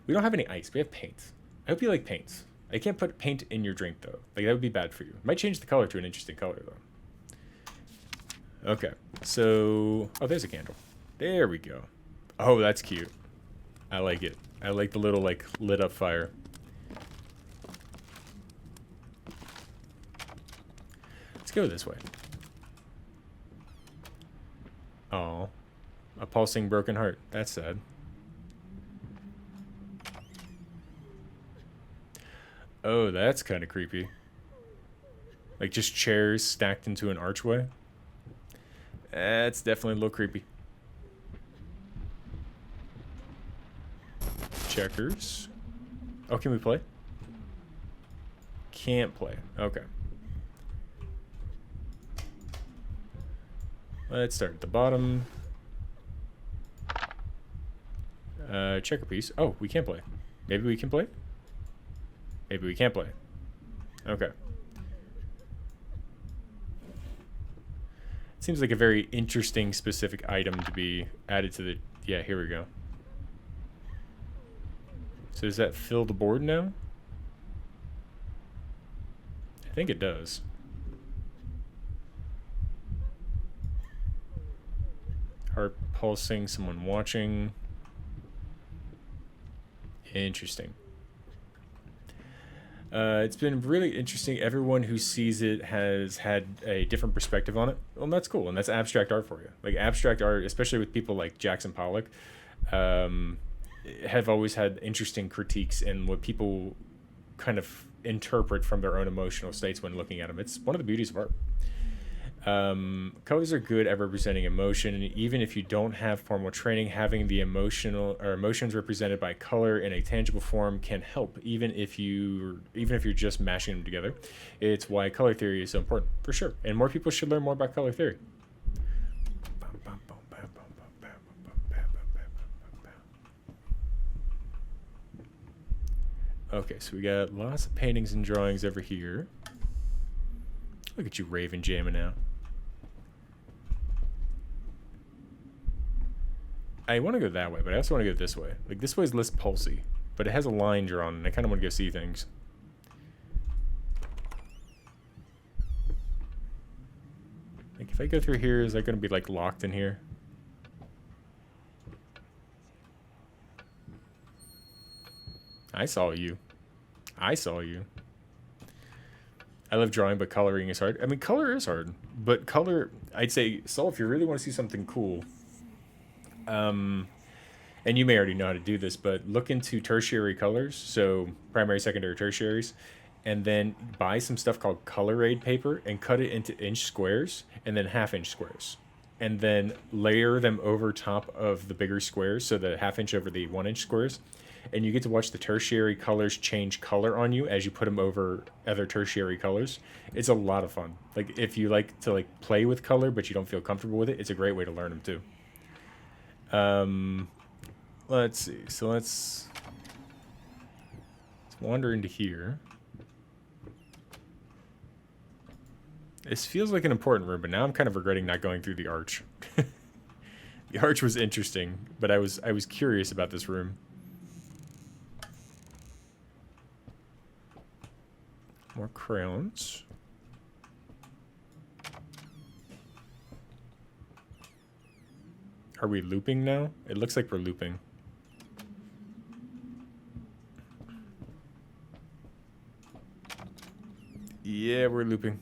We don't have any ice. We have paint. I hope you like paint. I can't put paint in your drink, though. Like, that would be bad for you. Might change the color to an interesting color, though. Okay. So... Oh, there's a candle. There we go. Oh, that's cute. I like it. I like the little, like, lit-up fire. Let's go this way. Oh. A pulsing broken heart. That's sad. Oh, that's kind of creepy. Like, just chairs stacked into an archway. That's definitely a little creepy. checkers. Oh, can we play? Can't play. Okay. Let's start at the bottom. Checker piece. Oh, we can't play. Maybe we can play? Maybe we can't play. Okay. Seems like a very interesting specific item to be added to the... Yeah, here we go. So does that fill the board now? I think it does. Heart pulsing, someone watching. Interesting. It's been really interesting. Everyone who sees it has had a different perspective on it. Well, that's cool, and that's abstract art for you. Like abstract art, especially with people like Jackson Pollock, have always had interesting critiques in what people kind of interpret from their own emotional states when looking at them. It's one of the beauties of art. Colors are good at representing emotion, and even if you don't have formal training, having the emotions represented by color in a tangible form can help, even if you're just mashing them together. It's why color theory is so important, for sure. And more people should learn more about color theory. Okay, so we got lots of paintings and drawings over here. Look at you raving jamming out. I want to go that way, but I also want to go this way. Like, this way is less pulsy, but it has a line drawn, and I kind of want to go see things. Like, if I go through here, is that going to be, like, locked in here? I saw you. I saw you. I love drawing, but coloring is hard. I mean, color is hard, but color, I'd say, Saul, if you really want to see something cool, and you may already know how to do this, but look into tertiary colors, so primary, secondary, tertiaries, and then buy some stuff called color aid paper and cut it into inch squares and then half-inch squares, and then layer them over top of the bigger squares, so the half-inch over the 1-inch squares, and you get to watch the tertiary colors change color on you as you put them over other tertiary colors. It's a lot of fun. Like, if you like to like play with color but you don't feel comfortable with it, it's a great way to learn them too. Let's see. So let's wander into here. This feels like an important room, but now I'm kind of regretting not going through the arch. The arch was interesting, but I was curious about this room. More crayons. Are we looping now? It looks like we're looping. Yeah, we're looping.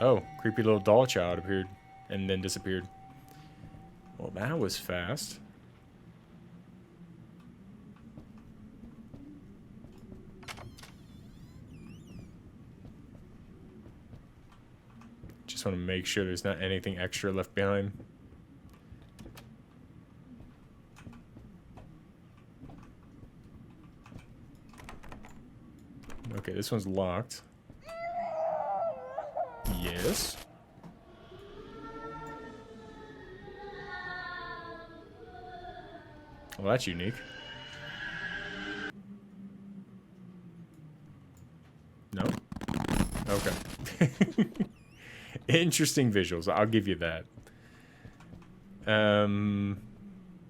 Oh, creepy little doll child appeared and then disappeared. Well, that was fast. Just want to make sure there's not anything extra left behind. Okay, this one's locked. Yes. Well, that's unique. No? Okay. Interesting visuals, I'll give you that.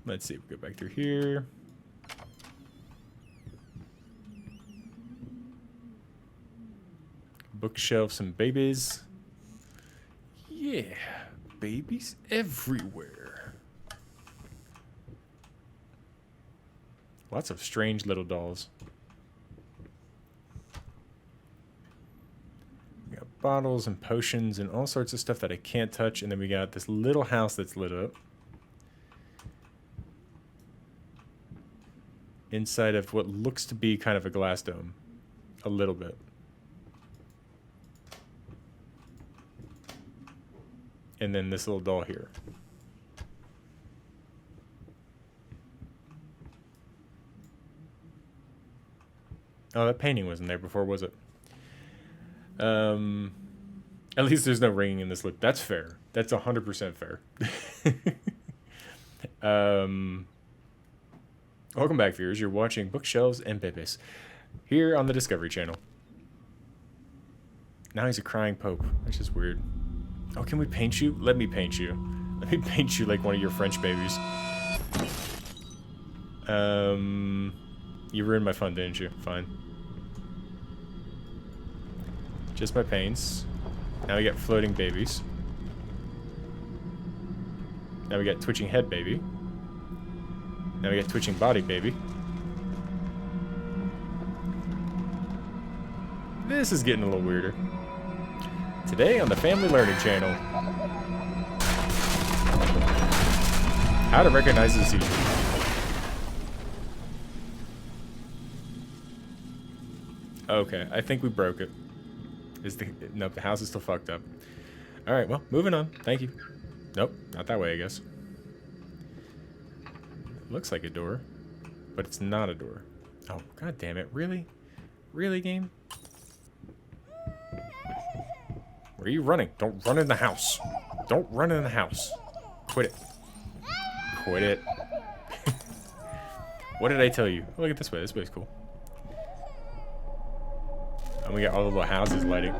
Let's see, we go back through here. Bookshelves and babies. Yeah, babies everywhere. Lots of strange little dolls. We got bottles and potions and all sorts of stuff that I can't touch, and then we got this little house that's lit up. Inside of what looks to be kind of a glass dome. A little bit. And then this little doll here. Oh, that painting wasn't there before, was it? At least there's no ringing in this loop. That's fair. That's 100% fair. Welcome back, viewers. You're watching Bookshelves and Pepes here on the Discovery Channel. Now he's a crying pope. That's just weird. Oh, can we paint you? Let me paint you. Let me paint you like one of your French babies. You ruined my fun, didn't you? Fine. Just my paints. Now we got floating babies. Now we got twitching head baby. Now we got twitching body baby. This is getting a little weirder. Today on the Family Learning Channel. How to recognize a seizure. Okay, I think we broke it. Nope, the house is still fucked up. Alright, well, moving on. Thank you. Nope, not that way, I guess. Looks like a door, but it's not a door. Oh, god damn it. Really? Really, game? Where are you running? Don't run in the house. Don't run in the house. Quit it. Quit it. What did I tell you? Oh, look at this way. This way's cool. And we got all the little houses lighting.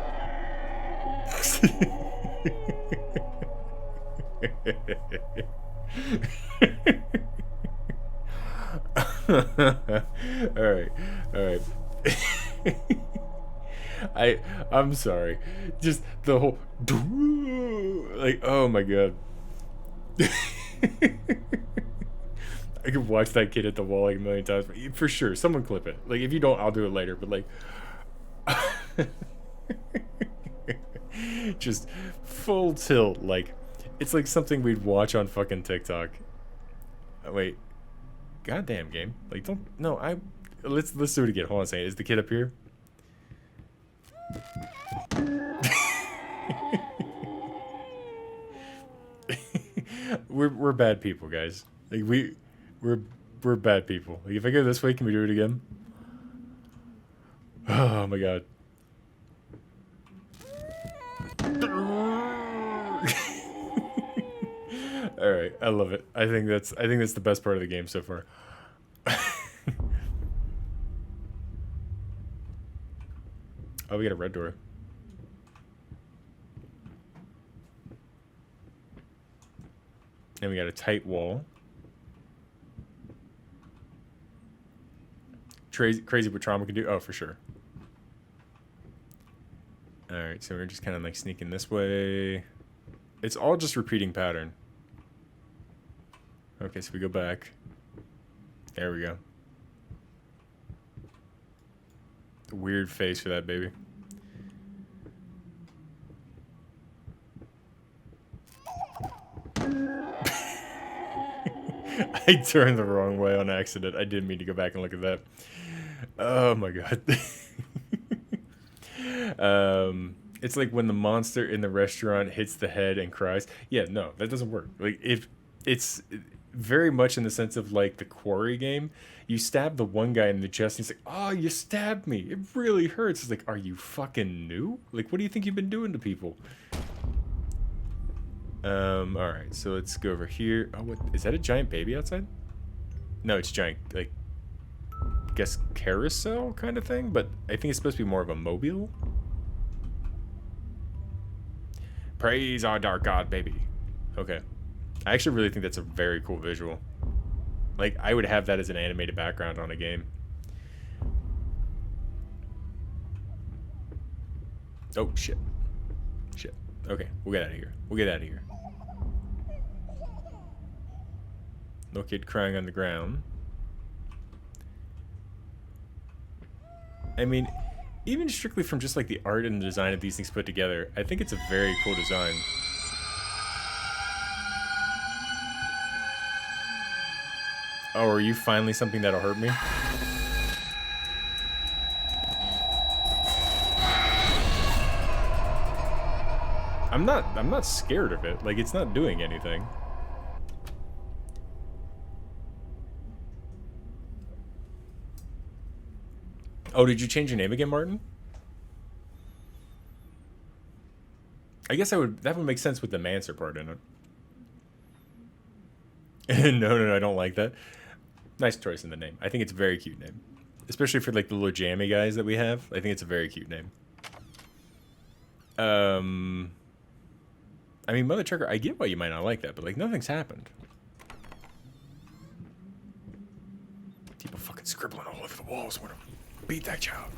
Alright. Alright. I'm sorry. Just the whole like, oh my god. I could watch that kid hit the wall like a million times. For sure. Someone clip it. Like, if you don't, I'll do it later. But like just full tilt. Like, it's like something we'd watch on fucking TikTok. Wait. Goddamn game. Like, don't. No, let's do it again. Hold on a second. Is the kid up here? we're bad people, guys. Like, we're bad people. Like, if I go this way, can we do it again? Oh my god. All right, I love it. I think that's the best part of the game so far. Oh, we got a red door. And we got a tight wall. Crazy what trauma can do. Oh, for sure. All right, so we're just kind of like sneaking this way. It's all just repeating pattern. Okay, so we go back. There we go. Weird face for that baby. I turned the wrong way on accident. I didn't mean to go back and look at that. Oh my god. It's like when the monster in the restaurant hits the head and cries. Yeah, no, that doesn't work. Like, if it's very much in the sense of like the Quarry game. You stab the one guy in the chest and he's like, oh, you stabbed me. It really hurts. It's like, are you fucking new? Like, what do you think you've been doing to people? Alright, so let's go over here. Oh, what is that, a giant baby outside? No, it's giant, like, I guess carousel kind of thing, but I think it's supposed to be more of a mobile. Praise our dark god, baby. Okay. I actually really think that's a very cool visual. Like, I would have that as an animated background on a game. Oh, shit. Shit. Okay, we'll get out of here. We'll get out of here. No kid crying on the ground. I mean, even strictly from just like the art and the design of these things put together, I think it's a very cool design. Oh, are you finally something that'll hurt me? I'm not scared of it. Like, it's not doing anything. Oh, did you change your name again, Martin? I guess that would make sense with the Mancer part in it. No, I don't like that. Nice choice in the name. I think it's a very cute name. Especially for like the little jammy guys that we have. I think it's a very cute name. I mean, Mother Trucker, I get why you might not like that, but like nothing's happened. People fucking scribbling all over the walls. Want to beat that child.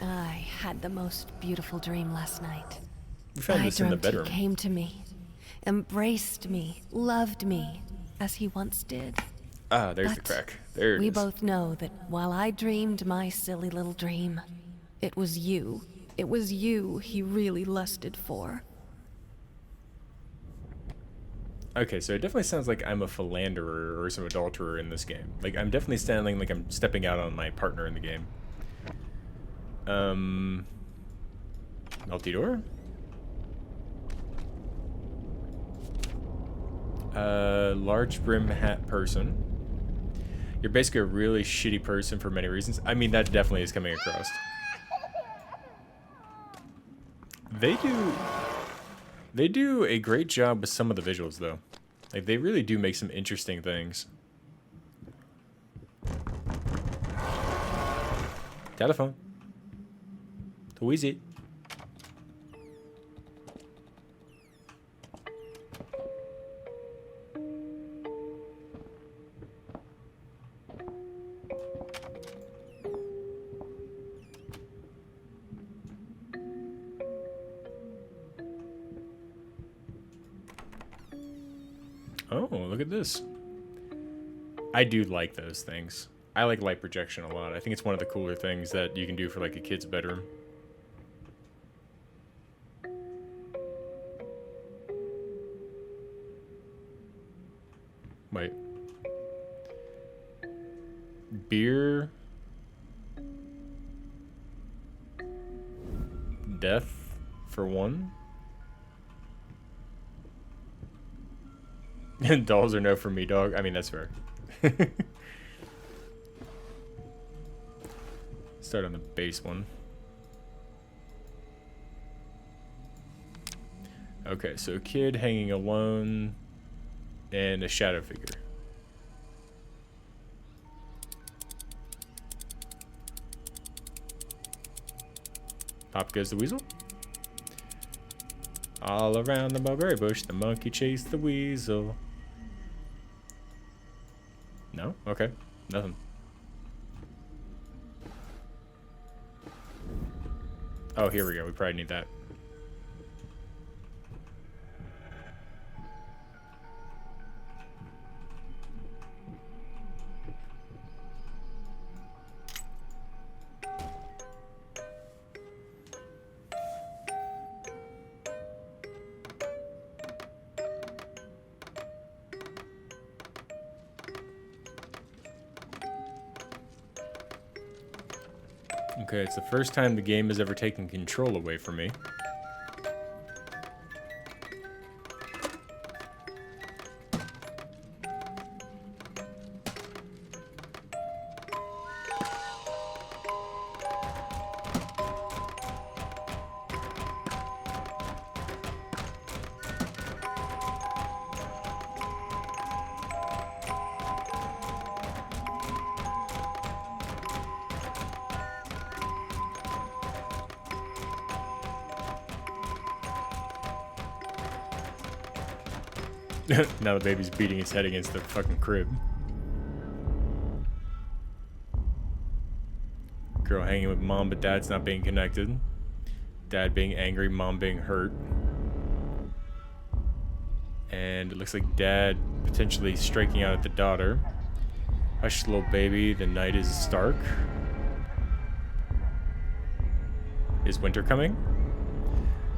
I had the most beautiful dream last night. We found this in the dreamt bedroom. he came to me, embraced me, loved me, as he once did. Ah, there's the But crack. There it we is. both know that while I dreamed my silly little dream, it was you. It was you he really lusted for. Okay, so it definitely sounds like I'm a philanderer or some adulterer in this game. Like, I'm definitely sounding like I'm stepping out on my partner in the game. Multi-door? Large brim hat person. You're basically a really shitty person for many reasons. I mean, that definitely is coming across. They do a great job with some of the visuals, though. Like, they really do make some interesting things. Telephone. Who is it? Oh, look at this. I do like those things. I like light projection a lot. I think it's one of the cooler things that you can do for like a kid's bedroom. Wait. Beer. Death for one. Dolls are no for me, dog. I mean, that's fair. Start on the base one. Okay, so a kid hanging alone and a shadow figure. Pop goes the weasel. All around the mulberry bush, the monkey chased the weasel. No? Okay. Nothing. Oh, here we go. We probably need that. Okay, it's the first time the game has ever taken control away from me. Now the baby's beating its head against the fucking crib. Girl hanging with mom, but dad's not being connected. Dad being angry, mom being hurt. And it looks like dad potentially striking out at the daughter. Hush, little baby, the night is stark. Is winter coming?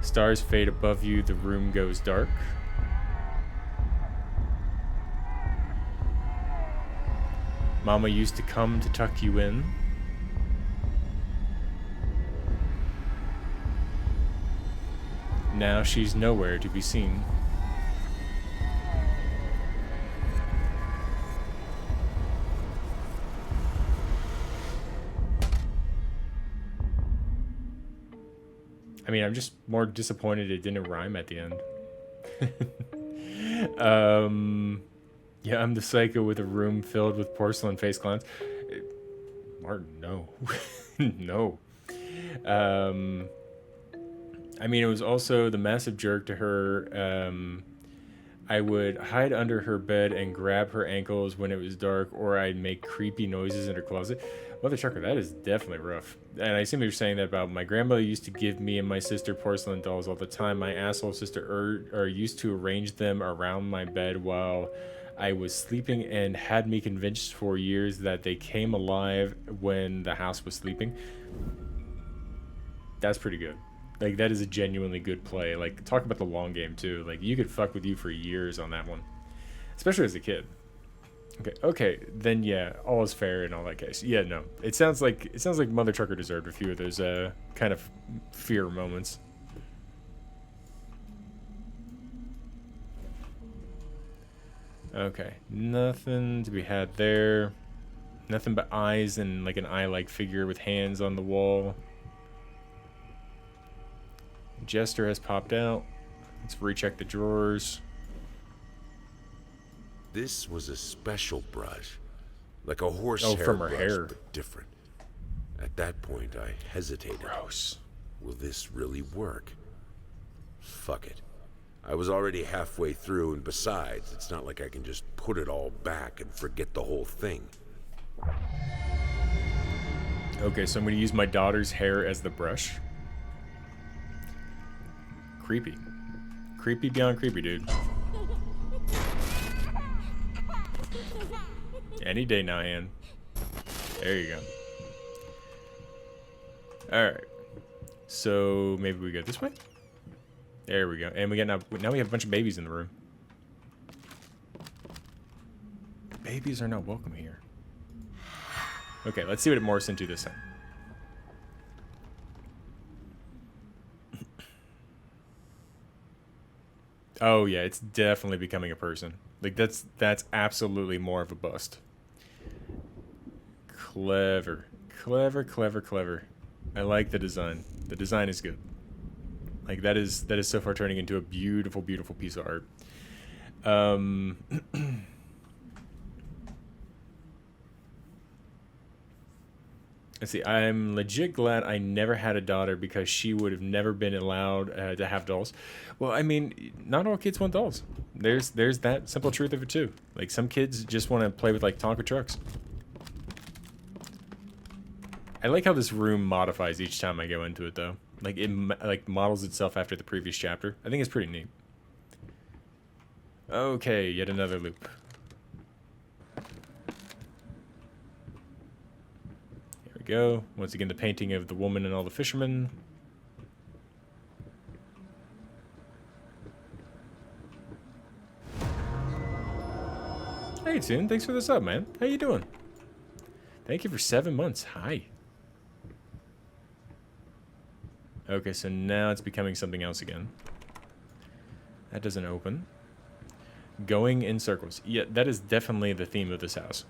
Stars fade above you, the room goes dark. Mama used to come to tuck you in. Now she's nowhere to be seen. mean, I'm just more disappointed it didn't rhyme at the end. Yeah, I'm the psycho with a room filled with porcelain face clowns. Martin, no. No. I mean, it was also the massive jerk to her. I would hide under her bed and grab her ankles when it was dark, or I'd make creepy noises in her closet. Mother trucker, that is definitely rough. And I assume you're saying that about my grandmother used to give me and my sister porcelain dolls all the time. My asshole sister used to arrange them around my bed while I was sleeping and had me convinced for years that they came alive when the house was sleeping. That's pretty good. Like, that is a genuinely good play. Like, talk about the long game, too. Like, you could fuck with you for years on that one. Especially as a kid. Okay, then yeah, all is fair in all that case. Yeah, no. It sounds like Mother Trucker deserved a few of those kind of fear moments. Okay, nothing to be had there. Nothing but eyes and like an eye-like figure with hands on the wall. Jester has popped out. Let's recheck the drawers. This was a special brush. Like a horsehair from her brush, hair. but different. At that point, I hesitated. Gross. Will this really work? Fuck it. I was already halfway through, and besides, it's not like I can just put it all back and forget the whole thing. Okay, so I'm going to use my daughter's hair as the brush. Creepy. Creepy beyond creepy, dude. Any day now, Ann. There you go. Alright. So, maybe we go this way? There we go. And we got now we have a bunch of babies in the room. Babies are not welcome here. Okay, let's see what it morphs into this time. Oh yeah, it's definitely becoming a person. Like that's absolutely more of a bust. Clever. Clever, clever, clever. I like the design. The design is good. Like that is so far turning into a beautiful, beautiful piece of art. Let's see. I'm legit glad I never had a daughter because she would have never been allowed to have dolls. Well, I mean, not all kids want dolls. There's that simple truth of it too. Like some kids just want to play with like Tonka trucks. I like how this room modifies each time I go into it though. Like it like models itself after the previous chapter. I think it's pretty neat. Okay, yet another loop. Here we go. Once again, the painting of the woman and all the fishermen. Hey, Toon. Thanks for the sub, man. How you doing? Thank you for 7 months. Hi. Okay, so now it's becoming something else again. That doesn't open. Going in circles. Yeah, that is definitely the theme of this house.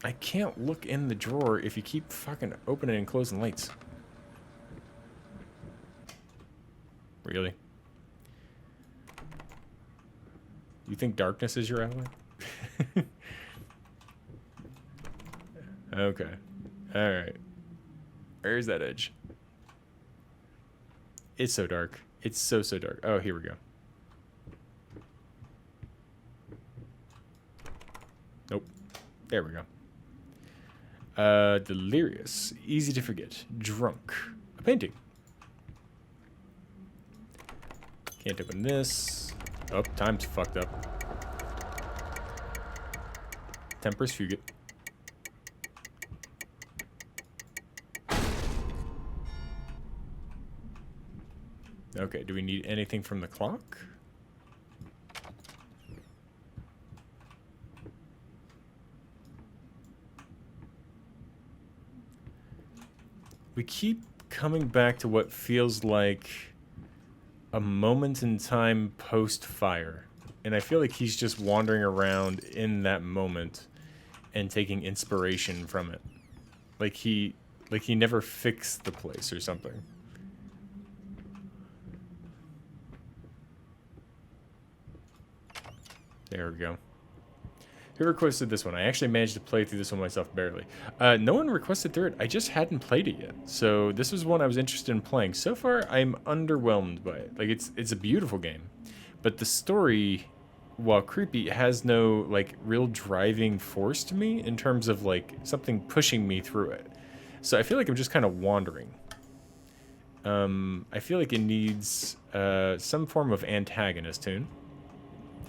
I can't look in the drawer if you keep fucking opening and closing lights. Really? You think darkness is your ally? Okay. Alright. Where's that edge? It's so dark. It's so dark. Oh, here we go. Nope. There we go. Delirious. Easy to forget. Drunk. A painting. Can't open this. Oh, time's fucked up. Tempers Fugit. Okay, do we need anything from the clock? We keep coming back to what feels like a moment in time post-fire. And I feel like he's just wandering around in that moment and taking inspiration from it. Like he never fixed the place or something. There we go. Who requested this one? I actually managed to play through this one myself barely. No one requested through it. I just hadn't played it yet. So this was one I was interested in playing. So far, I'm underwhelmed by it. Like, it's a beautiful game. But the story, while creepy, has no, like, real driving force to me in terms of, like, something pushing me through it. So I feel like I'm just kind of wandering. I feel like it needs some form of antagonist tune.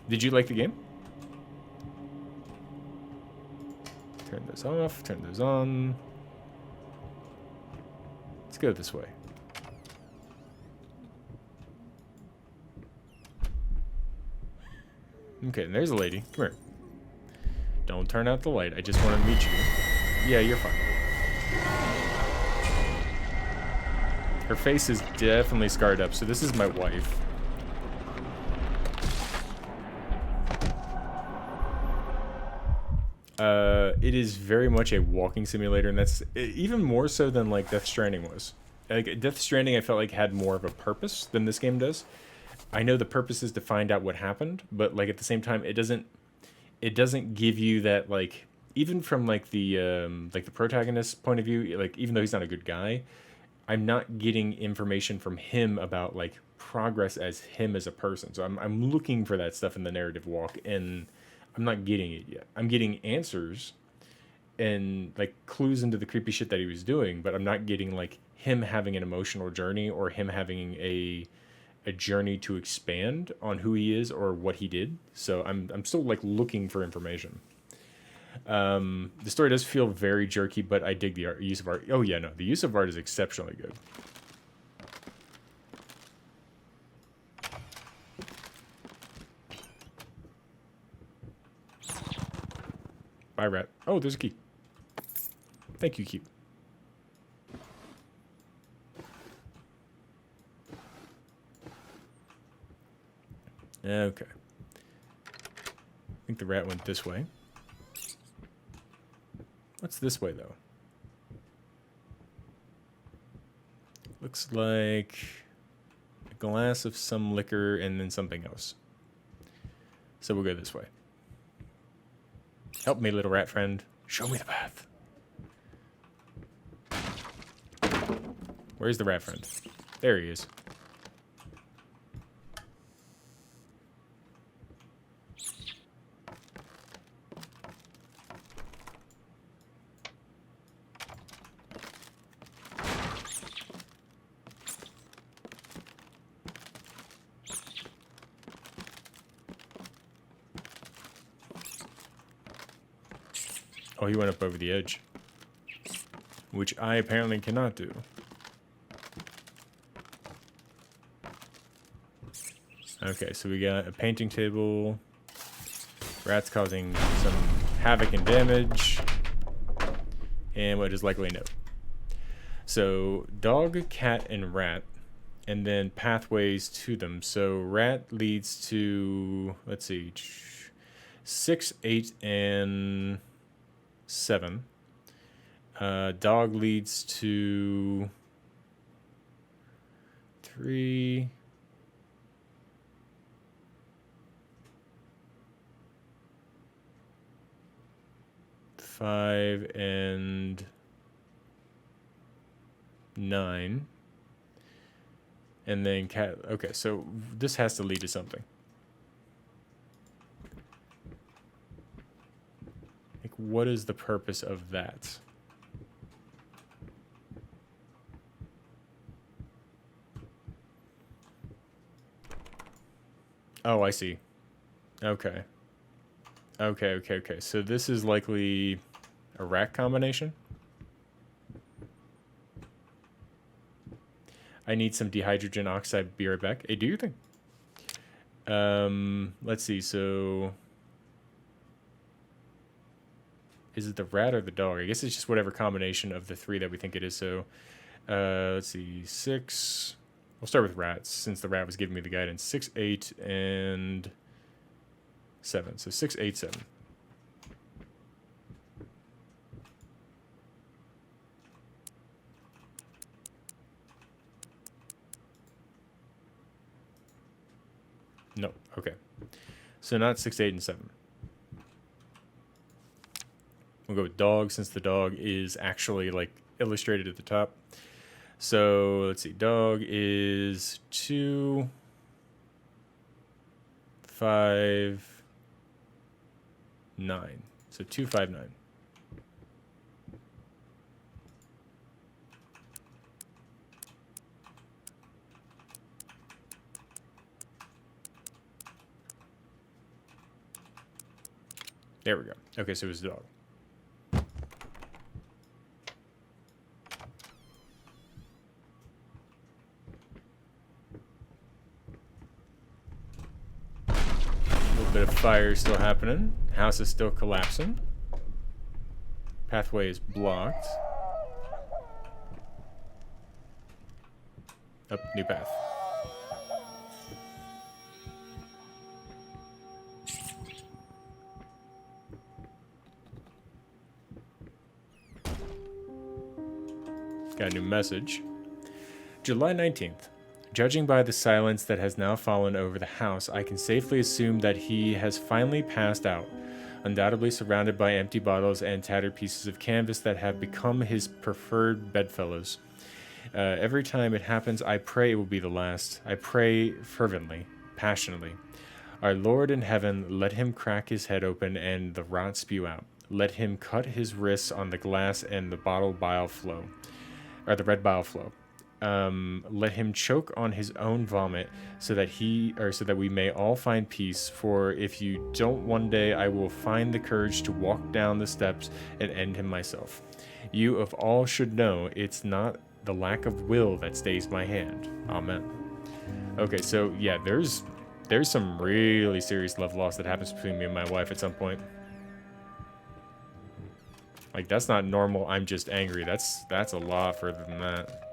Did you like the game? Turn those off, turn those on. Let's go this way. Okay, and there's a lady. Come here. Don't turn out the light. I just want to meet you. Yeah, you're fine. Her face is definitely scarred up, so this is my wife. It is very much a walking simulator, and that's even more so than like Death Stranding was. Like Death Stranding, I felt like had more of a purpose than this game does. I know the purpose is to find out what happened, but like at the same time, it doesn't give you that, like, even from like the protagonist's point of view, like even though he's not a good guy, I'm not getting information from him about like progress as him as a person. So I'm looking for that stuff in the narrative walk, and I'm not getting it yet. I'm getting answers and like clues into the creepy shit that he was doing, but I'm not getting like him having an emotional journey or him having a journey to expand on who he is or what he did. So I'm still like looking for information. The story does feel very jerky, but I dig the use of art. Oh yeah, no, the use of art is exceptionally good. Bye, rat. Oh, there's a key. Thank you, key. Okay. I think the rat went this way. What's this way, though? Looks like a glass of some liquor and then something else. So we'll go this way. Help me, little rat friend. Show me the path. Where's the rat friend? There he is. Oh, he went up over the edge. Which I apparently cannot do. Okay, so we got a painting table. Rats causing some havoc and damage. And what is likely a note. So, dog, cat, and rat. And then pathways to them. So, rat leads to, let's see, 6, 8, and 7. Dog leads to 3. 5 and 9. And then cat. Okay, so this has to lead to something. Like, what is the purpose of that? Oh, I see. Okay. Okay. So this is likely a rack combination. I need some dihydrogen oxide. Be right back. Hey, do your thing. Let's see. So, is it the rat or the dog? I guess it's just whatever combination of the 3 that we think it is. So, let's see. 6. We'll start with rats since the rat was giving me the guidance. 6, 8, and 7. So 6, 8, 7. No. Okay. So not 6, 8, and 7. We'll go with dog since the dog is actually like illustrated at the top. So let's see. Dog is 2, 5, 9. So 2, 5, 9. There we go. Okay, so it was dog. A little bit of fire still happening. House is still collapsing. Pathway is blocked. Up, new path. Got a new message. July 19th. Judging by the silence that has now fallen over the house, I can safely assume that he has finally passed out, undoubtedly surrounded by empty bottles and tattered pieces of canvas that have become his preferred bedfellows. Every time it happens, I pray it will be the last. I pray fervently, passionately. Our Lord in heaven, let him crack his head open and the rot spew out. Let him cut his wrists on the glass and the bile flow. Or the red bile flow. Let him choke on his own vomit, so that we may all find peace. For if you don't, one day I will find the courage to walk down the steps and end him myself. You of all should know it's not the lack of will that stays my hand. Amen. Okay, so yeah, there's some really serious love loss that happens between me and my wife at some point. Like, that's not normal, I'm just angry. That's a lot further than that.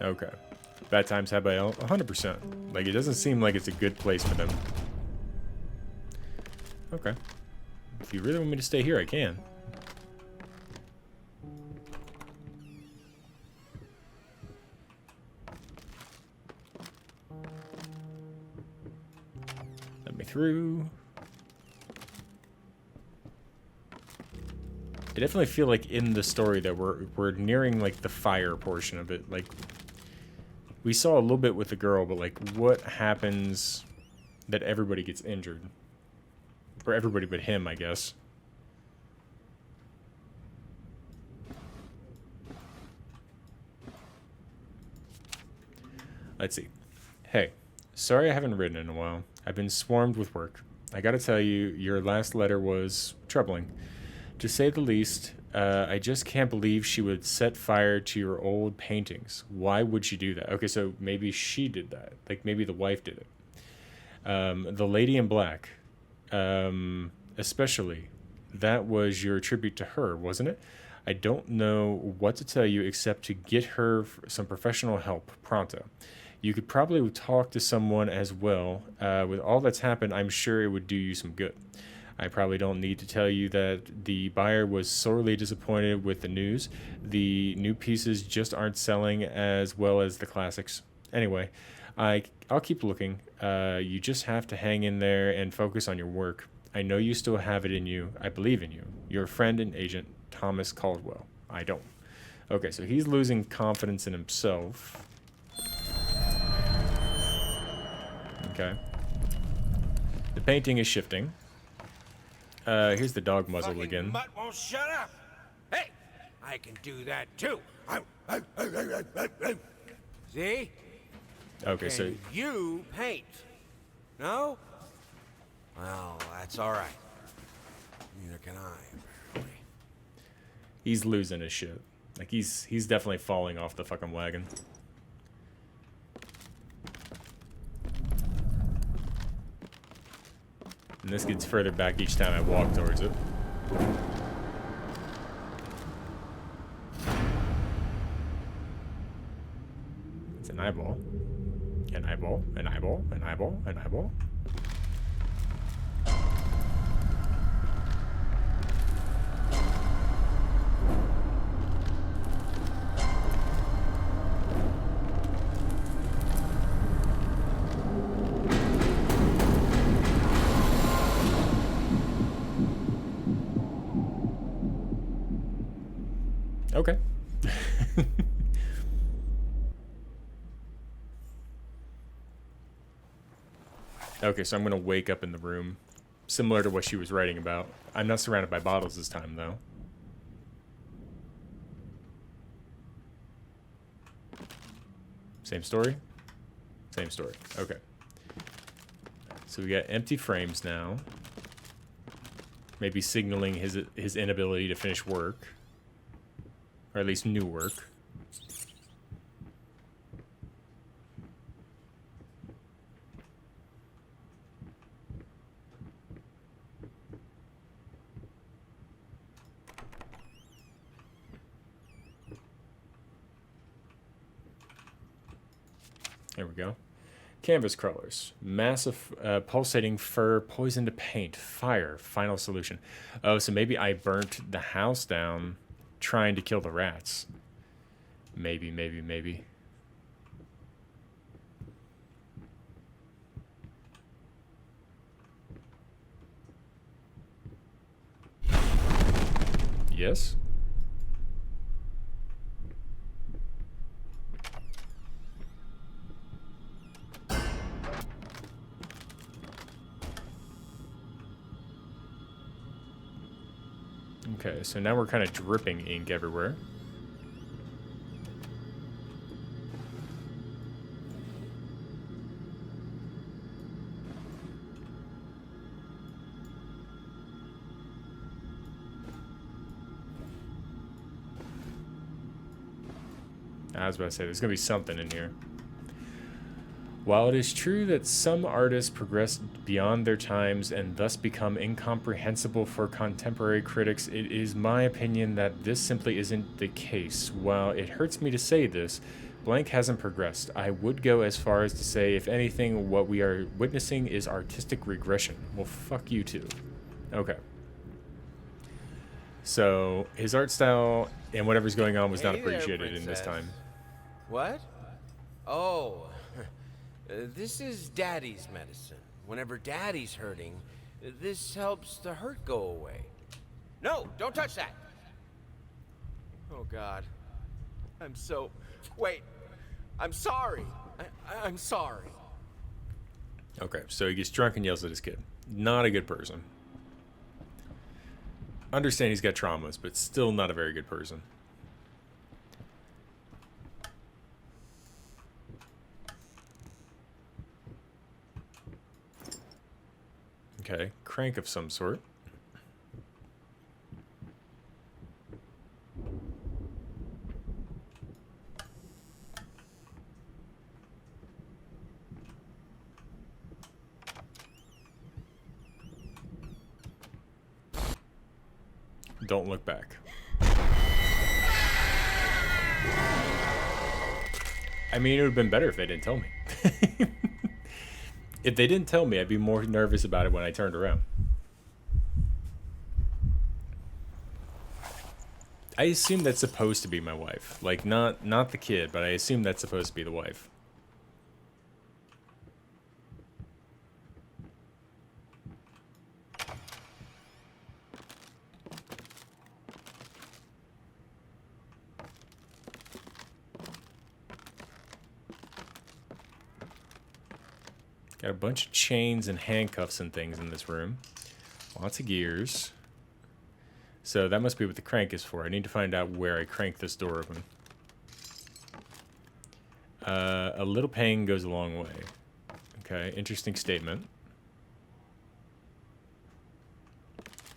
Okay. Bad times had by 100%. Like, it doesn't seem like it's a good place for them. Okay. If you really want me to stay here, I can. Let me through. I definitely feel like in the story that we're nearing like the fire portion of it. Like, we saw a little bit with the girl, but like, what happens that everybody gets injured? Or everybody but him, I guess. Let's see. Hey, sorry I haven't written in a while. I've been swarmed with work. I gotta tell you, your last letter was troubling. To say the least, I just can't believe she would set fire to your old paintings. Why would she do that? Okay, so maybe she did that. Like, maybe the wife did it. The Lady in Black, especially, that was your tribute to her, wasn't it? I don't know what to tell you except to get her some professional help, pronto. You could probably talk to someone as well. With all that's happened, I'm sure it would do you some good. I probably don't need to tell you that the buyer was sorely disappointed with the news. The new pieces just aren't selling as well as the classics. Anyway, I'll keep looking. You just have to hang in there and focus on your work. I know you still have it in you. I believe in you. Your friend and agent, Thomas Caldwell. I don't. Okay, so he's losing confidence in himself. Okay. The painting is shifting. Here's the dog muzzle Fucking again. mutt won't shut up. Hey, I can do that too. See? Okay, so And you paint. No? Well, that's all right. Neither can I, apparently. he's losing his shit. Like, he's definitely falling off the fucking wagon. And this gets further back each time I walk towards it. eyeball. An eyeball, an eyeball, an eyeball, an eyeball. Okay. Okay, so I'm gonna wake up in the room, similar to what she was writing about. I'm not surrounded by bottles this time, though. Same story? Same story. Okay. So we got empty frames now. Maybe signaling his inability to finish work. Or at least new work. There we go. Canvas crawlers. Massive pulsating fur, poison to paint, fire, final solution. Oh, so maybe I burnt the house down trying to kill the rats. Maybe, maybe, maybe. Yes? Okay, so now we're kind of dripping ink everywhere. I was about to say, there's going to be something in here. While it is true that some artists progress beyond their times and thus become incomprehensible for contemporary critics, it is my opinion that this simply isn't the case. While it hurts me to say this, Blank hasn't progressed. I would go as far as to say, if anything, what we are witnessing is artistic regression. Well, fuck you too. Okay. So, his art style and whatever's going on was not Hey there, appreciated in this princess. time. What? Oh, this is Daddy's medicine. Whenever Daddy's hurting, this helps the hurt go away. No, don't touch that! Oh, God. I'm so... Wait. I'm sorry. I'm sorry. Okay, so he gets drunk and yells at his kid. Not a good person. Understand he's got traumas, but still not a very good person. Okay, crank of some sort. Don't look back. I mean, it would have been better if they didn't tell me. If they didn't tell me, I'd be more nervous about it when I turned around. I assume that's supposed to be my wife. Like, not the kid, but I assume that's supposed to be the wife. Got a bunch of chains and handcuffs and things in this room. Lots of gears. So that must be what the crank is for. I need to find out where I crank this door open. A little pain goes a long way. Okay, interesting statement.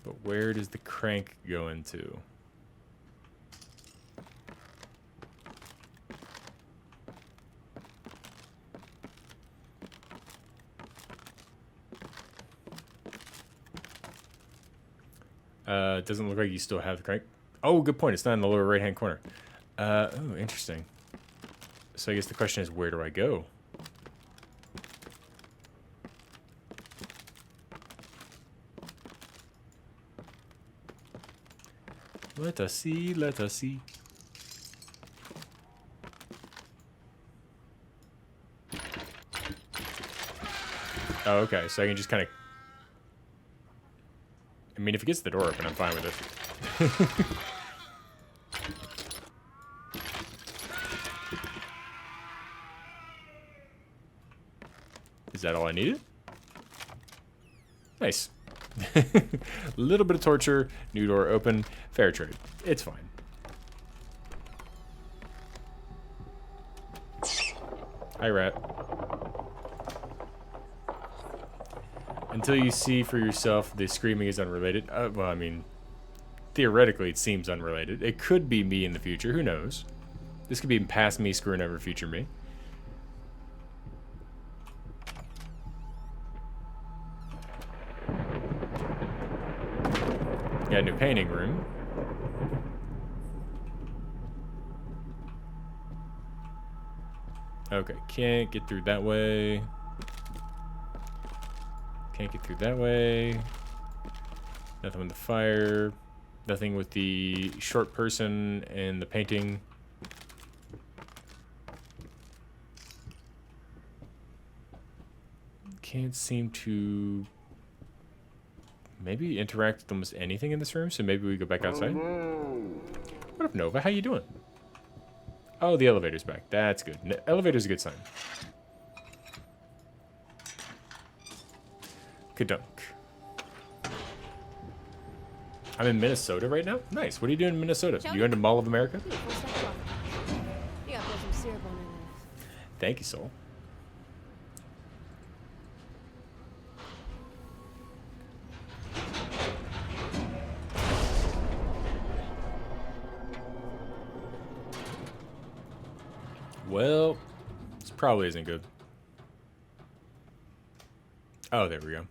But where does the crank go into? It doesn't look like you still have the crank. Oh, good point. It's not in the lower right-hand corner. Oh, interesting. So I guess the question is, where do I go? Let us see, let us see. Oh, okay, so I can just kind of... I mean, if it gets the door open, I'm fine with it. Is that all I needed? Nice. A little bit of torture, new door open, fair trade. It's fine. Hi, rat. Until you see for yourself, the screaming is unrelated. Well, I mean, theoretically, it seems unrelated. It could be me in the future. Who knows? This could be past me screwing over future me. Got a new painting room. Okay, can't get through that way. Can't get through that way. Nothing with the fire. Nothing with the short person and the painting. Can't seem to maybe interact with almost anything in this room, so maybe we go back outside. What up, Nova? How you doing? Oh, the elevator's back. That's good. Elevator's a good sign. Kadunk. I'm in Minnesota right now? Nice. What are you doing in Minnesota? You going to Mall of America? Ooh, full stack of waffle cakes. You gotta pour some syrup on it. Thank you, Soul. Well, this probably isn't good. Oh, there we go.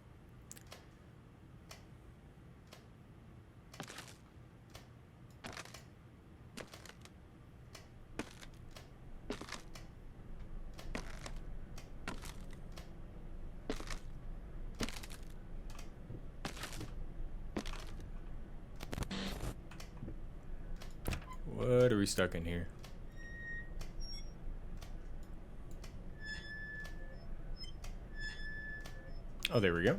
What are we stuck in here? Oh, there we go.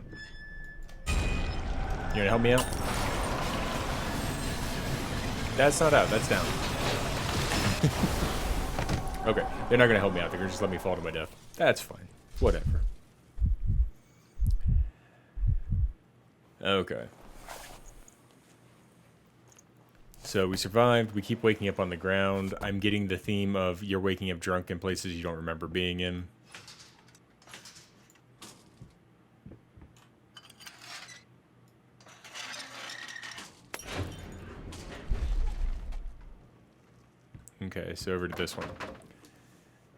You wanna help me out? That's not out, that's down. Okay, they're not gonna help me out, they're gonna just let me fall to my death. That's fine. Whatever. Okay. So we survived, we keep waking up on the ground. I'm getting the theme of you're waking up drunk in places you don't remember being in. Okay, so over to this one.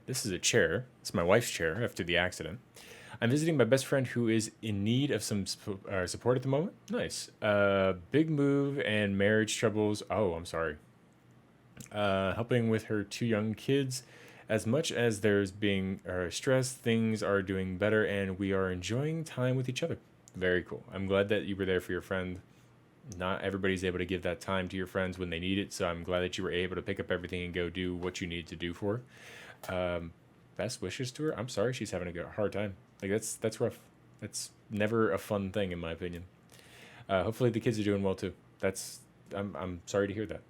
This is a chair. It's my wife's chair after the accident. I'm visiting my best friend who is in need of some support at the moment. Nice. Big move and marriage troubles. Oh, I'm sorry. Helping with her 2 young kids. As much as there's being stress, things are doing better and we are enjoying time with each other. Very cool. I'm glad that you were there for your friend. Not everybody's able to give that time to your friends when they need it, so I'm glad that you were able to pick up everything and go do what you need to do for her. Best wishes to her. I'm sorry she's having a hard time. Like, that's rough. That's never a fun thing, in my opinion. Hopefully the kids are doing well, too. I'm sorry to hear that.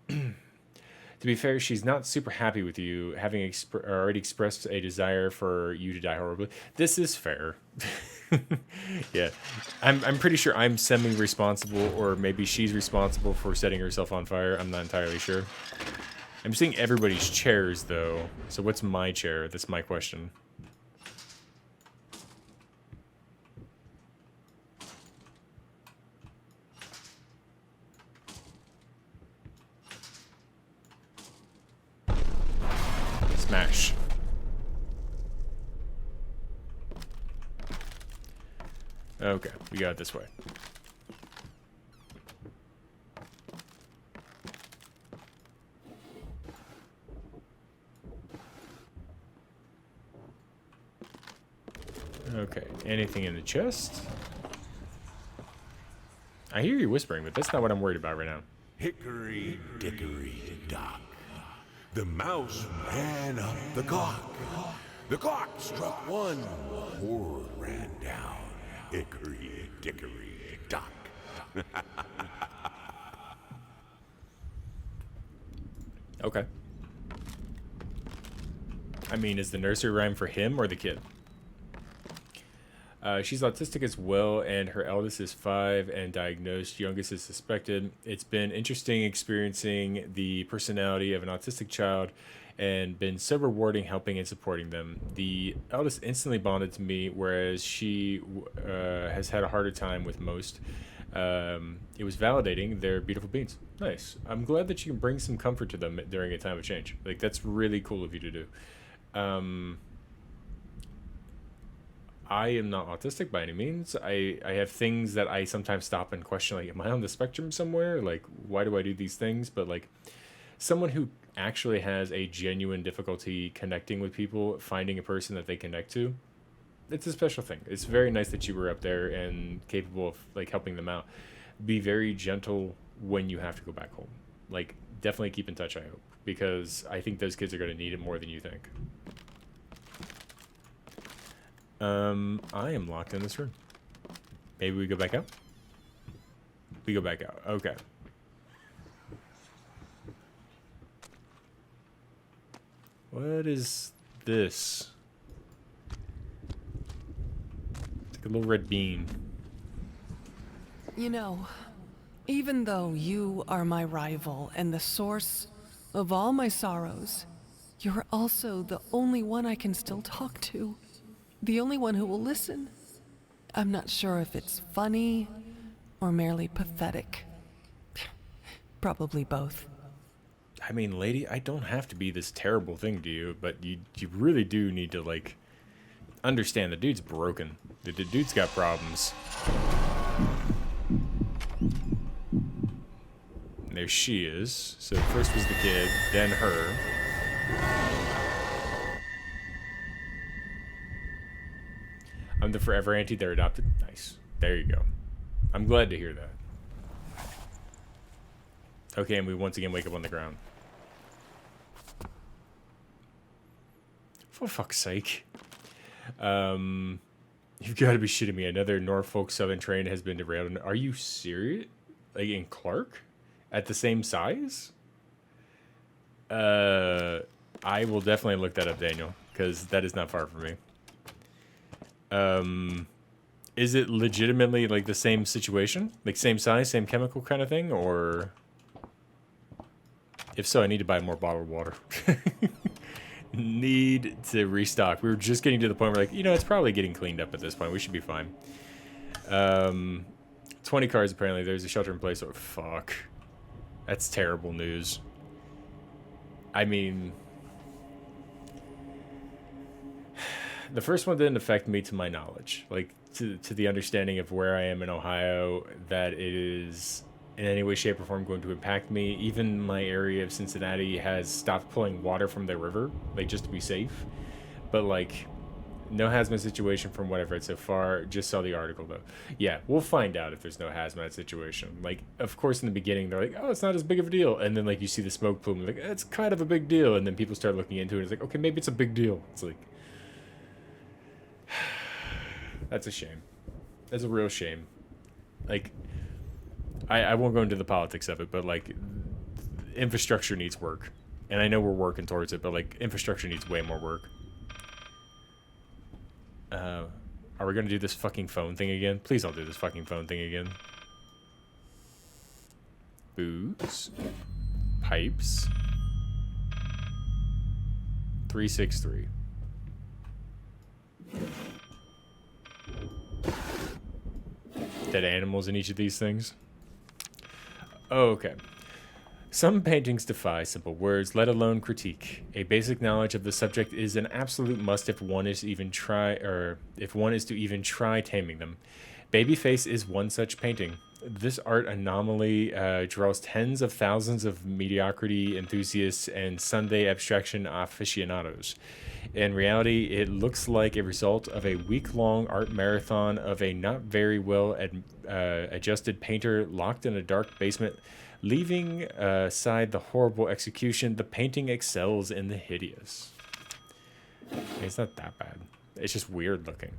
To be fair, she's not super happy with you, having already expressed a desire for you to die horribly. This is fair. Yeah. I'm pretty sure I'm semi-responsible, or maybe she's responsible for setting herself on fire. I'm not entirely sure. I'm seeing everybody's chairs, though. So what's my chair? That's my question. Smash. Okay, we got it this way. Okay, anything in the chest? I hear you whispering, but that's not what I'm worried about right now. Hickory dickory dock. The mouse ran up the clock. The clock struck one. Horror ran down. Hickory dickory dock. Okay. I mean, is the nursery rhyme for him or the kid? She's autistic as well, and her eldest is 5 and diagnosed. Youngest is suspected. It's been interesting experiencing the personality of an autistic child and been so rewarding helping and supporting them. The eldest instantly bonded to me, whereas she has had a harder time with most. It was validating. They're beautiful beings. Nice. I'm glad that you can bring some comfort to them during a time of change. Like, that's really cool of you to do. I am not autistic by any means. I have things that I sometimes stop and question, like, am I on the spectrum somewhere? Like, why do I do these things? But, like, someone who actually has a genuine difficulty connecting with people, finding a person that they connect to, it's a special thing. It's very nice that you were up there and capable of, like, helping them out. Be very gentle when you have to go back home. Like, definitely keep in touch, I hope, because I think those kids are going to need it more than you think. I am locked in this room. Maybe we go back out? We go back out. Okay. What is this? It's like a little red bean. You know, even though you are my rival and the source of all my sorrows, you're also the only one I can still talk to. The only one who will listen. I'm not sure if it's funny or merely pathetic. Probably both. I mean, lady, I don't have to be this terrible thing to you, but you really do need to, like, understand the dude's broken. The dude's got problems. There she is. So first was the kid, then her. I'm the forever auntie, they're adopted. Nice. There you go. I'm glad to hear that. Okay, and we once again wake up on the ground. For fuck's sake. You've got to be shitting me. Another Norfolk Southern train has been derailed. Are you serious? Like in Clark? At the same size? I will definitely look that up, Daniel, because that is not far from me. Is it legitimately like the same situation? Like same size, same chemical kind of thing? Or if so, I need to buy more bottled water. Need to restock. We were just getting to the point where, like, you know, it's probably getting cleaned up at this point. We should be fine. 20 cars apparently. There's a shelter in place. Oh, fuck. That's terrible news. I mean, the first one didn't affect me to my knowledge. Like, to the understanding of where I am in Ohio, that it is in any way, shape, or form going to impact me. Even my area of Cincinnati has stopped pulling water from the river, like, just to be safe. But, like, no hazmat situation from what I've read so far. Just saw the article, though. Yeah, we'll find out if there's no hazmat situation. Like, of course, in the beginning, they're like, oh, it's not as big of a deal. And then, like, you see the smoke plume, like, it's kind of a big deal. And then people start looking into it, and it's like, okay, maybe it's a big deal. It's like, that's a shame. That's a real shame. Like, I won't go into the politics of it, but, like, infrastructure needs work. And I know we're working towards it, but, like, infrastructure needs way more work. Are we going to do this fucking phone thing again? Please don't do this fucking phone thing again. Boots. Pipes. 363. Dead animals in each of these things. Oh, okay. Some paintings defy simple words, let alone critique. A basic knowledge of the subject is an absolute must if one is to even try taming them. Babyface is one such painting. This art anomaly draws tens of thousands of mediocrity enthusiasts and Sunday abstraction aficionados. In reality, it looks like a result of a week-long art marathon of a not very well adjusted painter locked in a dark basement. Leaving aside the horrible execution, the painting excels in the hideous. It's not that bad. It's just weird looking.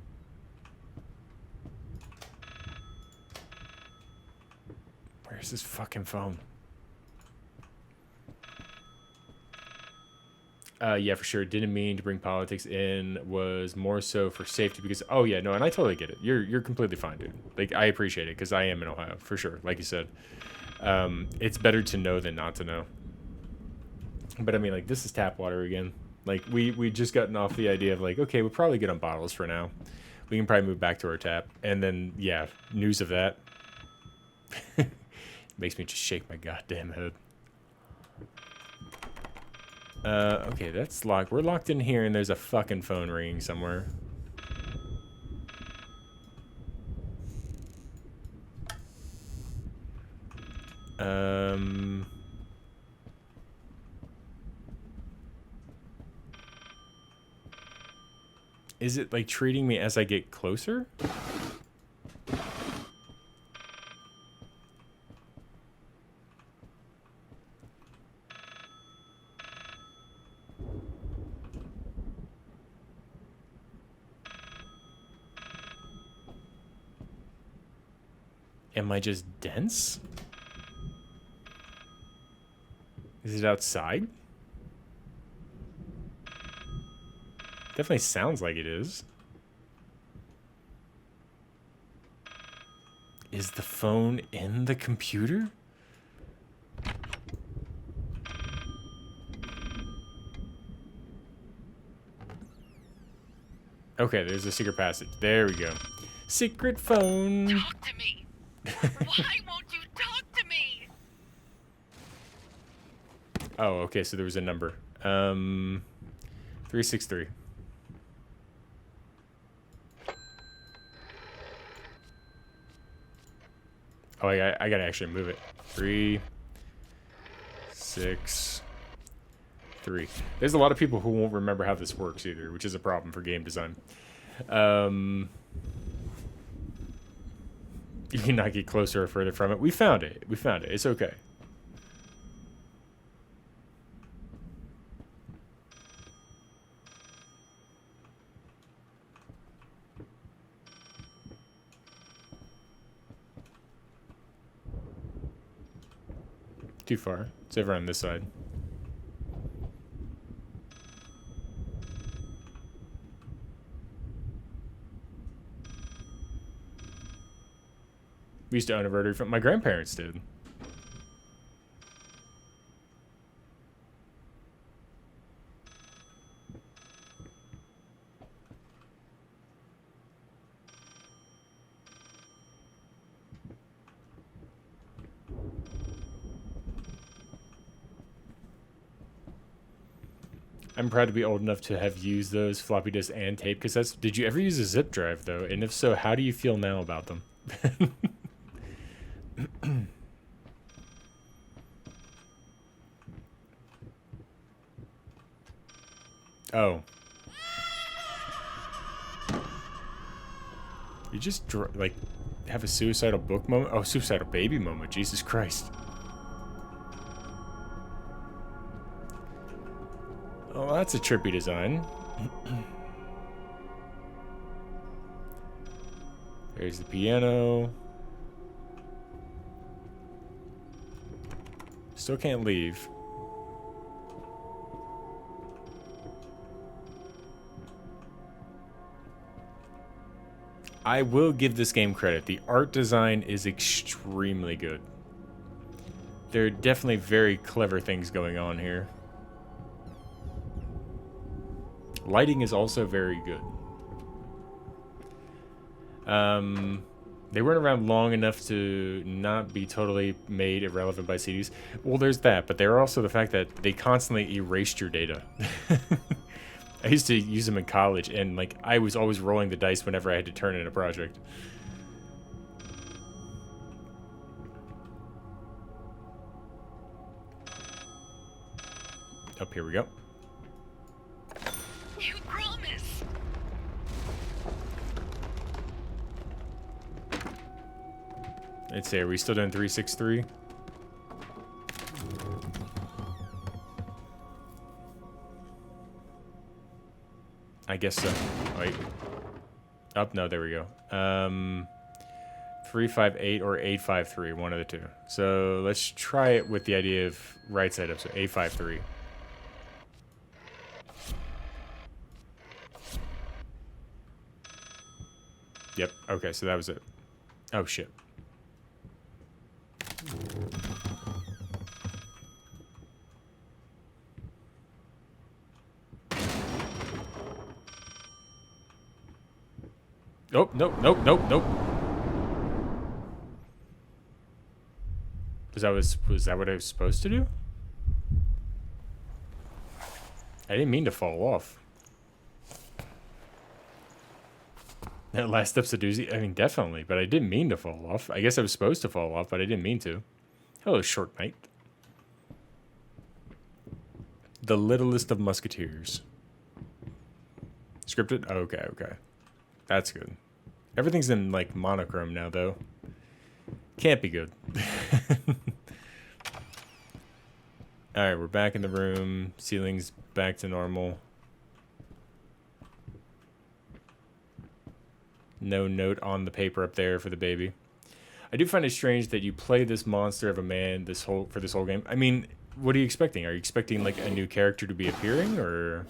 Where's this fucking phone? Yeah, for sure. Didn't mean to bring politics in. Was more so for safety because. Oh yeah, no, and I totally get it. You're completely fine, dude. Like I appreciate it because I am in Ohio for sure. Like you said, it's better to know than not to know. But I mean, like this is tap water again. Like we just gotten off the idea of like, okay, we'll probably get on bottles for now. We can probably move back to our tap, and then yeah, news of that makes me just shake my goddamn head. Okay, that's locked. We're locked in here, and there's a fucking phone ringing somewhere. Is it like treating me as I get closer? Am I just dense? Is it outside? Definitely sounds like it is. Is the phone in the computer? Okay, there's a secret passage. There we go. Secret phone. Talk to me. Why won't you talk to me? Oh, okay, so there was a number. 363. Oh, I gotta actually move it. 3, 6, 3. There's a lot of people who won't remember how this works either, which is a problem for game design. You cannot get closer or further from it. We found it. We found it. It's okay. Too far. It's over on this side. We used to own a rotary phone. My grandparents did. I'm proud to be old enough to have used those floppy disks and tape cassettes. Did you ever use a zip drive, though? And if so, how do you feel now about them? Oh. You just, like, have a suicidal book moment? Oh, suicidal baby moment. Jesus Christ. Oh, that's a trippy design. There's the piano. Still can't leave. I will give this game credit. The art design is extremely good. There are definitely very clever things going on here. Lighting is also very good. They weren't around long enough to not be totally made irrelevant by CDs. Well, there's that, but they're also the fact that they constantly erased your data. I used to use them in college, and like I was always rolling the dice whenever I had to turn in a project. Up here we go. You promise. Let's see, are we still doing 363? I guess so. Wait. Up, no, there we go. 358 or 853, one of the two. So let's try it with the idea of right side up, so 853. Yep, okay, so that was it. Oh, shit. Nope, nope, nope, nope, nope. Was that what I was supposed to do? I didn't mean to fall off. That last step's a doozy. I mean, definitely, but I didn't mean to fall off. I guess I was supposed to fall off, but I didn't mean to. Hello, short knight. The littlest of musketeers. Scripted? Okay, okay. That's good. Everything's in, like, monochrome now, though. Can't be good. Alright, we're back in the room. Ceiling's back to normal. No note on the paper up there for the baby. I do find it strange that you play this monster of a man for this whole game. I mean, what are you expecting? Are you expecting, like, a new character to be appearing, or...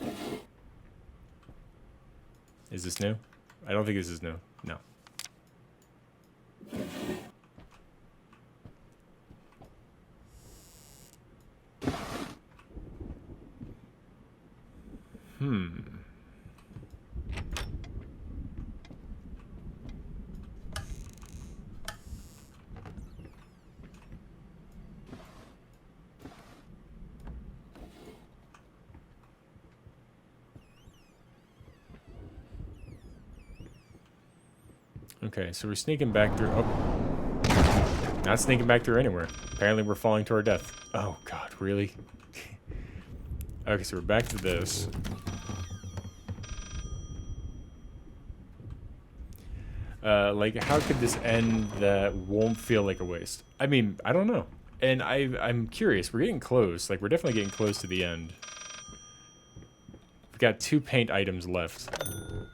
Is this new? I don't think this is new. No. Okay, so we're sneaking back through... Oh. Not sneaking back through anywhere. Apparently we're falling to our death. Oh, God, really? Okay, so we're back to this. Like, how could this end that won't feel like a waste? I mean, I don't know. And I'm curious. We're getting close. Like, we're definitely getting close to the end. We've got 2 paint items left.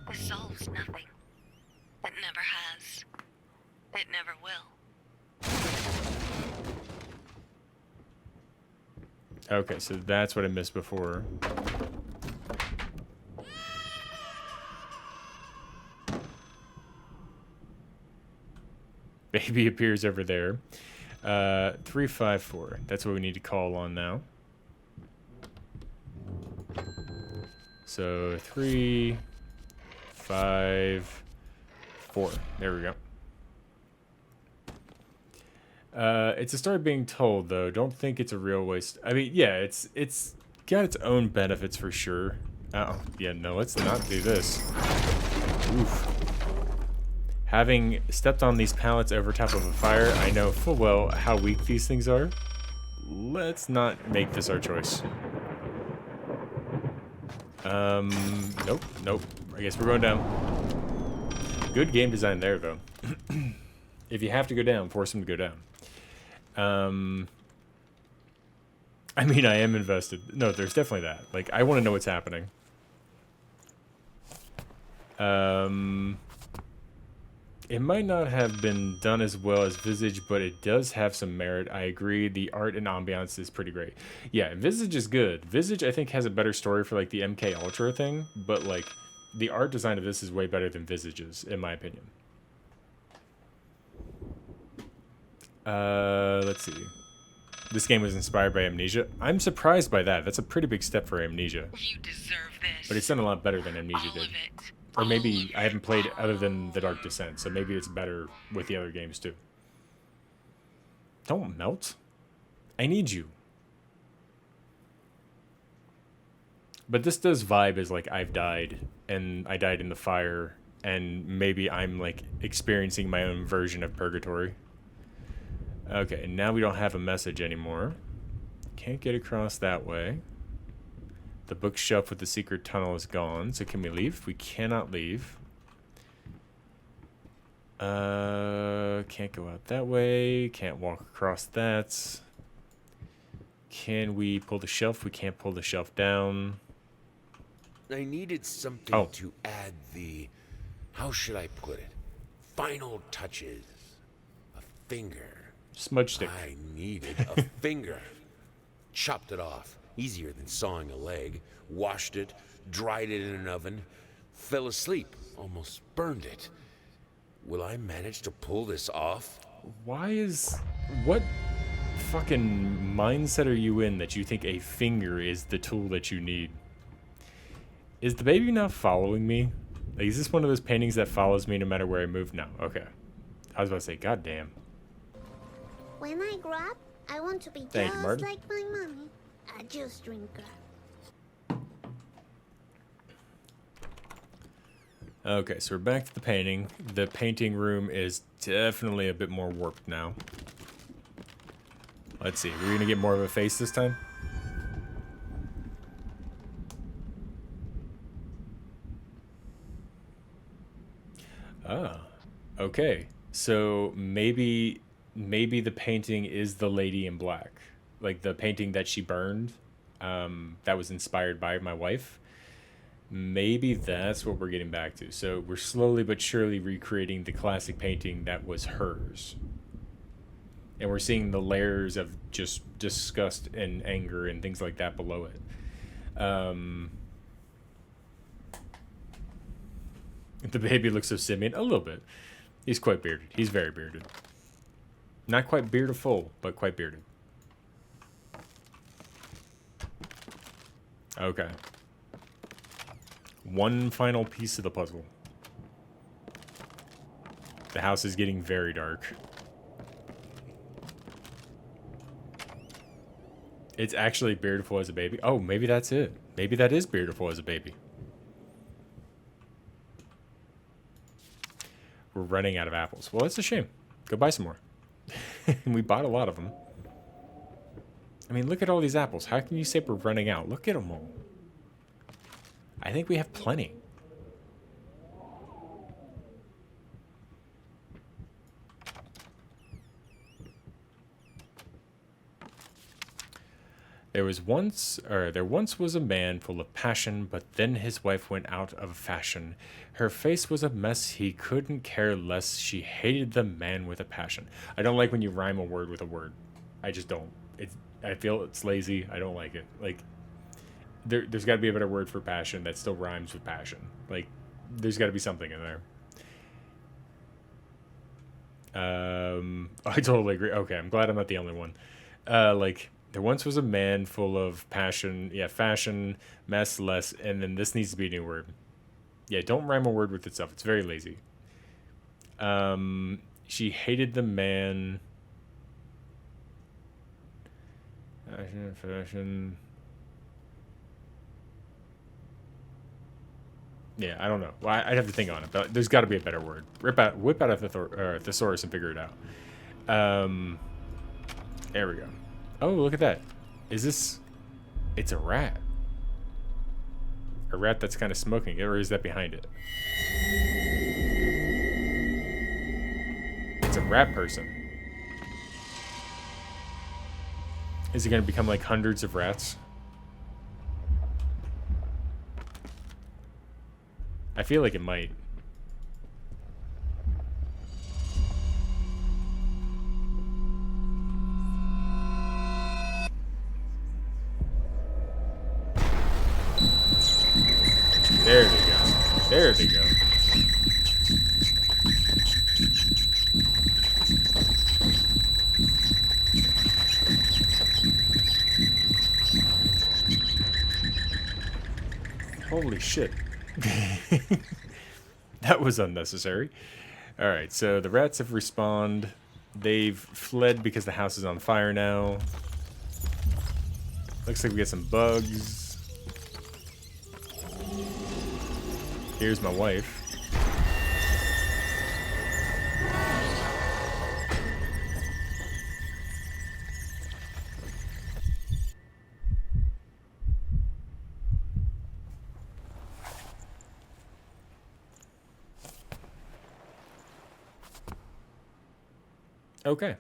This solves nothing. It never has. It never will. Okay, so that's what I missed before. Baby appears over there. 354. That's what we need to call on now. So 3, 5, 4. There we go. It's a story being told, though. Don't think it's a real waste. I mean, yeah, it's got its own benefits for sure. Oh, yeah, no, let's not do this. Oof. Having stepped on these pallets over top of a fire, I know full well how weak these things are. Let's not make this our choice. Nope, nope. I guess we're going down. Good game design there, though. If you have to go down, force them to go down. I mean, I am invested. No, there's definitely that. Like, I want to know what's happening. It might not have been done as well as Visage, but it does have some merit. I agree. The art and ambiance is pretty great. Yeah, Visage is good. Visage, I think, has a better story for, like, the MK Ultra thing, but, like, the art design of this is way better than Visage's, in my opinion. Let's see. This game was inspired by Amnesia. I'm surprised by that. That's a pretty big step for Amnesia. You deserve this. But it's done a lot better than Amnesia did. Or maybe I haven't played other than The Dark Descent, so maybe it's better with the other games too. Don't melt. I need you. But this does vibe as like I've died, and I died in the fire, and maybe I'm like experiencing my own version of purgatory. Okay, now we don't have a message anymore. Can't get across that way. The bookshelf with the secret tunnel is gone. So can we leave? We cannot leave. Can't go out that way. Can't walk across that. Can we pull the shelf? We can't pull the shelf down. I needed something Oh. to add the, how should I put it, final touches. A finger. Smudge stick. I needed a finger. Chopped it off. Easier than sawing a leg. Washed it. Dried it in an oven. Fell asleep. Almost burned it. Will I manage to pull this off? Why is... What fucking mindset are you in that you think a finger is the tool that you need? Is the baby not following me? Like, is this one of those paintings that follows me no matter where I move? No. Okay. I was about to say, God damn. When I grow up, I want to be Thank you, just Martin. like my mommy. A juice drinker. Okay, so we're back to the painting. The painting room is definitely a bit more warped now. Let's see. We're gonna get more of a face this time? Ah, okay. So maybe the painting is the lady in black, like the painting that she burned. That was inspired by my wife. Maybe that's what we're getting back to. So we're slowly but surely recreating the classic painting that was hers. And we're seeing the layers of just disgust and anger and things like that below it. The baby looks so simian. A little bit. He's quite bearded. He's very bearded. Not quite beardful, but quite bearded. Okay. One final piece of the puzzle. The house is getting very dark. It's actually Beardful as a baby. Oh, maybe that's it. Maybe that is Beardful as a baby. We're running out of apples. Well, that's a shame. Go buy some more. We bought a lot of them. I mean, look at all these apples. How can you say we're running out? Look at them all. I think we have plenty. There once was a man full of passion, but then his wife went out of fashion. Her face was a mess, he couldn't care less. She hated the man with a passion. I don't like when you rhyme a word with a word. I just don't. I feel it's lazy. I don't like it. Like, there's got to be a better word for passion that still rhymes with passion. Like, there's got to be something in there. I totally agree. Okay, I'm glad I'm not the only one. Like, there once was a man full of passion. Yeah, fashion, mess, less, and then this needs to be a new word. Yeah, don't rhyme a word with itself. It's very lazy. She hated the man. Fashion. Yeah, I don't know. Well, I'd have to think on it, but there's got to be a better word. Whip out a thesaurus and figure it out. There we go. Oh, look at that. Is this... It's a rat. A rat that's kind of smoking, or is that behind it? It's a rat person. Is it going to become like hundreds of rats? I feel like it might. There they go. There they go. Holy shit. That was unnecessary. Alright, so the rats have respawned. They've fled because the house is on fire now. Looks like we get some bugs. Here's my wife. Okay.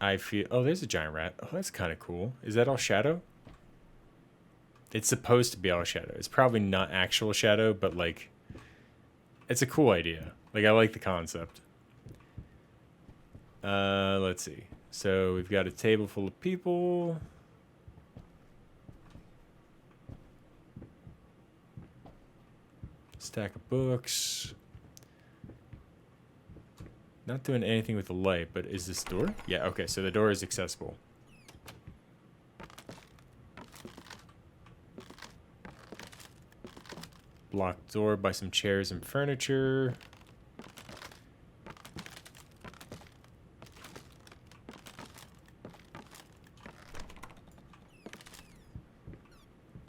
I feel... Oh, there's a giant rat. Oh, that's kind of cool. Is that all shadow? It's supposed to be all shadow. It's probably not actual shadow, but, like... It's a cool idea. Like, I like the concept. Let's see. So, we've got a table full of people. Stack of books. Not doing anything with the light, but is this door? Yeah, okay, so the door is accessible. Blocked door by some chairs and furniture.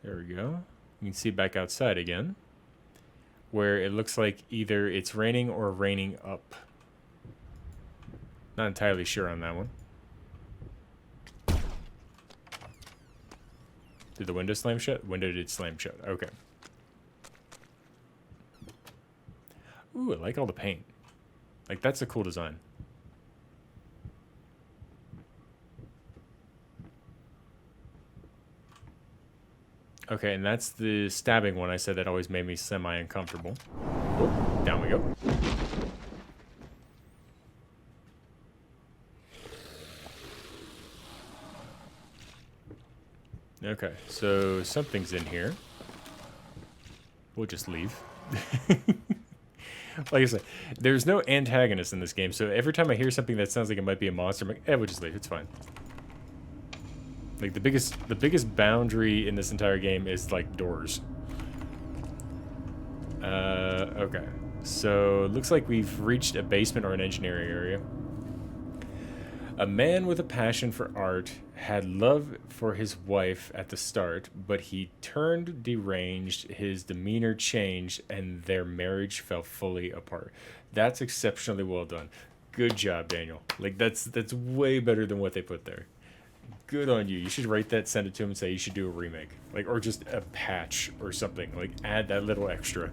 There we go. You can see back outside again, where it looks like either it's raining or raining up. Not entirely sure on that one. Did the window slam shut? Window did slam shut. Okay. Ooh, I like all the paint. Like, that's a cool design. Okay, and that's the stabbing one I said that always made me semi-uncomfortable. Oh, down we go. Okay, so something's in here. We'll just leave. Like I said, there's no antagonist in this game, so every time I hear something that sounds like it might be a monster, I'm like, we'll just leave, it's fine. Like, the biggest boundary in this entire game is, like, doors. Okay. So, it looks like we've reached a basement or an engineering area. A man with a passion for art had love for his wife at the start, but he turned deranged, his demeanor changed, and their marriage fell fully apart. That's exceptionally well done. Good job, Daniel. Like, that's way better than what they put there. Good on you. You should write that, send it to him, and say you should do a remake. Like, or just a patch or something. Like, add that little extra.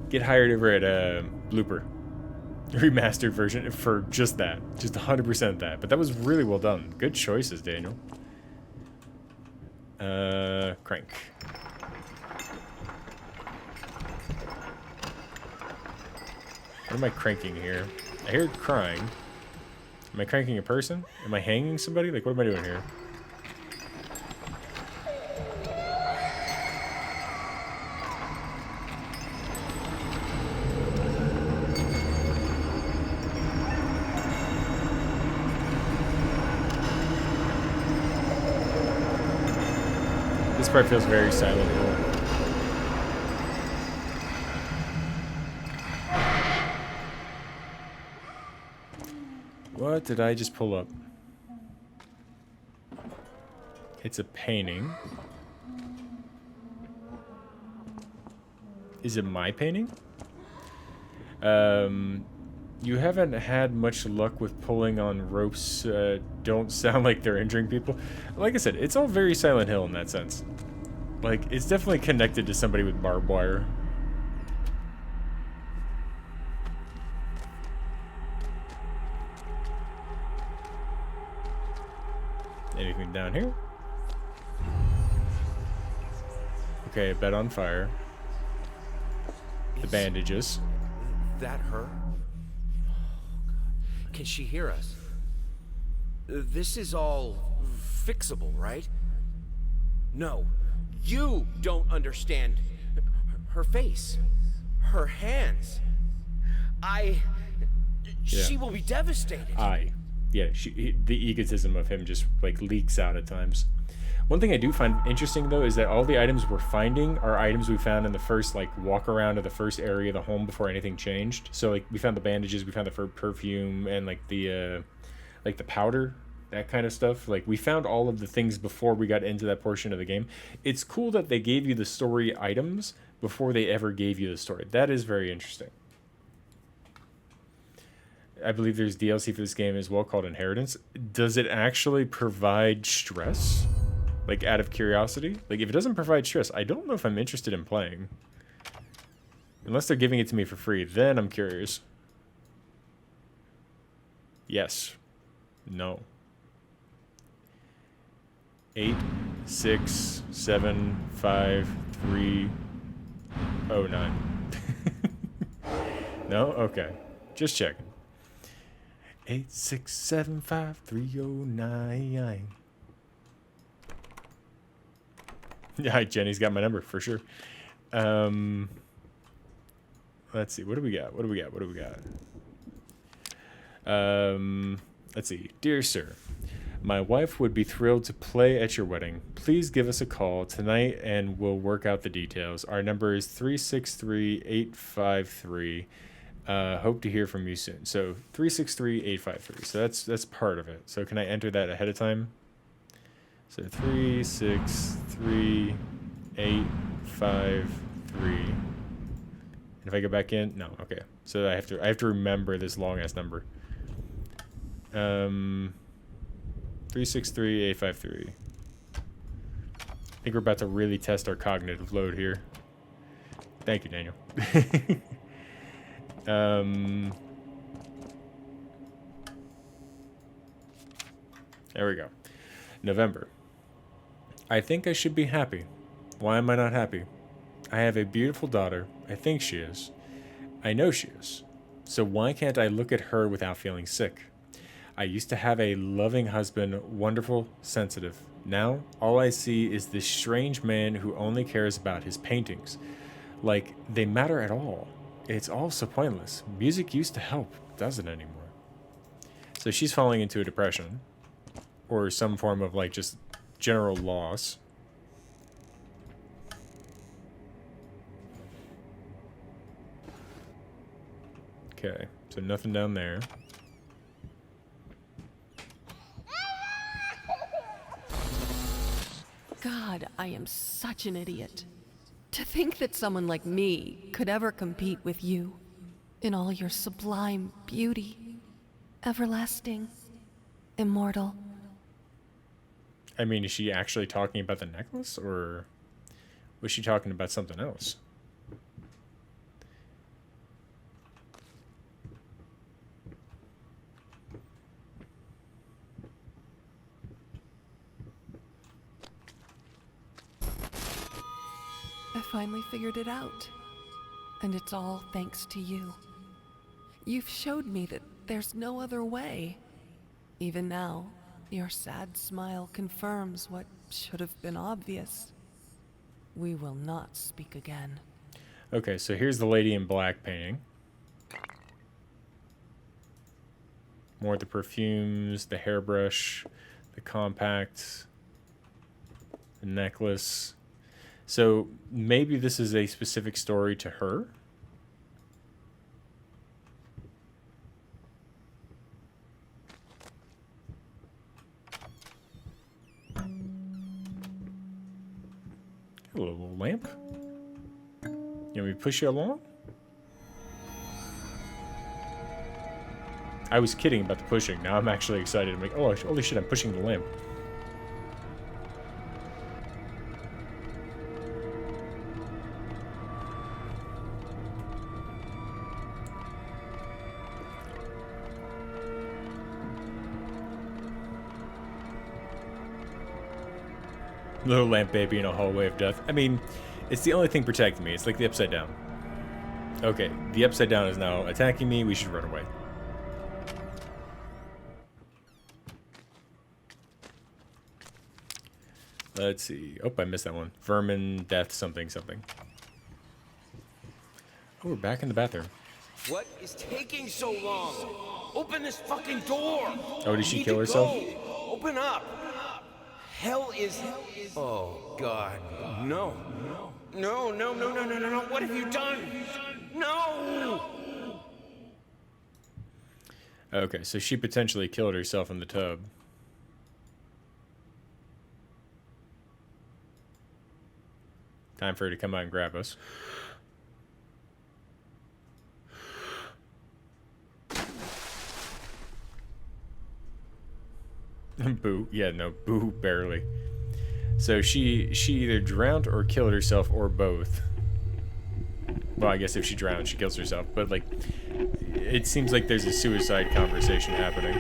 Get hired over at Blooper. Remastered version for just that. Just 100% that. But that was really well done. Good choices, Daniel. Crank. What am I cranking here? I hear crying. Am I cranking a person? Am I hanging somebody? Like, what am I doing here? This part feels very Silent Hill. What did I just pull up? It's a painting. Is it my painting? You haven't had much luck with pulling on ropes. Don't sound like they're injuring people. Like I said, it's all very Silent Hill in that sense. Like, it's definitely connected to somebody with barbed wire. Anything down here? Okay, a bed on fire. The bandages. That her? Can she hear us? This is all fixable, right? No, you don't understand. Her face, her hands. She will be devastated. Yeah, the egotism of him just, like, leaks out at times. One thing I do find interesting, though, is that all the items we're finding are items we found in the first, like, walk around of the first area of the home before anything changed. So, like, we found the bandages, we found the perfume, and, like, the powder, that kind of stuff. Like, we found all of the things before we got into that portion of the game. It's cool that they gave you the story items before they ever gave you the story. That is very interesting. I believe there's DLC for this game as well called Inheritance. Does it actually provide stress? Like, out of curiosity? Like, if it doesn't provide stress, I don't know if I'm interested in playing. Unless they're giving it to me for free, then I'm curious. Yes. No. 8, 6, 7, 5, 3, 9. No? Okay. Just checking. 8, 6, 7, 5, 3, 9. Yeah, Jenny's got my number for sure. Let's see. What do we got? Let's see. Dear sir, my wife would be thrilled to play at your wedding. Please give us a call tonight and we'll work out the details. Our number is 363-853. Hope to hear from you soon. So 363-853. So that's part of it. So can I enter that ahead of time? So 363-853. And if I go back in, no, okay. So I have to remember this long ass number. 363-853. I think we're about to really test our cognitive load here. Thank you, Daniel. There we go. November. I think I should be happy. Why am I not happy? I have a beautiful daughter. I think she is. I know she is. So why can't I look at her without feeling sick? I used to have a loving husband, wonderful, sensitive. Now, all I see is this strange man who only cares about his paintings. Like, they matter at all. It's all so pointless. Music used to help, doesn't anymore. So she's falling into a depression. Or some form of, like, just general loss. Okay, so nothing down there. God, I am such an idiot. To think that someone like me could ever compete with you in all your sublime beauty, everlasting, immortal. I mean, is she actually talking about the necklace, or was she talking about something else? I finally figured it out. And it's all thanks to you. You've showed me that there's no other way. Even now, your sad smile confirms what should have been obvious. We will not speak again. Okay, so here's the lady in black painting. More of the perfumes, the hairbrush, the compact, the necklace. So maybe this is a specific story to her. A little lamp. You want me to push you along? I was kidding about the pushing. Now I'm actually excited. I'm like, oh, holy shit, I'm pushing the lamp. Little lamp baby in a hallway of death. I mean, it's the only thing protecting me. It's like the Upside Down. Okay, the Upside Down is now attacking me. We should run away. Let's see. Oh, I missed that one. Vermin, death, something, something. Oh, we're back in the bathroom. What is taking so long? Open this fucking door! Oh, did she Need kill to herself? go. Open up! Hell is... Oh, God. No. No, no, no, no, no, no, no. What have you done? No! Okay, so she potentially killed herself in the tub. Time for her to come out and grab us. Boo. Yeah, no, boo, barely. So she either drowned or killed herself or both. Well, I guess if she drowns, she kills herself. But, like, it seems like there's a suicide conversation happening.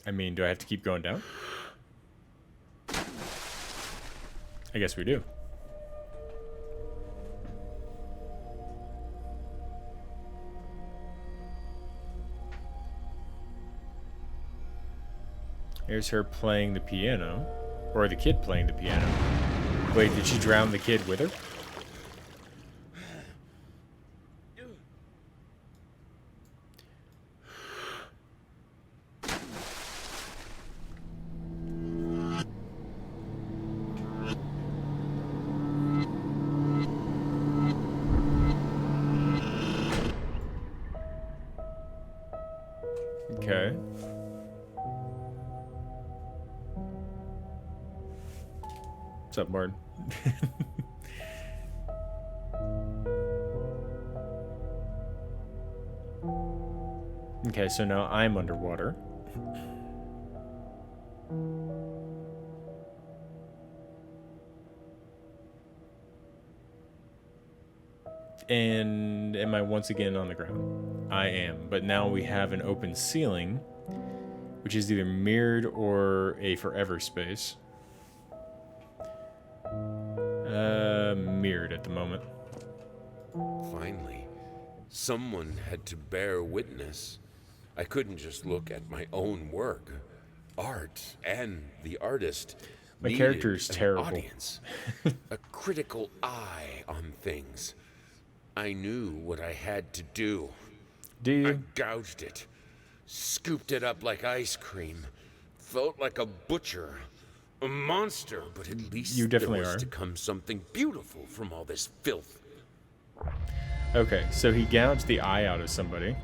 I mean, do I have to keep going down? I guess we do. Here's her playing the piano. Or the kid playing the piano. Wait, did she drown the kid with her? Okay. What's up, Martin? Okay, so now I'm underwater. And am I once again on the ground? I am, but now we have an open ceiling, which is either mirrored or a forever space. Mirrored at the moment. Finally, someone had to bear witness. I couldn't just look at my own work. Art and the artist. My needed character is an terrible. Audience, a critical eye on things. I knew what I had to do. Do you? I gouged it, scooped it up like ice cream, felt like a butcher, a monster, but at least You definitely there was are. to come something beautiful from all this filth. Okay, so he gouged the eye out of somebody.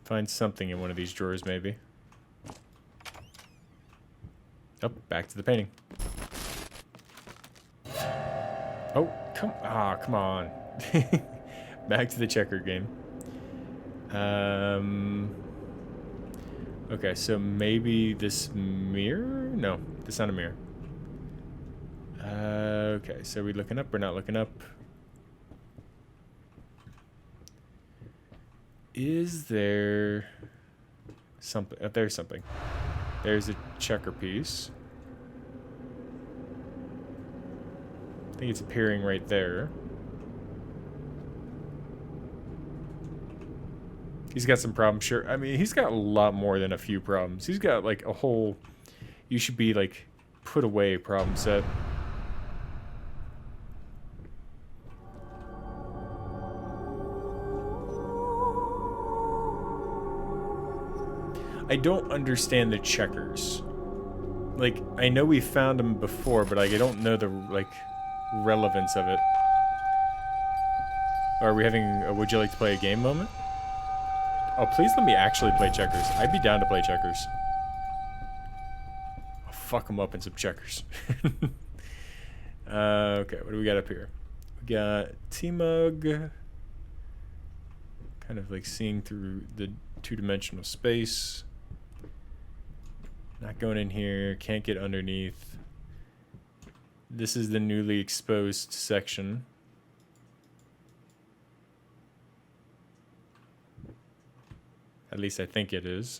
Find something in one of these drawers, maybe. Oh, back to the painting. Oh, come on. Back to the checker game. Okay, so maybe this mirror? No, that's not a mirror. Okay, so we looking up? We're not looking up. Is there something? Oh, there's something. There's a checker piece. I think it's appearing right there. He's got some problems, sure. I mean, he's got a lot more than a few problems. He's got like a whole, you should be like put away problem set. I don't understand the checkers. Like, I know we found them before, but like, I don't know the like relevance of it. Are we having a would you like to play a game moment? Oh, please let me actually play checkers. I'd be down to play checkers. I'll fuck them up in some checkers. Okay, what do we got up here? We got T-Mug. Kind of like seeing through the two-dimensional space. Not going in here. Can't get underneath. This is the newly exposed section. At least I think it is.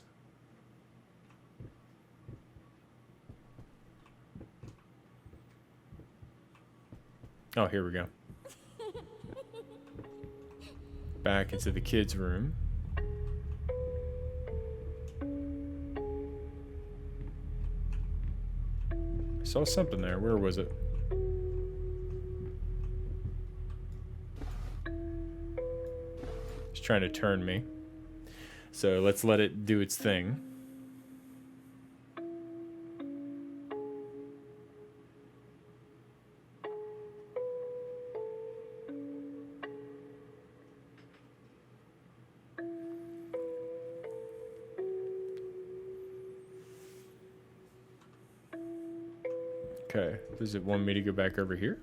Oh, here we go. Back into the kids' room. I saw something there. Where was it? It's trying to turn me. So let's let it do its thing. Okay. Does it want me to go back over here?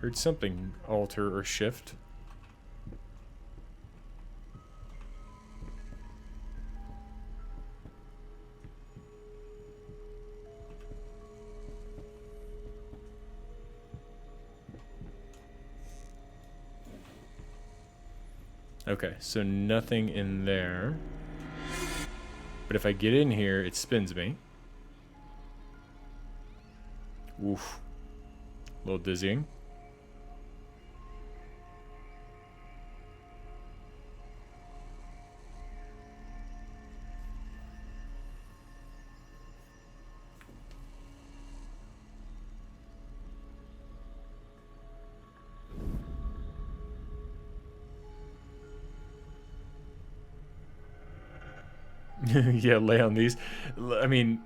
Heard something alter or shift. Okay, so nothing in there. But if I get in here, it spins me. Oof. A little dizzying. Yeah, lay on these. I mean,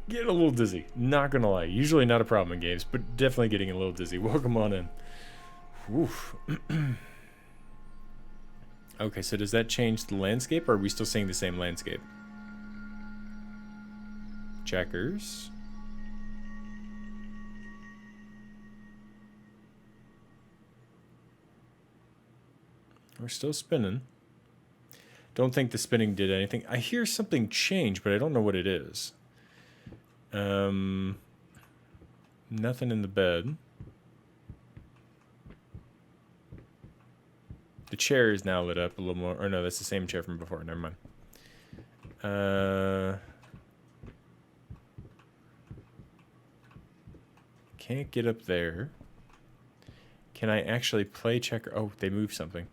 getting a little dizzy. Not gonna lie. Usually not a problem in games, but definitely getting a little dizzy. Welcome on in. Oof. Okay, so does that change the landscape, or are we still seeing the same landscape? Checkers. We're still spinning. Don't think the spinning did anything. I hear something change, but I don't know what it is. Nothing in the bed. The chair is now lit up a little more. Or no, that's the same chair from before. Never mind. Can't get up there. Can I actually play checker? Oh, they moved something.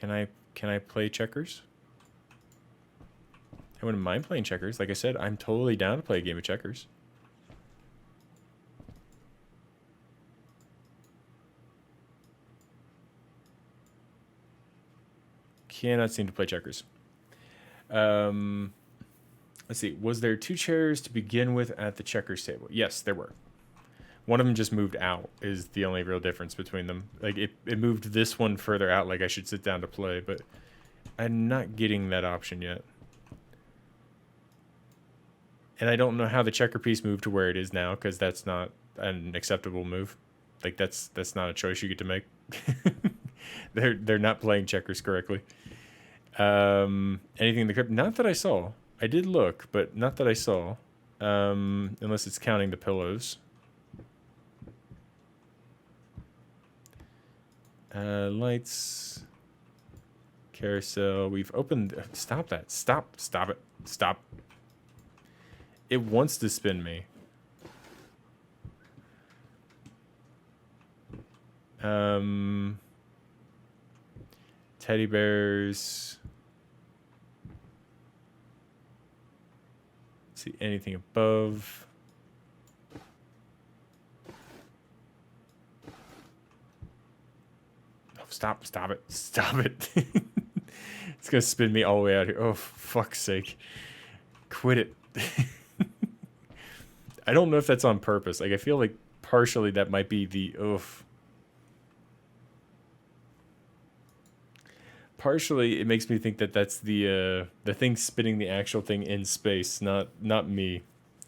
Can I play checkers? I wouldn't mind playing checkers. Like I said, I'm totally down to play a game of checkers. Cannot seem to play checkers. Let's see. Was there 2 chairs to begin with at the checkers table? Yes, there were. One of them just moved out is the only real difference between them. Like, it moved this one further out, like I should sit down to play, but I'm not getting that option yet. And I don't know how the checker piece moved to where it is now, because that's not an acceptable move. Like, that's not a choice you get to make. They're not playing checkers correctly. Anything in the crypt? Not that I saw. I did look, but not that I saw. Unless it's counting the pillows. Lights. Carousel. We've opened... Stop that. Stop it. Stop. It wants to spin me. Teddy bears. See anything above? Oh, stop it. Stop it. It's gonna spin me all the way out here. Oh, for fuck's sake. Quit it. I don't know if that's on purpose. Like, I feel like partially that might be the oof. Partially, it makes me think that that's the thing spinning the actual thing in space, not me.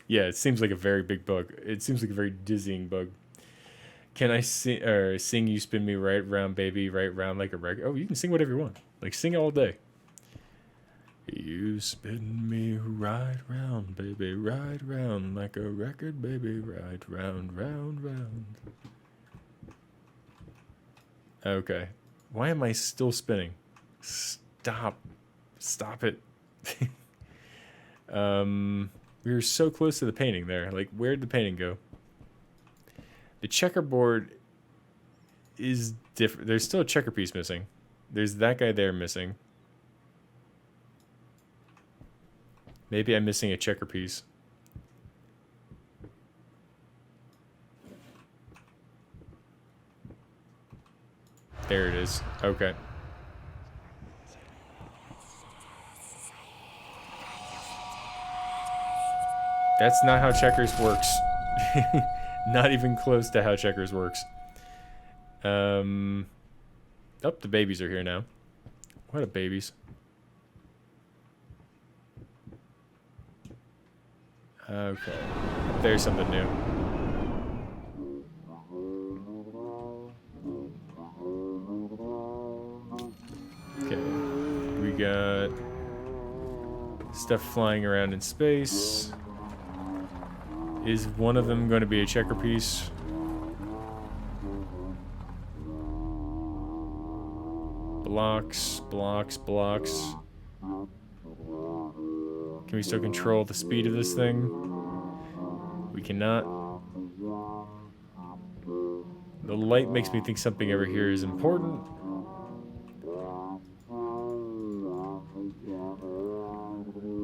Yeah, it seems like a very big bug. It seems like a very dizzying bug. Can I sing you spin me right round, baby, right round like a record? Oh, you can sing whatever you want. Like, sing all day. You spin me right round, baby, right round like a record, baby, right round, round, round. Okay. Why am I still spinning? Stop it. We were so close to the painting there. Like, where'd the painting go? The checkerboard is different. There's still a checker piece missing. There's that guy there missing. Maybe I'm missing a checker piece. There it is. Okay. That's not how checkers works. Not even close to how checkers works. Oh, the babies are here now. What are babies? Okay. There's something new. Okay. We got stuff flying around in space. Is one of them going to be a checker piece? Blocks, blocks, blocks. Can we still control the speed of this thing? We cannot. The light makes me think something over here is important.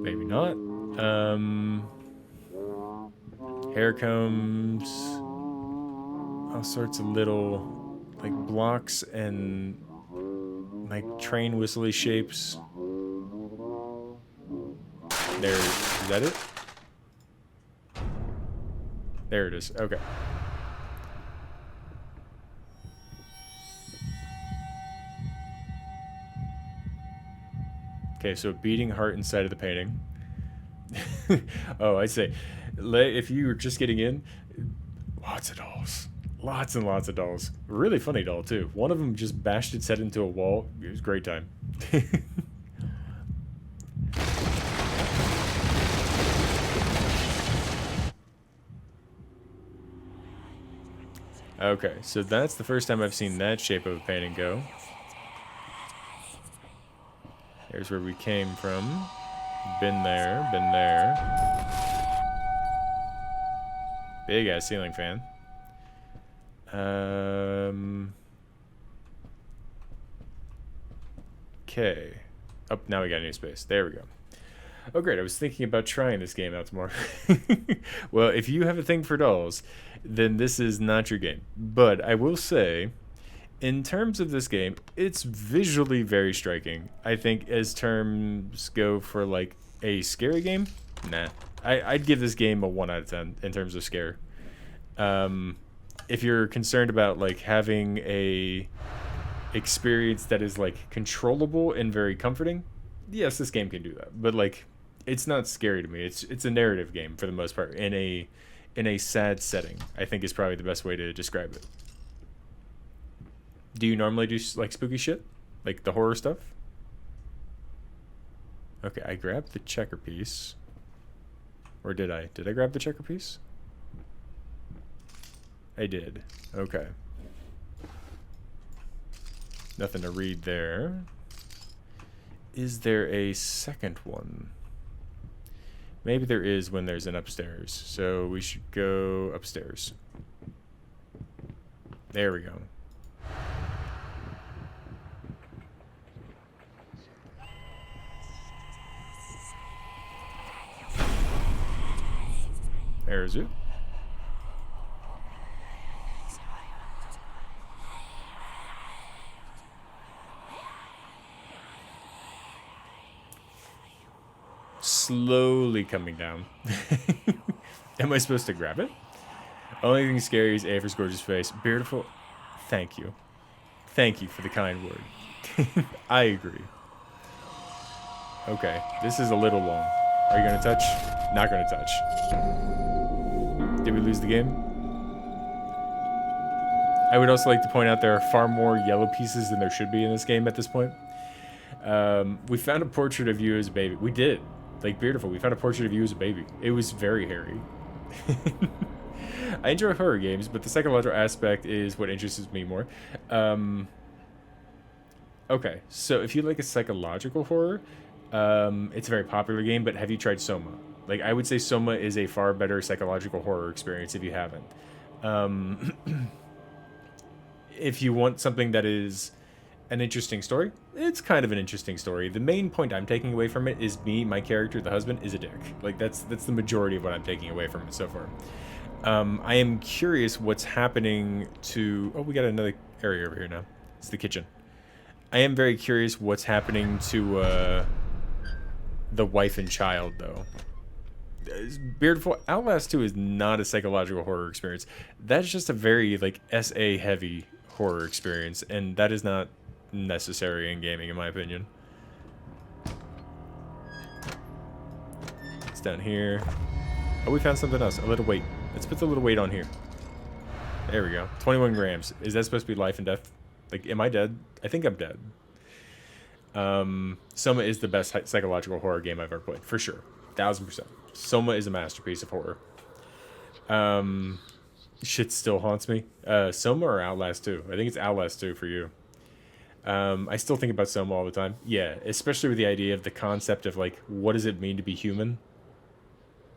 Maybe not. Hair combs. All sorts of little, like, blocks and, like, train whistly shapes. There, is that it? There it is, okay. Okay, so beating heart inside of the painting. Oh, I'd say, if you were just getting in, lots of dolls. Lots and lots of dolls. Really funny doll, too. One of them just bashed its head into a wall. It was a great time. Okay, so that's the first time I've seen that shape of a painting go. Here's where we came from. Been there, been there. Big ass ceiling fan. Okay. Oh, now we got a new space. There we go. Oh, great. I was thinking about trying this game out tomorrow. Well, if you have a thing for dolls, then this is not your game. But I will say, in terms of this game, it's visually very striking. I think as terms go for, like, a scary game, nah. I'd give this game a 1 out of 10 in terms of scare. If you're concerned about, like, having a experience that is, like, controllable and very comforting, yes, this game can do that. But, like, it's not scary to me. It's a narrative game for the most part in a sad setting, I think is probably the best way to describe it. Do you normally do, like, spooky shit? Like the horror stuff? Okay, I grabbed the checker piece. Or did I? Did I grab the checker piece? I did. Okay. Nothing to read there. Is there a second one? Maybe there is when there's an upstairs. So we should go upstairs. There we go. There's it. Slowly coming down. Am I supposed to grab it? Only thing scary is Aver's gorgeous face. Beautiful. Thank you. Thank you for the kind word. I agree. Okay, this is a little long. Are you gonna touch? Not gonna touch. Did we lose the game? I would also like to point out there are far more yellow pieces than there should be in this game at this point. We found a portrait of you as a baby. We did. Like, beautiful. We found a portrait of you as a baby. It was very hairy. I enjoy horror games, but the psychological aspect is what interests me more. Okay, so if you like a psychological horror, it's a very popular game, but have you tried Soma? Like, I would say Soma is a far better psychological horror experience if you haven't. If you want something that is an interesting story, it's kind of an interesting story. The main point I'm taking away from it is my character, the husband, is a dick. Like, that's the majority of what I'm taking away from it so far. I am curious what's happening to... Oh, we got another area over here now. It's the kitchen. I am very curious what's happening to the wife and child, though. Beautiful. Outlast 2 is not a psychological horror experience. That's just a very, like, SA-heavy horror experience, and that is not necessary in gaming, in my opinion. It's down here. Oh, we found something else. A little weight. Let's put the little weight on here. There we go. 21 grams. Is that supposed to be life and death? Like, am I dead? I think I'm dead. Soma is the best psychological horror game I've ever played. For sure. 1000%. Soma is a masterpiece of horror. Shit still haunts me. Soma or Outlast 2? I think it's Outlast 2 for you. I still think about Soma all the time. Yeah, especially with the idea of the concept of, like, what does it mean to be human?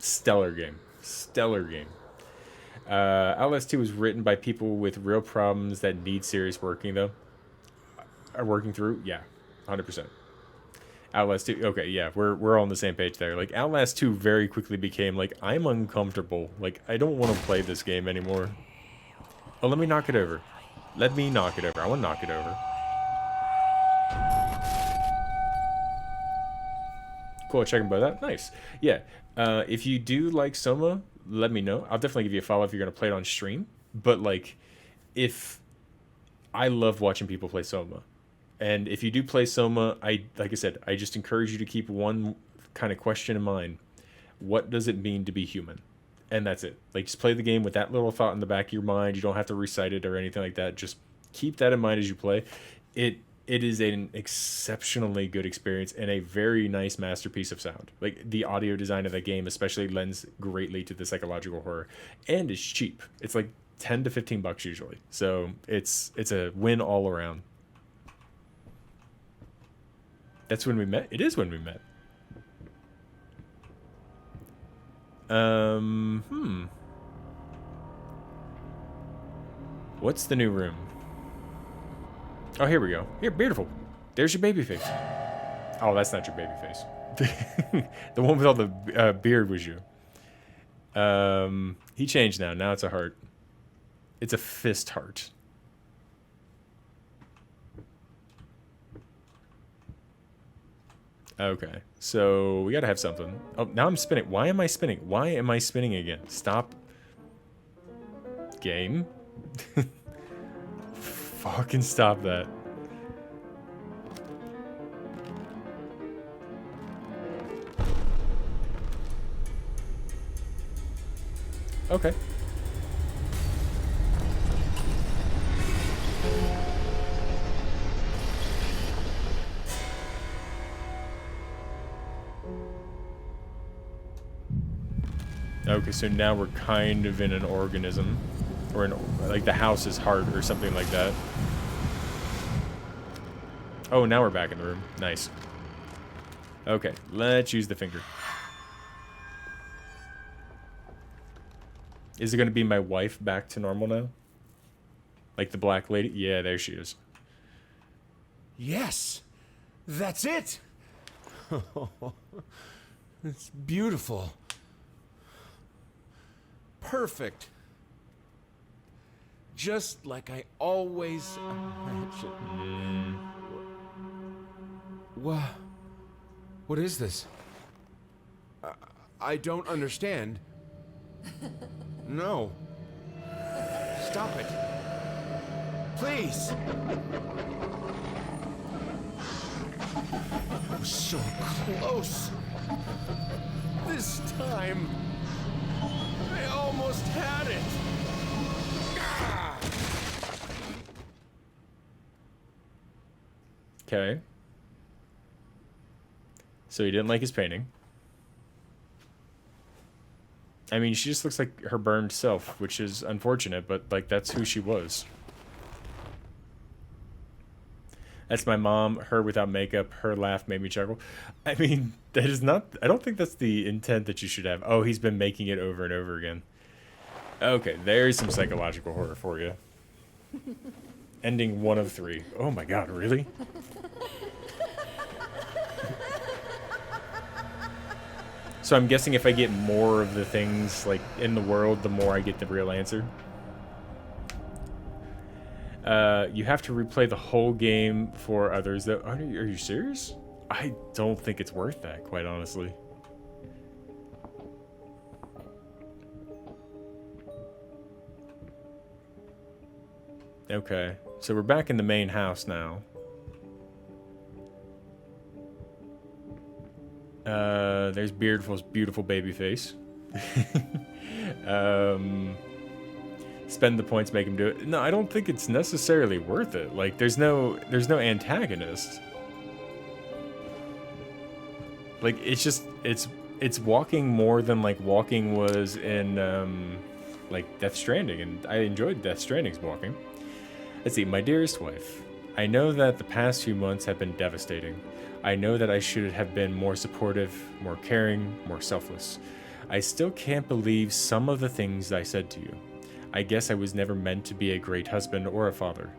Stellar game. Stellar game. Outlast 2 was written by people with real problems that need serious working, though. Are working through? Yeah, 100%. Outlast 2, okay, yeah, we're all on the same page there. Like, Outlast 2 very quickly became, like, I'm uncomfortable. Like, I don't want to play this game anymore. Oh, let me knock it over. Let me knock it over. I want to knock it over. Cool, checking about that. Nice. Yeah, if you do like Soma, let me know. I'll definitely give you a follow if you're going to play it on stream. But, like, if... I love watching people play Soma. And if you do play Soma, like I said, I just encourage you to keep one kind of question in mind. What does it mean to be human? And that's it. Like, just play the game with that little thought in the back of your mind. You don't have to recite it or anything like that. Just keep that in mind as you play. It is an exceptionally good experience and a very nice masterpiece of sound. Like, the audio design of that game especially lends greatly to the psychological horror. And it's cheap. It's like $10 to $15 usually. So it's a win all around. That's when we met? It is when we met. What's the new room? Oh, here we go. Here, beautiful. There's your baby face. Oh, that's not your baby face. The one with all the beard was you. He changed now. Now it's a heart. It's a fist heart. Okay, so we gotta have something. Oh, now I'm spinning. Why am I spinning? Why am I spinning again? Stop. Game. Fucking stop that. Okay. Okay, so now we're kind of in an organism. Or in, like, the house is heart or something like that. Oh, now we're back in the room. Nice. Okay, let's use the finger. Is it going to be my wife back to normal now? Like the black lady? Yeah, there she is. Yes, that's it. It's beautiful. Perfect. Just like I always imagined. What is this? I don't understand. No. Stop it. Please. I was so close. This time, I almost had it. Okay. So he didn't like his painting. I mean, she just looks like her burned self, which is unfortunate, but, like, that's who she was. That's my mom, her without makeup, her laugh made me chuckle. I mean, that is not... I don't think that's the intent that you should have. Oh, he's been making it over and over again. Okay, there's some psychological horror for you. Ending 1 of 3. Oh my god, really? So I'm guessing if I get more of the things, like, in the world, the more I get the real answer. You have to replay the whole game for others. That are you serious? I don't think it's worth that, quite honestly. Okay, so we're back in the main house now. There's Beardful's beautiful baby face. Spend the points, make him do it. No, I don't think it's necessarily worth it. Like, there's no antagonist. Like, it's walking more than like walking was in like Death Stranding, and I enjoyed Death Stranding's walking. Let's see, my dearest wife, I know that the past few months have been devastating. I know that I should have been more supportive, more caring, more selfless. I still can't believe some of the things I said to you. I guess I was never meant to be a great husband or a father.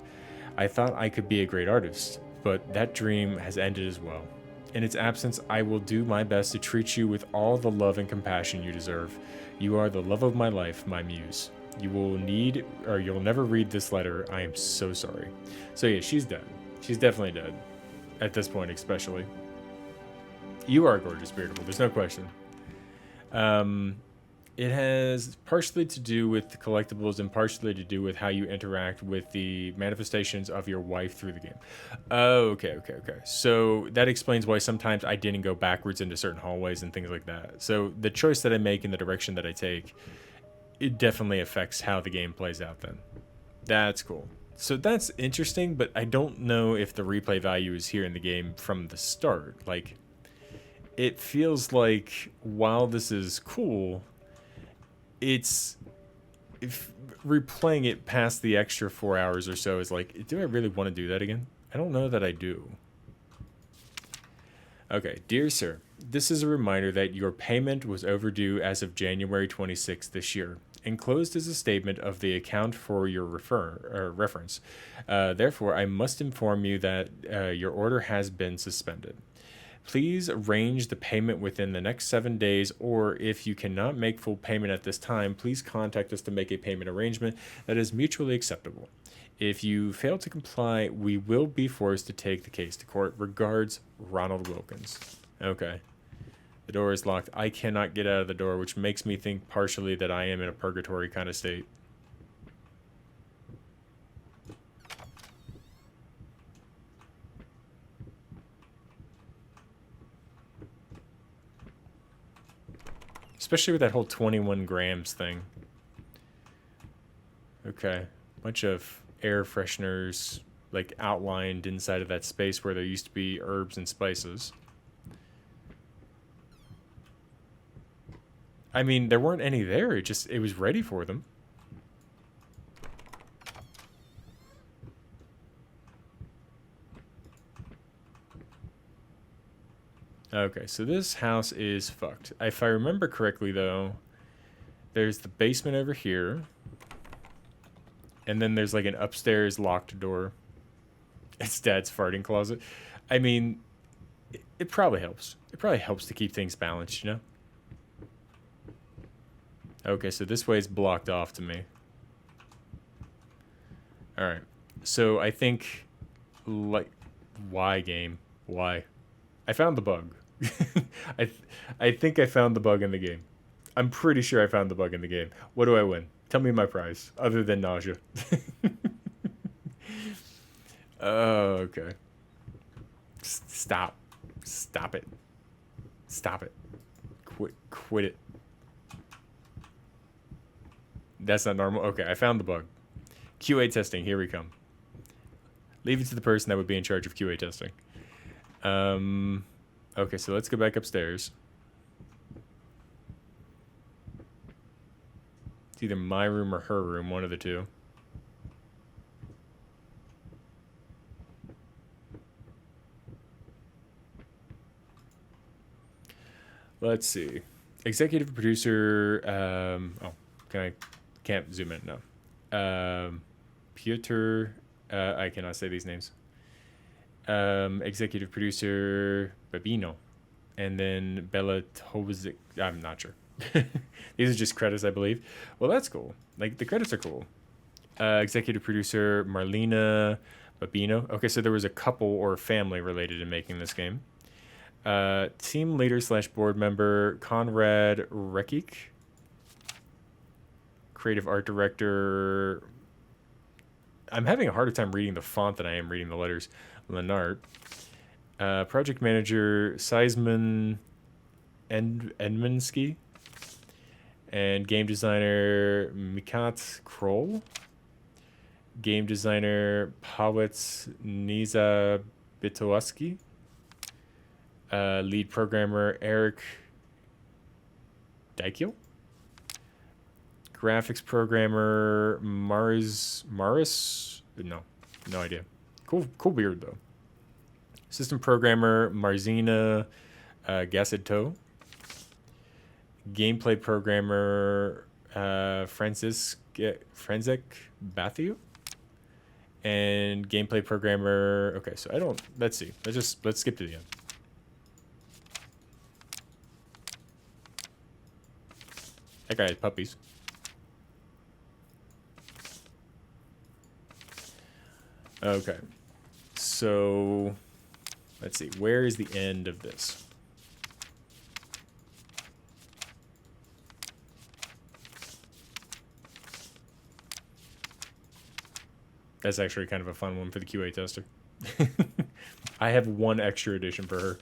I thought I could be a great artist, but that dream has ended as well. In its absence, I will do my best to treat you with all the love and compassion you deserve. You are the love of my life, my muse. You'll never read this letter. I am so sorry. So yeah, she's dead. She's definitely dead. At this point, especially. You are gorgeous, Beardable. There's no question. It has partially to do with the collectibles and partially to do with how you interact with the manifestations of your wife through the game. Oh, okay. So that explains why sometimes I didn't go backwards into certain hallways and things like that. So the choice that I make and the direction that I take, it definitely affects how the game plays out then. That's cool. So that's interesting, but I don't know if the replay value is here in the game from the start. Like, it feels like while this is cool, if replaying it past the extra 4 hours or so is like, do I really want to do that again? I don't know that I do. Okay, dear sir, this is a reminder that your payment was overdue as of January 26th this year. Enclosed is a statement of the account for your reference. Therefore, I must inform you that your order has been suspended. Please arrange the payment within the next 7 days, or if you cannot make full payment at this time, please contact us to make a payment arrangement that is mutually acceptable. If you fail to comply, we will be forced to take the case to court. Regards, Ronald Wilkins. Okay. The door is locked. I cannot get out of the door, which makes me think partially that I am in a purgatory kind of state. Especially with that whole 21 grams thing. Okay. Bunch of air fresheners, like, outlined inside of that space where there used to be herbs and spices. I mean, there weren't any there. It was ready for them. Okay, so this house is fucked. If I remember correctly, though, there's the basement over here. And then there's like an upstairs locked door. It's Dad's farting closet. I mean, it probably helps. It probably helps to keep things balanced, you know? Okay, so this way is blocked off to me. Alright. So I think, like, why game? Why? I found the bug. I think I found the bug in the game. I'm pretty sure I found the bug in the game. What do I win? Tell me my prize, other than nausea. Oh, okay. Stop. Stop it. Stop it. Quit it. That's not normal. Okay, I found the bug. QA testing, here we come. Leave it to the person that would be in charge of QA testing. Okay, so let's go back upstairs. It's either my room or her room, one of the two. Let's see. Executive producer, can't zoom in, no. Piotr, I cannot say these names. Executive producer Babino, and then Bella Tozic. I'm not sure. These are just credits, I believe. Well, that's cool. Like, the credits are cool. Executive producer Marlena Babino. Okay, so there was a couple or family related in making this game. Team leader / board member Konrad Rekic. Creative art director. I'm having a harder time reading the font than I am reading the letters. Lenart. Project manager Seisman Edmansky. And game designer Mikat Kroll. Game designer Pawitz Niza Bitowaski. Lead programmer Eric Daikiel. Graphics programmer Maris. No idea. Cool beard though. System programmer Marzina Gassetto. Gameplay programmer Francis Franzek Bathiu. And gameplay programmer. Okay, so I don't. Let's see. Let's skip to the end. That guy has puppies. Okay, so let's see. Where is the end of this? That's actually kind of a fun one for the QA tester. I have one extra edition for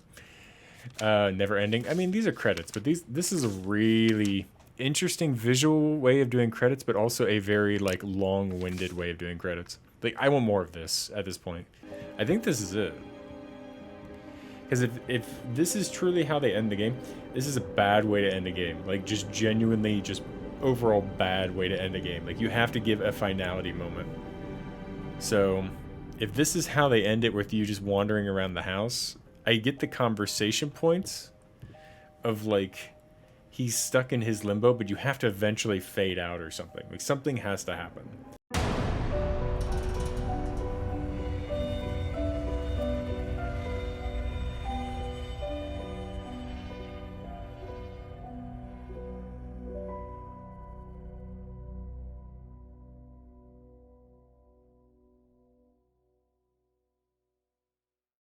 her. Never ending. I mean, these are credits, but this is a really interesting visual way of doing credits, but also a very like long-winded way of doing credits. Like, I want more of this at this point. I think this is it. Because if this is truly how they end the game, this is a bad way to end a game. Like, just genuinely, just overall bad way to end a game. Like, you have to give a finality moment. So, if this is how they end it with you just wandering around the house, I get the conversation points of, like, he's stuck in his limbo, but you have to eventually fade out or something. Like, something has to happen.